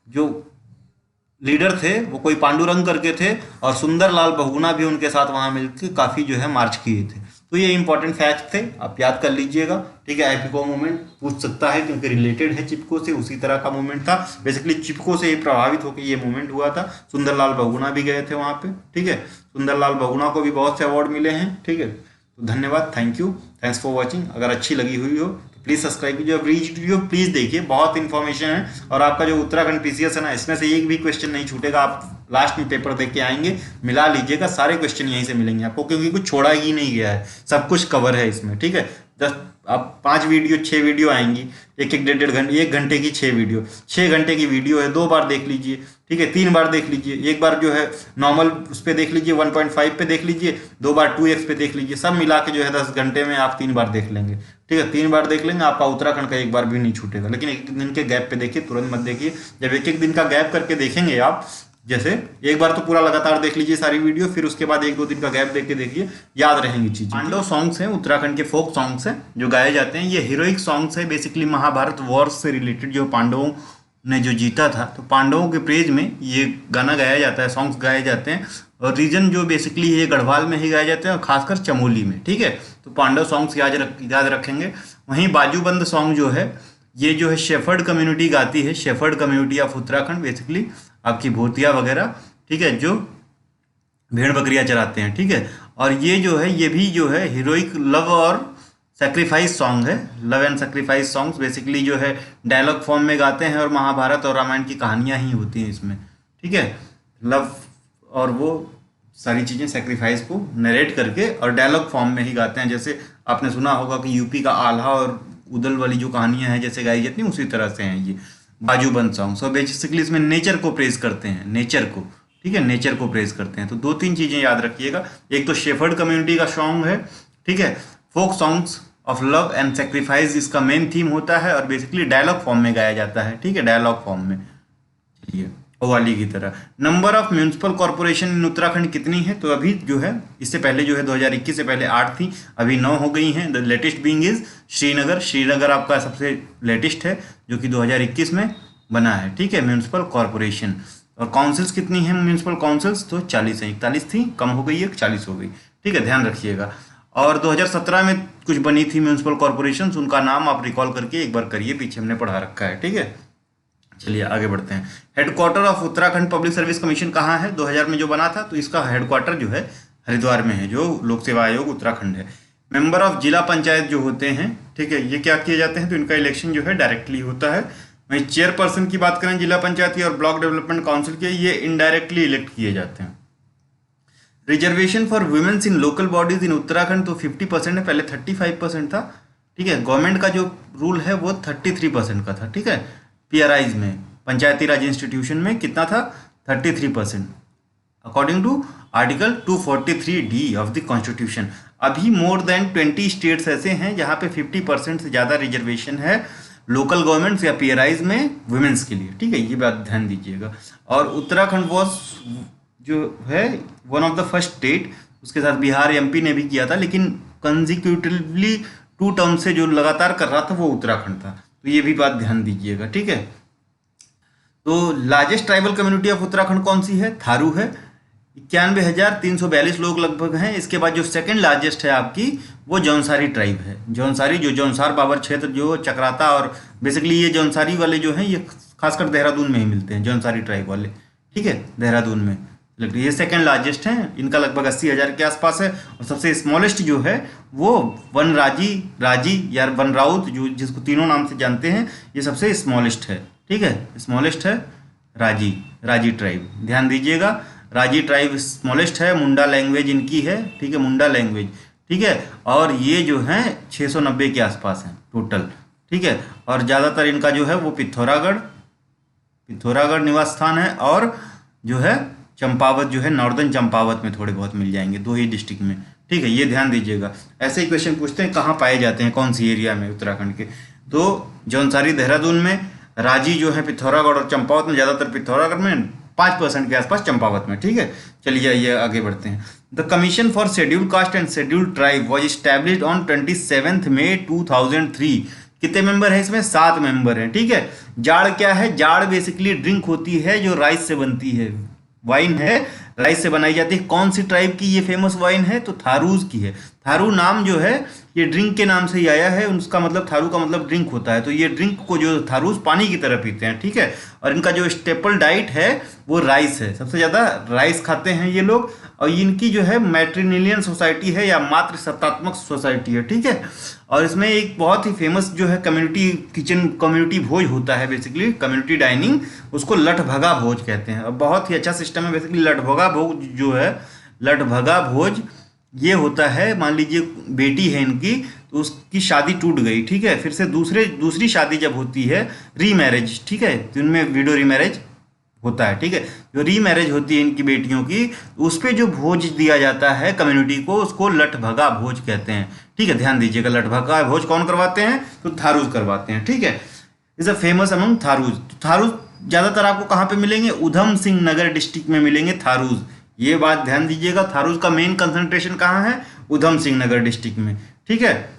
जो लीडर थे वो कोई पांडुरंग करके थे, और सुंदरलाल बहुगुणा भी उनके साथ वहाँ मिलकर काफ़ी जो है मार्च किए थे। तो ये इंपॉर्टेंट फैक्ट थे, आप याद कर लीजिएगा, ठीक है। एपिको मूवमेंट पूछ सकता है क्योंकि रिलेटेड है चिपको से, उसी तरह का मूवमेंट था। बेसिकली चिपको से ही प्रभावित होकर ये मूवमेंट हुआ था। सुंदरलाल बहुगुणा भी गए थे वहाँ पे, ठीक है। सुंदरलाल बहुगुणा को भी बहुत से अवार्ड मिले हैं, ठीक है। तो धन्यवाद, thank you, thanks for watching. अगर अच्छी लगी हुई हो तो प्लीज़ सब्सक्राइब कीजिए और वीडियो प्लीज़ देखिए, बहुत इन्फॉर्मेशन है। और आपका जो उत्तराखंड पीसीएस है ना, इसमें से एक भी क्वेश्चन नहीं छूटेगा। आप लास्ट में पेपर देख के आएंगे, मिला लीजिएगा, सारे क्वेश्चन यहीं से मिलेंगे आपको, क्योंकि कुछ छोड़ा ही नहीं गया है, सब कुछ कवर है इसमें, ठीक है। 10 आप 5 वीडियो 6 वीडियो आएंगी, एक डेढ़ घंटे, 1 घंटे की 6 वीडियो, 6 घंटे की वीडियो है, 2 बार देख लीजिए, ठीक है। 3 बार देख लीजिए, एक बार जो है नॉर्मल उस पर देख लीजिए, 1.5 पे देख लीजिए, 2 बार 2x पे देख लीजिए, सब मिला के जो है 10 घंटे में आप 3 बार देख लेंगे, ठीक है। 3 बार देख लेंगे, आपका उत्तराखंड का एक बार भी नहीं छूटेगा। लेकिन 1 दिन के गैप पे देखिए, तुरंत मत देखिए। जब 1 दिन का गैप करके देखेंगे आप, जैसे एक बार तो पूरा लगातार देख लीजिए सारी वीडियो, फिर उसके बाद 1-2 दिन का गैप देख के देखिए, याद रहेंगी चीजें। पांडव सॉन्ग्स हैं, उत्तराखंड के फोक सॉन्ग्स हैं जो गाए जाते हैं। ये हीरोइक सॉन्ग्स है, बेसिकली महाभारत वॉर से रिलेटेड, जो पांडवों ने जो जीता था, तो पांडवों के प्रेज में ये गाना गाया जाता है, सॉन्ग्स गाए जाते हैं। और रीजन जो बेसिकली ये गढ़वाल में ही गाए जाते हैं, और खासकर चमोली में, ठीक है। तो पांडव सॉन्ग्स याद रखेंगे। वहीं बाजूबंद सॉन्ग जो है, ये जो है शेफर्ड कम्युनिटी गाती है, shepherd community of Uttarakhand, basically आपकी भूतिया वगैरह, ठीक है, जो भेड़ बकरियां चराते हैं, ठीक है। और ये जो है, ये भी जो है हीरोइक लव और सेक्रीफाइस सॉन्ग है, love and sacrifice songs, basically जो है डायलॉग फॉर्म में गाते हैं, और महाभारत और रामायण की कहानियां ही होती हैं इसमें, ठीक है। लव और वो सारी चीज़ें सेक्रीफाइस को नरेट करके और डायलॉग फॉर्म में ही गाते हैं। जैसे आपने सुना होगा कि यूपी का आल्हा और उदल वाली जो कहानियां हैं जैसे गाई जाती हैं, उसी तरह से हैं ये बाजूबंद सॉन्ग। सो बेसिकली इसमें नेचर को प्रेज करते हैं, नेचर को, ठीक है, नेचर को प्रेज करते हैं। तो 2-3 चीज़ें याद रखिएगा। एक तो शेफर्ड कम्युनिटी का सॉन्ग है, ठीक है। Folk songs of love and sacrifice इसका मेन थीम होता है, और बेसिकली डायलॉग फॉर्म में गाया जाता है, ठीक है, डायलॉग फॉर्म में। चलिए, कव्वाली की तरह। नंबर ऑफ म्यूनिसिपल कॉर्पोरेशन इन उत्तराखंड कितनी है? तो अभी जो है, इससे पहले जो है 2021 से पहले 8 थी, अभी 9 हो गई हैं। The latest being is Srinagar. Srinagar आपका सबसे लेटेस्ट है, जो कि 2021 में बना है, ठीक है, म्यूनिसिपल कॉर्पोरेशन। और काउंसिल्स कितनी हैं म्यूनिसिपल काउंसिल्स? तो 40 हैं, 41 थी, कम हो गई है, 40 हो गई, ठीक है, ध्यान रखिएगा। और 2017 में कुछ बनी थी म्यूनसिपल कॉरपोरेशन, उनका नाम आप रिकॉल करके एक बार करिए, पीछे हमने पढ़ा रखा है, ठीक है। चलिए आगे बढ़ते हैं। Headquarter of Uttarakhand Public Service commission कहाँ है? 2000 में जो बना था, तो इसका हेडक्वार्टर जो है हरिद्वार में है, जो लोक सेवा आयोग उत्तराखंड है। मेंबर ऑफ जिला पंचायत जो होते हैं, ठीक है, ये क्या किए जाते हैं? तो इनका इलेक्शन जो है डायरेक्टली होता है। वहीं चेयरपर्सन की बात करें जिला पंचायत की और ब्लॉक डेवलपमेंट काउंसिल के, ये इनडायरेक्टली इलेक्ट किए जाते हैं। Reservation for womens in local bodies in Uttarakhand तो 50% है, पहले 35% था, ठीक है। गवर्नमेंट का जो रूल है वो 33% का था, ठीक है। पीआरआईज में, पंचायती राज इंस्टीट्यूशन में कितना था? 33%, according to article 243D of the constitution. अभी मोर देन 20 स्टेट्स ऐसे हैं जहाँ पे 50% से ज़्यादा रिजर्वेशन है लोकल गवर्नमेंट्स या पीआरआईज में वुमेन्स के लिए, ठीक है, ये बात ध्यान दीजिएगा। और उत्तराखंड वॉज जो है one of the first state, उसके साथ बिहार एमपी ने भी किया था, लेकिन कंजिक्यूटिवली 2 टर्म से जो लगातार कर रहा था वो उत्तराखंड था, तो ये भी बात ध्यान दीजिएगा, ठीक है। तो largest tribal community of Uttarakhand कौन सी है? थारू है, 91,342 लोग लगभग हैं। इसके बाद जो सेकंड लार्जेस्ट है आपकी, वो जौनसारी ट्राइब है। जौनसारी जो जौनसार बाबर क्षेत्र जो चक्राता, और बेसिकली ये जौनसारी वाले जो हैं ये खासकर देहरादून में ही मिलते हैं, जौनसारी ट्राइब वाले, ठीक है, देहरादून में। ये सेकंड लार्जेस्ट हैं, इनका लगभग 80,000 के आसपास है। और सबसे स्मॉलेस्ट जो है वो राजी या वन राउत, जो जिसको तीनों नाम से जानते हैं, ये सबसे स्मॉलेस्ट है, ठीक है। स्मॉलेस्ट है राजी ट्राइब, ध्यान दीजिएगा। राजी ट्राइब स्मॉलेस्ट है, मुंडा लैंग्वेज इनकी है, ठीक है, मुंडा लैंग्वेज, ठीक है। और ये जो हैं 690 के आसपास हैं टोटल, ठीक है। और ज़्यादातर इनका जो है वो पिथौरागढ़ निवास स्थान है, और जो है चंपावत जो है नॉर्दर्न चंपावत में थोड़े बहुत मिल जाएंगे, 2 ही डिस्ट्रिक्ट में, ठीक है, ये ध्यान दीजिएगा। ऐसे ही क्वेश्चन पूछते हैं कहाँ पाए जाते हैं, कौन सी एरिया में उत्तराखंड के, तो जौनसारी देहरादून में, राजी जो है पिथौरागढ़ और चंपावत में, ज़्यादातर पिथौरागढ़ में, 5% के आसपास चंपावत में, ठीक है। चलिए आइए आगे बढ़ते हैं। The commission for scheduled caste and scheduled tribe was established on 27 मई 2003। कितने मेंबर हैं इसमें? 7 मेंबर हैं, ठीक है। जाड़ क्या है? जाड़ बेसिकली ड्रिंक होती है जो राइस से बनती है, वाइन है, राइस से बनाई जाती है। कौन सी ट्राइब की ये फेमस वाइन है? तो थारूज की है। थारू नाम जो है ये ड्रिंक के नाम से ही आया है, उसका मतलब थारू का मतलब ड्रिंक होता है। तो ये ड्रिंक को जो थारूज पानी की तरह पीते हैं, ठीक है। और इनका जो स्टेपल डाइट है वो राइस है, सबसे ज़्यादा राइस खाते हैं ये लोग। और इनकी जो है मैट्रिलिनियन सोसाइटी है या मातृ सत्तात्मक सोसाइटी है, ठीक है। और इसमें एक बहुत ही फेमस जो है कम्युनिटी किचन, कम्युनिटी भोज होता है, बेसिकली कम्युनिटी डाइनिंग, उसको लठभगा भोज कहते हैं। और बहुत ही अच्छा सिस्टम है बेसिकली। लठभगा भोज जो है, लठभगा भोज ये होता है, मान लीजिए बेटी है इनकी, तो उसकी शादी टूट गई, ठीक है। फिर से दूसरी शादी जब होती है, रीमैरिज, ठीक है, तो इनमें विडो रीमैरिज होता है, ठीक है। जो रीमैरिज होती है इनकी बेटियों की, उस पर जो भोज दिया जाता है कम्युनिटी को, उसको लठभगा भोज कहते हैं, ठीक है, ध्यान दीजिएगा। लठभगा भोज कौन करवाते हैं? तो थारूज करवाते हैं, ठीक है। Is a famous among Tharus. Tharus ज़्यादातर आपको कहाँ पे मिलेंगे? उधम सिंह नगर डिस्ट्रिक्ट में मिलेंगे थारूज, ये बात ध्यान दीजिएगा। थारूज का मेन कंसंट्रेशन कहाँ है? उधम सिंह नगर डिस्ट्रिक्ट में, ठीक है।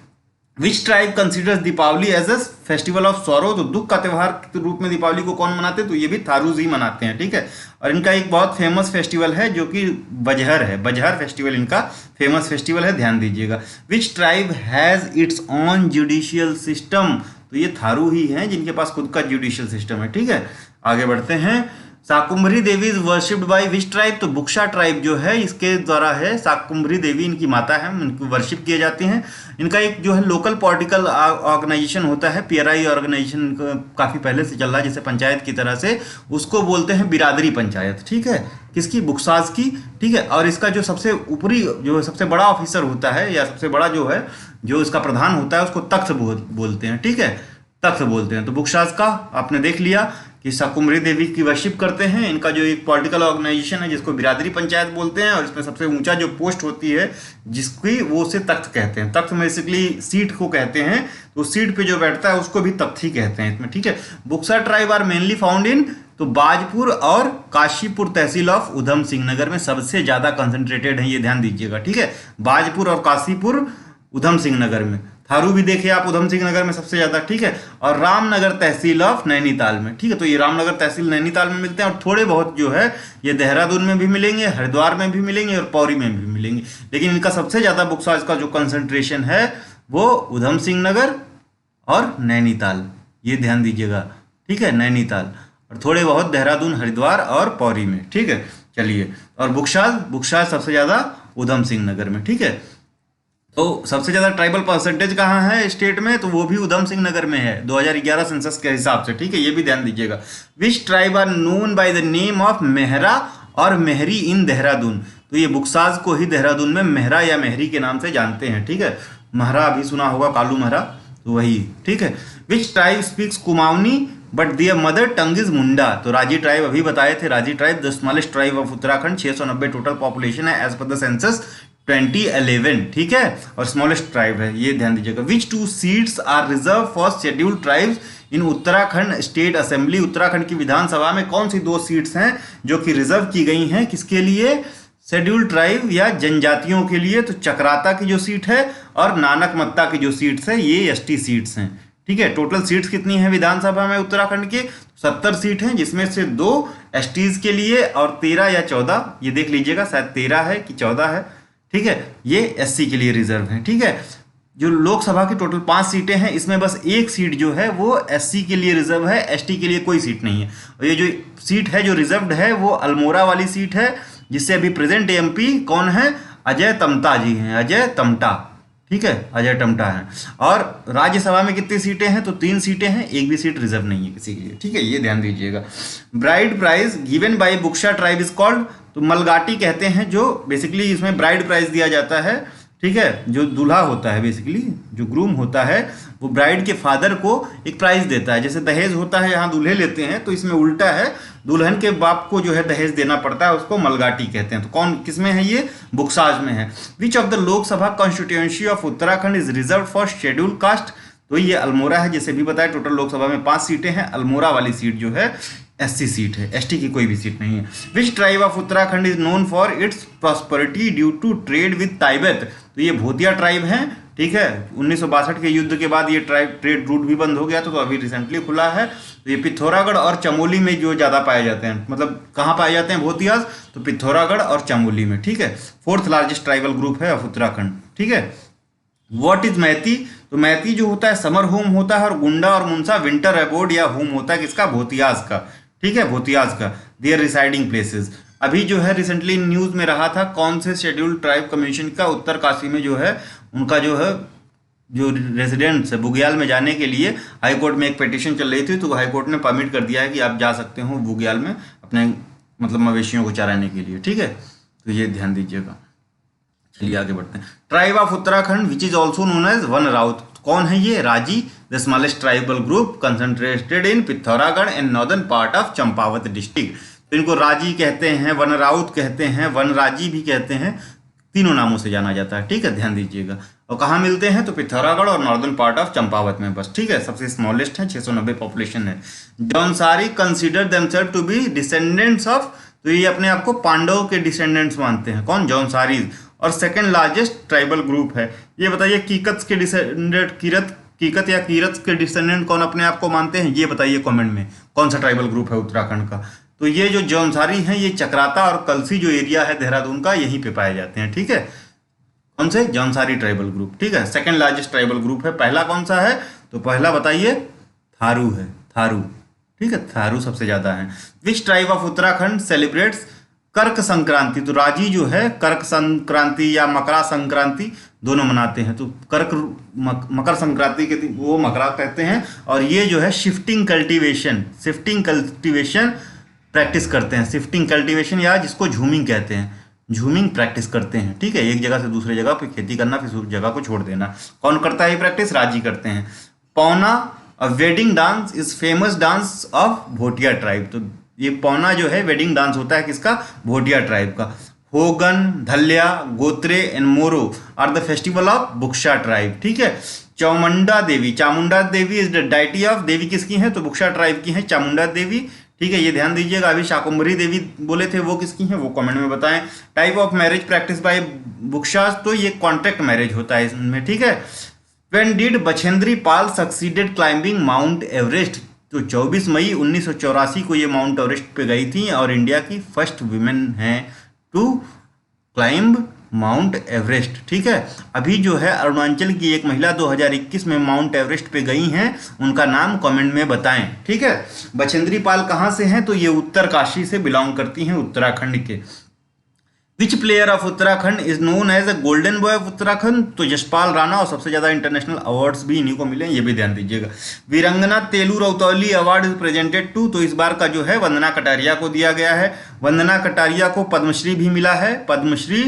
Which tribe considers Deepawali as a festival of sorrow? तो दुख का त्यौहार के रूप में दीपावली को कौन मनाते हैं? तो ये भी थारूज ही मनाते हैं, ठीक है। और इनका एक बहुत फेमस फेस्टिवल है जो कि बजहर है, बजहर फेस्टिवल इनका फेमस फेस्टिवल है, ध्यान दीजिएगा। Which tribe has its on judicial system? तो ये थारू ही हैं जिनके पास खुद का जुडिशियल सिस्टम है, ठीक है। आगे बढ़ते हैं। Shakumbhari Devi is worshipped by which tribe? तो बुक्शा ट्राइब जो है इसके द्वारा है। शाकुंभरी देवी इनकी माता है, उनको वर्शिप किए जाते हैं। इनका एक जो है लोकल पॉलिटिकल ऑर्गेनाइजेशन होता है, पीआरआई ऑर्गेनाइजेशन काफ़ी पहले से चल रहा है, जैसे पंचायत की तरह से, उसको बोलते हैं बिरादरी पंचायत, ठीक है। किसकी? बुक्साज की, ठीक है। और इसका जो सबसे ऊपरी जो सबसे बड़ा ऑफिसर होता है या सबसे बड़ा जो है जो इसका प्रधान होता है, उसको तख्त बोलते हैं, ठीक है, तख्त बोलते हैं। तो बुक्साज का आपने देख लिया कि शाकुंभरी देवी की वर्शिप करते हैं। इनका जो एक पॉलिटिकल ऑर्गेनाइजेशन है जिसको बिरादरी पंचायत बोलते हैं, और इसमें सबसे ऊंचा जो पोस्ट होती है जिसकी, वो उसे तख्त कहते हैं। तख्त बेसिकली सीट को कहते हैं, तो सीट पे जो बैठता है उसको भी तख्त ही कहते हैं इसमें, ठीक है। Buksa tribe are mainly found in, तो बाजपुर और काशीपुर तहसील ऑफ उधम सिंह नगर में सबसे ज़्यादा कंसंट्रेटेड है, ये ध्यान दीजिएगा, ठीक है। बाजपुर और काशीपुर उधम सिंह नगर में। थारू भी देखे आप उधम सिंह नगर में सबसे ज्यादा, ठीक है, और रामनगर तहसील ऑफ नैनीताल में, ठीक है। तो ये रामनगर तहसील नैनीताल में मिलते हैं, और थोड़े बहुत जो है ये देहरादून में भी मिलेंगे, हरिद्वार में भी मिलेंगे और पौरी में भी मिलेंगे। लेकिन इनका सबसे ज्यादा बुक साइज का जो कंसंट्रेशन है वो उधम सिंह नगर और नैनीताल, ये ध्यान दीजिएगा, ठीक है, नैनीताल, और थोड़े बहुत देहरादून, हरिद्वार और पौरी में, ठीक है। चलिए, और बुकशाल सबसे ज्यादा उधम सिंह नगर में, ठीक है। तो सबसे ज्यादा ट्राइबल परसेंटेज कहाँ है स्टेट में, तो वो भी उधम सिंह नगर में है 2011 सेंसस के हिसाब से, ठीक है, ये भी ध्यान दीजिएगा। Which tribe are known by the name of Mehra और मेहरी इन देहरादून, तो ये बुकसाज को ही देहरादून में मेहरा या मेहरी के नाम से जानते हैं, ठीक है। महरा अभी सुना होगा, कालू महरा, तो वही, ठीक है। Which tribe speaks Kumaoni but their mother tongue is Munda, तो राजी ट्राइब अभी बताए थे, Raji tribe the smallest tribe of Uttarakhand, 690 total population है एज पर द सेंसस 2011, ठीक है, और स्मॉलेस्ट ट्राइब है, ये ध्यान दीजिएगा। Which 2 seats are reserve for scheduled tribes in Uttarakhand state assembly, Uttarakhand की विधानसभा में कौन सी 2 सीट्स हैं जो कि रिजर्व की गई हैं, किसके लिए, शेड्यूल्ड ट्राइब या जनजातियों के लिए, तो चक्राता की जो सीट है और नानकमत्ता की जो सीट्स है ये एसटी सीट्स हैं, ठीक है। टोटल सीट्स कितनी है विधानसभा में उत्तराखंड के, 70 सीट हैं, जिसमें से 2 एसटीज के लिए और 13 या 14, ये देख लीजिएगा शायद 13 है कि 14 है, ठीक है, ये एससी के लिए रिजर्व है, ठीक है। जो लोकसभा की टोटल 5 सीटें हैं, इसमें बस 1 सीट जो है वो एससी के लिए रिजर्व है, एसटी के लिए कोई सीट नहीं है। और ये जो सीट है जो रिजर्व्ड है वो अल्मोड़ा वाली सीट है, जिससे अभी प्रेजेंट एमपी कौन है, अजय टम्टा जी हैं, अजय टम्टा, ठीक है, अजय टम्टा हैं। और राज्यसभा में कितनी सीटें हैं, तो 3 सीटें हैं, एक भी सीट रिजर्व नहीं है किसी के लिए, ठीक है, ये ध्यान दीजिएगा। Bride price given by Buksa tribe is called, तो मलगाटी कहते हैं, जो बेसिकली इसमें ब्राइड प्राइज दिया जाता है, ठीक है, जो दूल्हा होता है, बेसिकली जो ग्रूम होता है वो ब्राइड के फादर को एक प्राइज देता है, जैसे दहेज होता है यहाँ दूल्हे लेते हैं, तो इसमें उल्टा है, दुल्हन के बाप को जो है दहेज देना पड़ता है, उसको मलगाटी कहते हैं। तो कौन किसमें है, ये बुक्साज में है। Which of the Lok Sabha constituency of Uttarakhand is reserve for schedule caste, तो ये अल्मोड़ा है, जैसे भी बताया, टोटल लोकसभा में 5 सीटें हैं, अल्मोड़ा वाली सीट जो है एससी सीट है, एसटी की कोई भी सीट नहीं है। Which tribe of Uttarakhand is known for its prosperity due to trade with Tibet, तो ये भोतिया ट्राइब है, ठीक है। 1962 के युद्ध के बाद ये ट्रेड रूट भी बंद हो गया था, तो अभी रिसेंटली खुला है। तो ये पिथौरागढ़ और चमोली में जो ज़्यादा पाए जाते हैं, मतलब कहाँ पाए जाते हैं भोतियाज, तो पिथौरागढ़ और चमोली में, ठीक है। 4th लार्जेस्ट ट्राइबल ग्रुप है ऑफ उत्तराखंड, ठीक है। व्हाट इज मैती, तो मैती जो होता है समर होम होता है, और गुंडा और मुंसा विंटर एबोर्ड या होम होता है किसका, भोतियाज का, ठीक है, भोतियाज का, देयर रिसाइडिंग प्लेसेस। अभी जो है रिसेंटली न्यूज में रहा था, कौन से शेड्यूल्ड ट्राइब कमीशन का, उत्तरकाशी में जो है उनका जो है जो रेजिडेंट्स है बुग्याल में जाने के लिए हाई कोर्ट में एक पिटीशन चल रही थी, तो हाई कोर्ट ने परमिट कर दिया है कि आप जा सकते हो बुग्याल में अपने मतलब मवेशियों को चराने के लिए, ठीक है। तो ये ध्यान दीजिएगा। चलिए आगे बढ़ते हैं। Tribe of Uttarakhand which is also known as Van Rawat, कौन है ये, Raji, the smallest tribal group concentrated in Pithoragarh and northern part of Champawat district. तो इनको राजी कहते हैं, वन राउत कहते हैं, वन राजी भी कहते हैं, तीनों नामों से जाना जाता है, ठीक है, ध्यान दीजिएगा। और कहाँ मिलते हैं, तो पिथौरागढ़ और नॉर्दर्न पार्ट ऑफ चंपावत में बस, ठीक है, सबसे स्मॉलेस्ट है, 690 पॉपुलेशन है। Jaunsari consider themselves to be descendants of, तो ये अपने आप को पांडव के डिसेंडेंट्स मानते हैं, कौन, जौनसारीज, और सेकंड लार्जेस्ट ट्राइबल ग्रुप है। ये बताइए कीकत के डिसेंडेंट, कीकत या कीरत के डिसेंडेंट कौन अपने आप को मानते हैं, ये बताइए कमेंट में, कौन सा ट्राइबल ग्रुप है उत्तराखंड का। तो ये जो जौनसारी हैं ये चक्राता और कलसी जो एरिया है देहरादून का, यहीं पे पाए जाते हैं, ठीक है। कौन से, जौनसारी ट्राइबल ग्रुप, ठीक है, सेकंड लार्जेस्ट ट्राइबल ग्रुप है। पहला कौन सा है, तो पहला बताइए थारू है, थारू, ठीक है, थारू सबसे ज्यादा है। Which tribe of Uttarakhand celebrates कर्क संक्रांति, तो राजी जो है कर्क संक्रांति या मकरा संक्रांति दोनों मनाते हैं। तो मकर संक्रांति के दिन वो मकरा कहते हैं, और ये जो है शिफ्टिंग कल्टीवेशन प्रैक्टिस करते हैं, शिफ्टिंग कल्टीवेशन या जिसको झूमिंग कहते हैं, झूमिंग प्रैक्टिस करते हैं, ठीक है, एक जगह से दूसरे जगह पे खेती करना, फिर उस जगह को छोड़ देना। कौन करता है ये प्रैक्टिस, राजी करते हैं। Pauna a wedding dance is famous dance of Bhotia tribe, तो ये पौना जो है वेडिंग डांस होता है किसका, भोटिया ट्राइब का। Hogan, Dhalya, Gotre and Moro are the festival of Buksa tribe, ठीक है। Chamunda Devi is the deity of, देवी किसकी है, तो बुक्शा ट्राइब की है चामुंडा देवी, ठीक है, ये ध्यान दीजिएगा। अभी शाकुंभरी देवी बोले थे, वो किसकी हैं, वो कमेंट में बताएं। Type of marriage practice by Buksas, तो ये कॉन्ट्रैक्ट मैरिज होता है इसमें, ठीक है। When did Bachendri Pal succeeded climbing mount Everest? तो 24 मई 1984 को ये माउंट एवरेस्ट पे गई थी और इंडिया की फर्स्ट वुमेन हैं टू क्लाइंब माउंट एवरेस्ट। ठीक है, अभी जो है अरुणाचल की एक महिला 2021 में माउंट एवरेस्ट पे गई हैं, उनका नाम कमेंट में बताएं। ठीक है, बछेंद्री पाल कहाँ से हैं? तो ये उत्तरकाशी से बिलोंग करती हैं, उत्तराखंड के। Which player of Uttarakhand is known as a golden boy of Uttarakhand? तो यशपाल राणा, और सबसे ज्यादा इंटरनेशनल अवार्ड्स भी इन्हीं को मिले, ये भी ध्यान दीजिएगा। वीरंगना तेलू रौतौली अवार्ड इज प्रेजेंटेड टू? तो इस बार का जो है वंदना कटारिया को दिया गया है। वंदना कटारिया को पद्मश्री भी मिला है, पद्मश्री,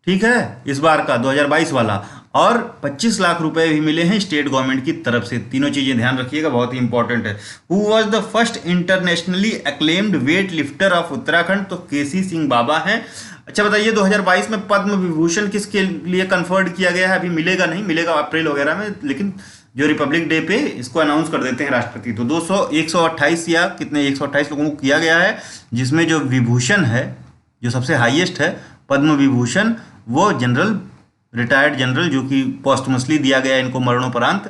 ठीक है, इस बार का 2022 वाला, और 25 लाख रुपए भी मिले हैं स्टेट गवर्नमेंट की तरफ से। तीनों चीजें ध्यान रखिएगा, बहुत ही इंपॉर्टेंट है। Who was the first internationally acclaimed weight lifter of Uttarakhand? तो केसी सिंह बाबा हैं। अच्छा बताइए, 2022 में पद्म विभूषण किसके लिए कन्फर्ड किया गया है? अभी मिलेगा नहीं, मिलेगा अप्रैल वगैरह में, लेकिन जो रिपब्लिक डे पे इसको अनाउंस कर देते हैं राष्ट्रपति। तो 128 या कितने 128 लोगों को किया गया है, जिसमें जो विभूषण है, जो सबसे हाईएस्ट है पद्म विभूषण, वो जनरल, रिटायर्ड जनरल, जो कि पोस्टमसली दिया गया इनको मरणोपरांत,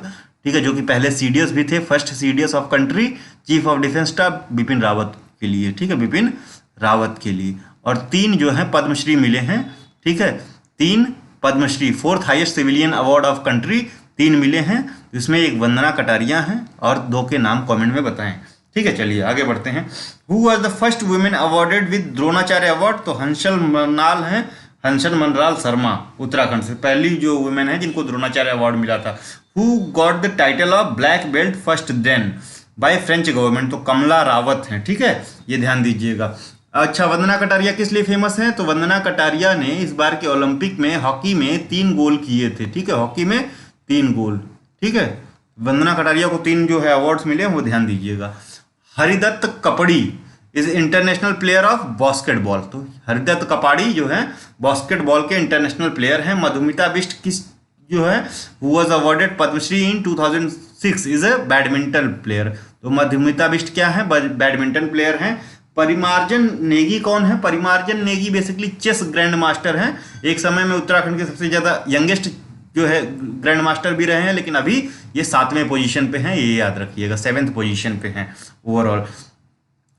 ठीक है, जो कि पहले सीडीएस भी थे, first CDS of country, chief of defence staff, Bipin Rawat के लिए। ठीक है, बिपिन रावत के लिए। और 3 जो है पद्मश्री मिले हैं। ठीक है, 3 Padma Shri, 4th highest civilian award of country, 3 मिले हैं। इसमें एक वंदना कटारिया हैं और 2 के नाम कमेंट में बताएं। ठीक है, चलिए आगे बढ़ते हैं। Who was the first women awarded with Dronacharya award? तो हंसल मनराल हैं, हंसल मनराल शर्मा, उत्तराखंड से पहली जो वुमेन है जिनको द्रोणाचार्य अवार्ड मिला था। Who got the title of black belt first then by French government? तो कमला रावत हैं। ठीक है, ये ध्यान दीजिएगा। अच्छा, वंदना कटारिया किस लिए फेमस है? तो वंदना कटारिया ने इस बार के ओलंपिक में हॉकी में 3 गोल किए थे। ठीक है, हॉकी में 3 गोल। ठीक है, वंदना कटारिया को 3 जो है अवार्ड्स मिले, वो ध्यान दीजिएगा। Haridatt Kapdi is international player of basketball? तो हरिदत्त कपाड़ी जो है बास्केटबॉल के इंटरनेशनल प्लेयर हैं। मधुमिता बिष्ट किस जो है who was awarded Padma Shri in 2006 is a badminton player? तो मधुमिता बिष्ट क्या है? बैडमिंटन प्लेयर हैं। परिमार्जन नेगी कौन है? Parimarjan Negi basically chess grand master हैं। एक समय में उत्तराखंड के सबसे ज्यादा यंगेस्ट जो है ग्रैंड मास्टर भी रहे हैं, लेकिन अभी ये 7वें पोजीशन पे हैं, ये याद रखिएगा, 7th पोजीशन पे हैं ओवरऑल।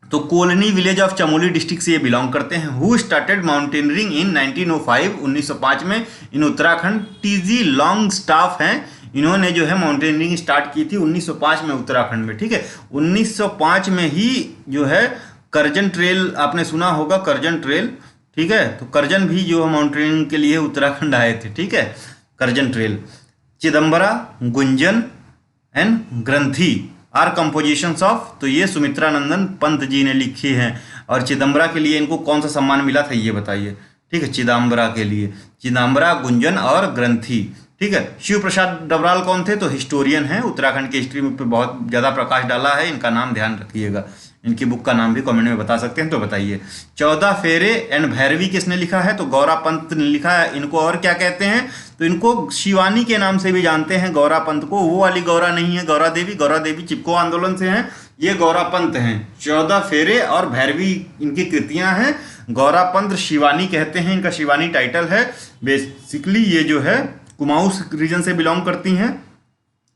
तो colony village of Chamoli district से ये बिलोंग करते हैं। हु स्टार्टेड माउंटेनियरिंग इन 1905? 1905 में इन उत्तराखंड टीजी लॉन्ग स्टाफ हैं, इन्होंने जो है माउंटेनियरिंग स्टार्ट की थी 1905 में उत्तराखंड में। ठीक है, 1905 में ही जो है करजन ट्रेल, आपने सुना होगा करजन ट्रेल। ठीक है, तो करजन भी जो माउंटेनियरिंग के लिए उत्तराखंड आए थे। ठीक है, Curzon trail. Chidambara, Gunjan and Granthi are compositions of? तो ये सुमित्रा नंदन पंत जी ने लिखी हैं। और चिदम्बरा के लिए इनको कौन सा सम्मान मिला था, ये बताइए। ठीक है, चिदम्बरा के लिए, चिदम्बरा, गुंजन और ग्रंथी। ठीक है, शिव प्रसाद डबराल कौन थे? तो हिस्टोरियन हैं, उत्तराखंड की हिस्ट्री पे बहुत ज़्यादा प्रकाश डाला है, इनका नाम ध्यान रखिएगा। इनकी बुक का नाम भी कमेंट में बता सकते हैं, तो बताइए। 14 फेरे एंड भैरवी किसने लिखा है? तो गौरा पंत ने लिखा है। इनको और क्या कहते हैं? तो इनको शिवानी के नाम से भी जानते हैं, गौरा पंत को। वो वाली गौरा नहीं है गौरा देवी चिपको आंदोलन से हैं, ये गौरा पंत हैं। 14 फेरे और भैरवी इनकी कृतियां हैं। गौरा पंत शिवानी कहते हैं, इनका शिवानी टाइटल है। बेसिकली ये जो है कुमाऊं रीजन से बिलोंग करती हैं,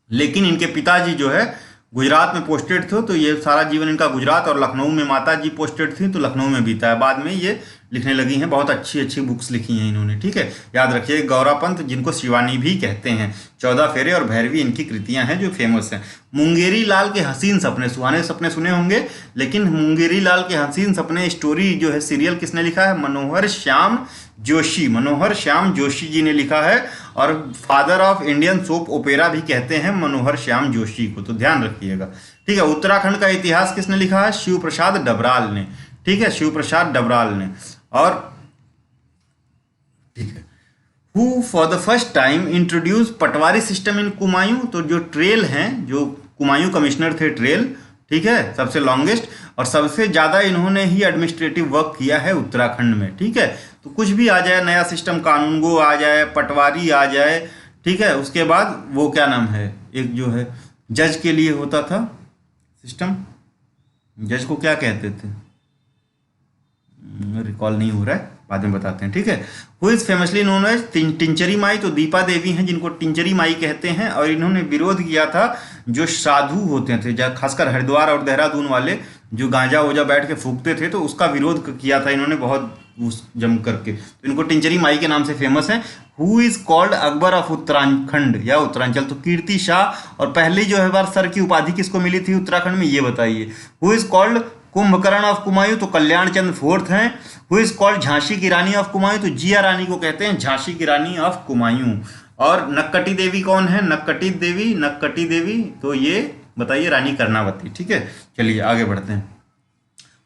लेकिन इनके पिताजी जो है गुजरात में पोस्टेड थे, तो ये सारा जीवन इनका गुजरात, और लखनऊ में माता जी पोस्टेड थी, तो लखनऊ में बीता है। बाद में ये लिखने लगी हैं, बहुत अच्छी अच्छी बुक्स लिखी हैं इन्होंने। ठीक है, याद रखिए, गौरा पंत जिनको शिवानी भी कहते हैं। 14 फेरे और भैरवी इनकी कृतियां हैं जो फेमस हैं। मुंगेरी लाल के हसीन सपने, सुहाने सपने सुने होंगे, लेकिन मुंगेरी लाल के हसीन सपने स्टोरी जो है सीरियल किसने लिखा है? मनोहर श्याम जोशी, मनोहर श्याम जोशी जी ने लिखा है। और father of Indian soap opera भी कहते हैं मनोहर श्याम जोशी को, तो ध्यान रखिएगा। ठीक है, उत्तराखंड का इतिहास किसने लिखा है? शिव प्रसाद डबराल ने। ठीक है, शिव प्रसाद डबराल ने। और ठीक है, who for the first time introduce Patwari system in Kumaon? तो जो ट्रेल हैं, जो कुमायूं कमिश्नर थे ट्रेल, ठीक है, सबसे लॉन्गेस्ट, और सबसे ज़्यादा इन्होंने ही एडमिनिस्ट्रेटिव वर्क किया है उत्तराखंड में। ठीक है, तो कुछ भी आ जाए, नया सिस्टम, कानूनगो आ जाए, पटवारी आ जाए, ठीक है, उसके बाद वो क्या नाम है, एक जो है जज के लिए होता था सिस्टम, जज को क्या कहते थे, रिकॉल नहीं हो रहा है। बाद में बताते हैं, ठीक है। Who is famously known as Tinchari Mai, तो दीपा देवी हैं जिनको टिंचरी माई कहते हैं, और इन्होंने विरोध किया था जो साधु होते थे, खासकर हरिद्वार और देहरादून वाले जो गांजा वोजा बैठ के फूकते थे, तो उसका विरोध किया था इन्होंने बहुत जम करके, तो इनको टिंचरी माई के नाम से फेमस है। Who is called Akbar of Uttarakhand या उत्तरांचल, तो कीर्ति शाह, और पहली जो है बार सर की उपाधि किसको मिली थी उत्तराखंड में, ये बताइए। Who is called Kumbhakarna of Kumaon, तो कल्याण चंद फोर्थ हैं। हु इज कॉल्ड झांसी की रानी ऑफ कुमायूं, तो जिया रानी को कहते हैं झांसी की रानी ऑफ कुमायूं। और नक्कटी देवी कौन है, नक्कटी देवी, तो ये बताइए रानी कर्णावती, ठीक है। चलिए आगे बढ़ते हैं।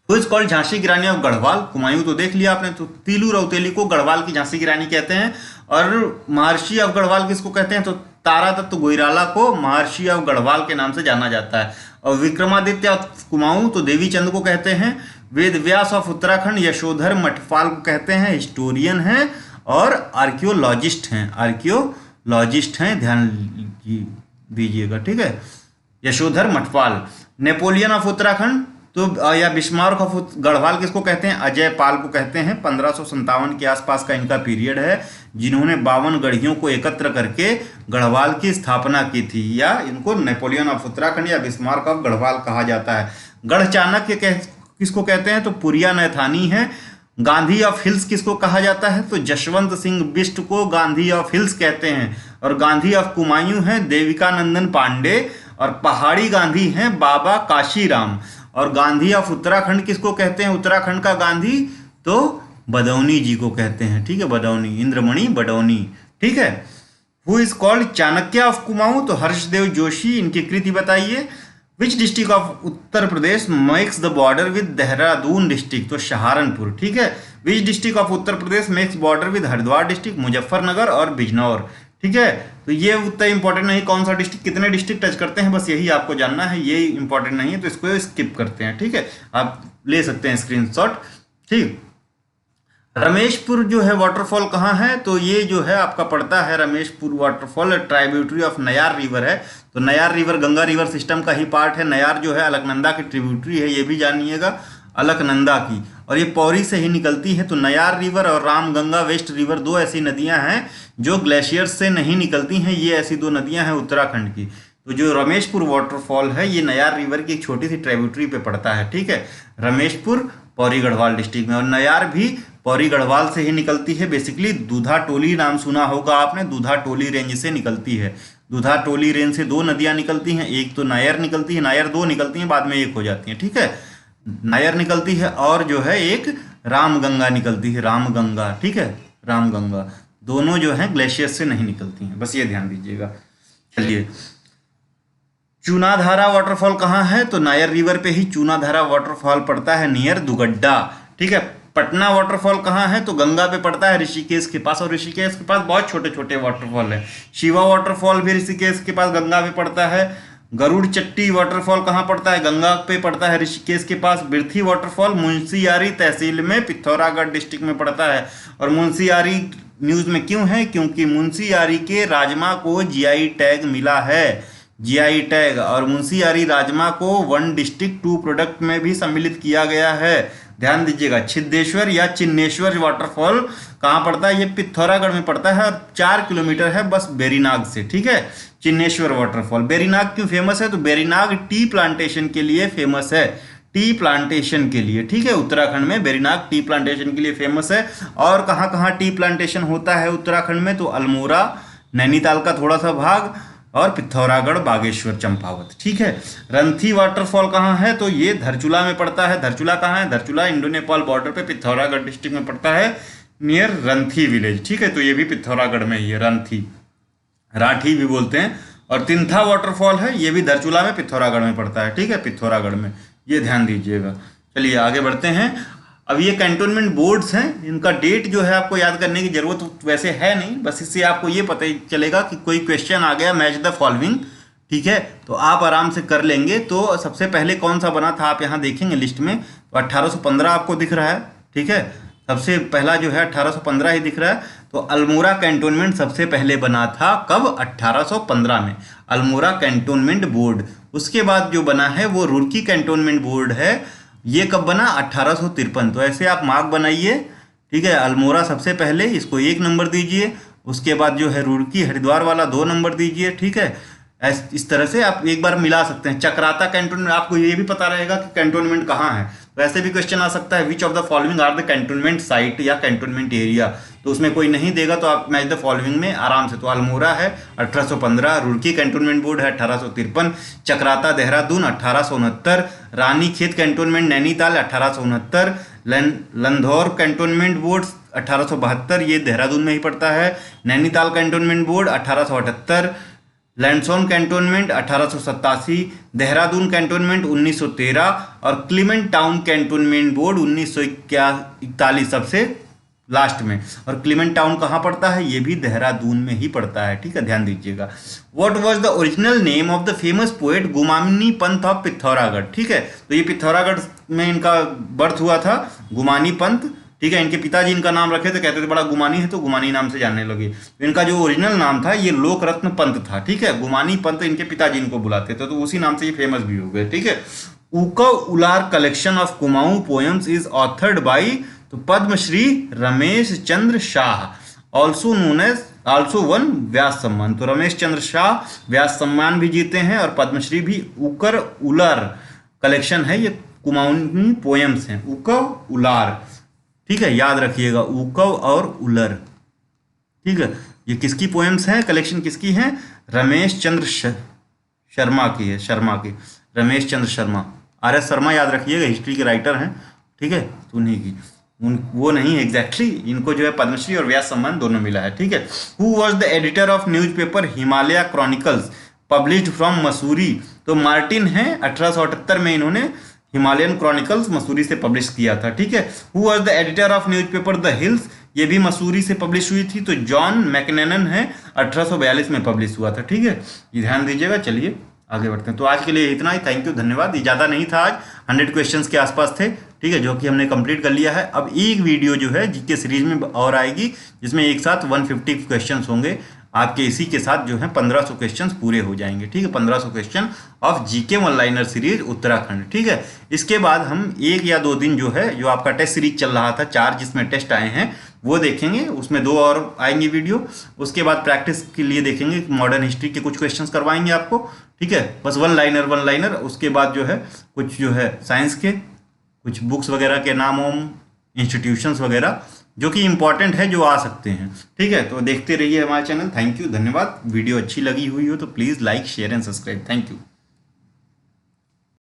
हु इज कॉल्ड झांसी की रानी ऑफ गढ़वाल, कुमायूं तो देख लिया आपने, तो तीलू रौतेली को गढ़वाल की झांसी की रानी कहते हैं। और महर्षि ऑफ गढ़वाल किसको कहते हैं, तो तारादत्त गोइराला को महर्षि ऑफ गढ़वाल के नाम से जाना जाता है। और विक्रमादित्य ऑफ कुमाऊं तो देवी चंद को कहते हैं। वेद व्यास ऑफ उत्तराखंड यशोधर मठपाल को कहते हैं, हिस्टोरियन हैं और आर्कियोलॉजिस्ट हैं, ध्यान दीजिएगा, ठीक है। यशोधर मठपाल। नेपोलियन ऑफ उत्तराखंड तो या बिस्मार्क ऑफ गढ़वाल किसको कहते हैं, अजय पाल को कहते हैं। 1557 के आसपास का इनका पीरियड है, जिन्होंने 52 गढ़ियों को एकत्र करके गढ़वाल की स्थापना की थी, या इनको नेपोलियन ऑफ उत्तराखंड या बिस्मार्क ऑफ गढ़वाल कहा जाता है। गढ़ चाणक्य किसको कहते हैं, तो पुरिया नैथानी है। गांधी ऑफ हिल्स किसको कहा जाता है, तो जशवंत सिंह बिष्ट को गांधी ऑफ हिल्स कहते हैं। और गांधी ऑफ कुमायूं हैं देविकानंदन पांडे, और पहाड़ी गांधी हैं बाबा काशीराम। और गांधी ऑफ उत्तराखंड किसको कहते हैं, उत्तराखंड का गांधी, तो बडौनी जी को कहते हैं, ठीक है, बडौनी, इंद्रमणि बडौनी, ठीक है। Who is called Chanakya of Kumaon, तो हर्षदेव जोशी, इनकी कृति बताइए। विच district of Uttar Pradesh makes the border with Dehradun district, तो सहारनपुर, ठीक है। विच district of Uttar Pradesh makes border with Haridwar district, Muzaffarnagar और बिजनौर, ठीक है। तो ये उतना इंपॉर्टेंट नहीं कौन सा डिस्ट्रिक्ट कितने डिस्ट्रिक्ट टच करते हैं, बस यही आपको जानना है, ये इंपॉर्टेंट नहीं है, तो इसको स्किप करते हैं, ठीक है। आप ले सकते हैं स्क्रीनशॉट, ठीक। रमेशपुर जो है वाटरफॉल कहाँ है, तो ये जो है आपका पड़ता है Rameshpur waterfall, tributary of Nayar river है। तो Nayar river Ganga river system का ही पार्ट है। नयार जो है अलकनंदा की ट्रिब्यूटरी है, ये भी जानिएगा, अलकनंदा की, और ये पौरी से ही निकलती है। तो नयार रिवर और रामगंगा वेस्ट रिवर दो ऐसी नदियां हैं जो ग्लेशियर्स से नहीं निकलती हैं, ये ऐसी दो नदियां हैं उत्तराखंड की। तो जो रमेशपुर वाटरफॉल है ये नयार रिवर की एक छोटी सी ट्रिब्यूटरी पे पड़ता है, ठीक है। रमेशपुर पौरी गढ़वाल डिस्ट्रिक्ट में, और नयार भी पौरी गढ़वाल से ही निकलती है। बेसिकली दूधा टोली नाम सुना होगा आपने, दूधा टोली रेंज से निकलती है। दूधा टोली रेंज से दो नदियां निकलती हैं, एक तो नायर निकलती है, नायर दो निकलती हैं, बाद में एक हो जाती हैं, ठीक है। नायर निकलती है और जो है एक रामगंगा निकलती है, रामगंगा, ठीक है, रामगंगा, दोनों जो है ग्लेशियर से नहीं निकलती हैं, बस ये ध्यान दीजिएगा। चलिए, चूनाधारा वाटरफॉल कहाँ है, तो नायर रिवर पे ही चूनाधारा वाटरफॉल पड़ता है, नियर दुगड्डा, ठीक है। पटना वाटरफॉल कहाँ है, तो गंगा पे पड़ता है, ऋषिकेश के पास, और ऋषिकेश के पास बहुत छोटे छोटे वाटरफॉल है। शिवा वाटरफॉल भी ऋषिकेश के पास गंगा पे पड़ता है। गरुड़ चट्टी वाटरफॉल कहाँ पड़ता है, गंगा पे पड़ता है, ऋषिकेश के पास। बिरथी वाटरफॉल मुंशियारी तहसील में पिथौरागढ़ डिस्ट्रिक्ट में पड़ता है। और मुंशियारी न्यूज में क्यों है, क्योंकि मुंशियारी के राजमा को जीआई टैग मिला है, जीआई टैग, और मुंशियारी राजमा को 1 डिस्ट्रिक्ट 2 प्रोडक्ट में भी सम्मिलित किया गया है। ध्यान दीजिएगा। छिद्देश्वर या चिन्नेश्वर वाटरफॉल कहाँ पड़ता है, ये पिथौरागढ़ में पड़ता है, और 4 किलोमीटर है बस बेरीनाग से, ठीक है। चिन्नेश्वर वाटरफॉल, बेरीनाग क्यों फेमस है, तो बेरीनाग टी प्लांटेशन के लिए फेमस है, टी प्लांटेशन के लिए, ठीक है। उत्तराखंड में बेरीनाग टी प्लांटेशन के लिए फेमस है। और कहाँ कहाँ टी प्लांटेशन होता है उत्तराखंड में, तो अल्मोड़ा, नैनीताल का थोड़ा सा भाग, और पिथौरागढ़, बागेश्वर, चंपावत, ठीक है। रंथी वाटरफॉल कहाँ है, तो ये धरचूला में पड़ता है। धरचूला कहाँ है, धरचूला इंडो नेपाल बॉर्डर पे पिथौरागढ़ डिस्ट्रिक्ट में पड़ता है, नियर रंथी विलेज, ठीक है। तो ये भी पिथौरागढ़ में ही है, रंथी, राठी भी बोलते हैं। और तिंथा वाटरफॉल है, ये भी धरचूला में पिथौरागढ़ में पड़ता है, ठीक है, पिथौरागढ़ में, ये ध्यान दीजिएगा। चलिए आगे बढ़ते हैं। अब ये कैंटोनमेंट बोर्ड्स हैं, इनका डेट जो है आपको याद करने की जरूरत वैसे है नहीं, बस इससे आपको ये पता चलेगा कि कोई क्वेश्चन आ गया मैच द फॉलोइंग, ठीक है, तो आप आराम से कर लेंगे। तो सबसे पहले कौन सा बना था आप यहाँ देखेंगे लिस्ट में, तो 1815 आपको दिख रहा है, ठीक है, सबसे पहला जो है 1815 ही दिख रहा है। तो अल्मोड़ा कैंटोनमेंट सबसे पहले बना था कब, 1815 में, अल्मोड़ा कैंटोनमेंट बोर्ड। उसके बाद जो बना है वो रुड़की कैंटोनमेंट बोर्ड है, ये कब बना, 1853। तो ऐसे आप मार्क बनाइए, ठीक है, अल्मोड़ा सबसे पहले, इसको 1 नंबर दीजिए। उसके बाद जो है रुड़की हरिद्वार वाला 2 नंबर दीजिए। ठीक है, इस तरह से आप एक बार मिला सकते हैं। चक्राता कैंटोनमेंट, आपको ये भी पता रहेगा कि कैंटोनमेंट कहाँ है। वैसे भी क्वेश्चन आ सकता है, which of the following are the cantonment site या कैंटोनमेंट एरिया, तो उसमें कोई नहीं देगा तो आप मैच द फॉलोइंग में आराम से। तो अल्मोड़ा है 1815, रुड़की कैंटोनमेंट बोर्ड है 1853, Chakrata Dehradun 1869, Ranikhet cantonment Nainital 1869, Landhaur cantonment board 1872, ये देहरादून में ही पड़ता है। Nainital cantonment board 1878, Lansdowne cantonment 1887, Dehradun cantonment 1913 और क्लीमेंट टाउन कैंटोनमेंट बोर्ड 1941 सबसे लास्ट में। और क्लीमेंट टाउन कहाँ पड़ता है, ये भी देहरादून में ही पड़ता है। ठीक है, ध्यान दीजिएगा। What was the original name of the famous poet Gumani Pant of Pithoragarh. ठीक है, तो ये पिथौरागढ़ में इनका बर्थ हुआ था, गुमानी पंत। ठीक है, इनके पिताजी इनका नाम रखे थे, कहते थे बड़ा गुमानी है, तो गुमानी नाम से जानने लगे। तो इनका जो ओरिजिनल नाम था ये लोकरत्न पंत था। ठीक है, गुमानी पंत इनके पिताजी इनको बुलाते थे, तो उसी नाम से ये फेमस भी हो गए। ठीक है, Ukav Ular collection of Kumaon poems is authored by, तो Padmashri Ramesh Chandra Shah, also known as also won Vyas Samman. तो रमेश चंद्र शाह व्यास सम्मान भी जीते हैं और पद्मश्री भी। उकर उलार कलेक्शन है, ये कुमाऊनी पोएम्स हैं, उकव उलार। ठीक है, याद रखिएगा, उकव और उलर। ठीक है, ये किसकी पोएम्स हैं, कलेक्शन किसकी है, रमेश चंद्र शर्मा की है, शर्मा की, रमेश चंद्र शर्मा। RS शर्मा याद रखिएगा, हिस्ट्री के राइटर हैं। ठीक है, तो उन्हीं की, वो नहीं एग्जैक्टली, इनको जो है पद्मश्री और व्यास सम्मान दोनों मिला है। ठीक है, who was the editor of newspaper Himalaya chronicles published from Mussoorie, तो मार्टिन है, 1878 में इन्होंने हिमालयन क्रॉनिकल्स मसूरी से पब्लिश किया था। ठीक है, who was the editor of newspaper the hills, ये भी मसूरी से पब्लिश हुई थी, तो जॉन मैकनेनन है, 1842 में पब्लिश हुआ था। ठीक है, ये ध्यान दीजिएगा। चलिए आगे बढ़ते हैं। तो आज के लिए इतना ही, थैंक यू, धन्यवाद। ये ज़्यादा नहीं था, आज 100 क्वेश्चंस के आसपास थे। ठीक है, जो कि हमने कंप्लीट कर लिया है। अब एक वीडियो जो है जीके सीरीज में और आएगी, जिसमें एक साथ 150 क्वेश्चंस होंगे आपके। इसी के साथ जो है 1500 क्वेश्चंस पूरे हो जाएंगे। ठीक है, 1500 question of GK one liner series Uttarakhand. ठीक है, इसके बाद हम 1 या 2 दिन जो है, जो आपका टेस्ट सीरीज चल रहा था 4, जिसमें टेस्ट आए हैं, वो देखेंगे। उसमें 2 और आएंगे वीडियो। उसके बाद प्रैक्टिस के लिए देखेंगे, मॉडर्न हिस्ट्री के कुछ क्वेश्चंस करवाएंगे आपको। ठीक है, बस वन लाइनर। उसके बाद जो है कुछ जो है साइंस के कुछ बुक्स वगैरह के नाम, इंस्टीट्यूशंस वगैरह जो कि इंपॉर्टेंट है, जो आ सकते हैं। ठीक है, तो देखते रहिए हमारे चैनल। थैंक यू, धन्यवाद। वीडियो अच्छी लगी हुई हो तो please like, share and subscribe. Thank you.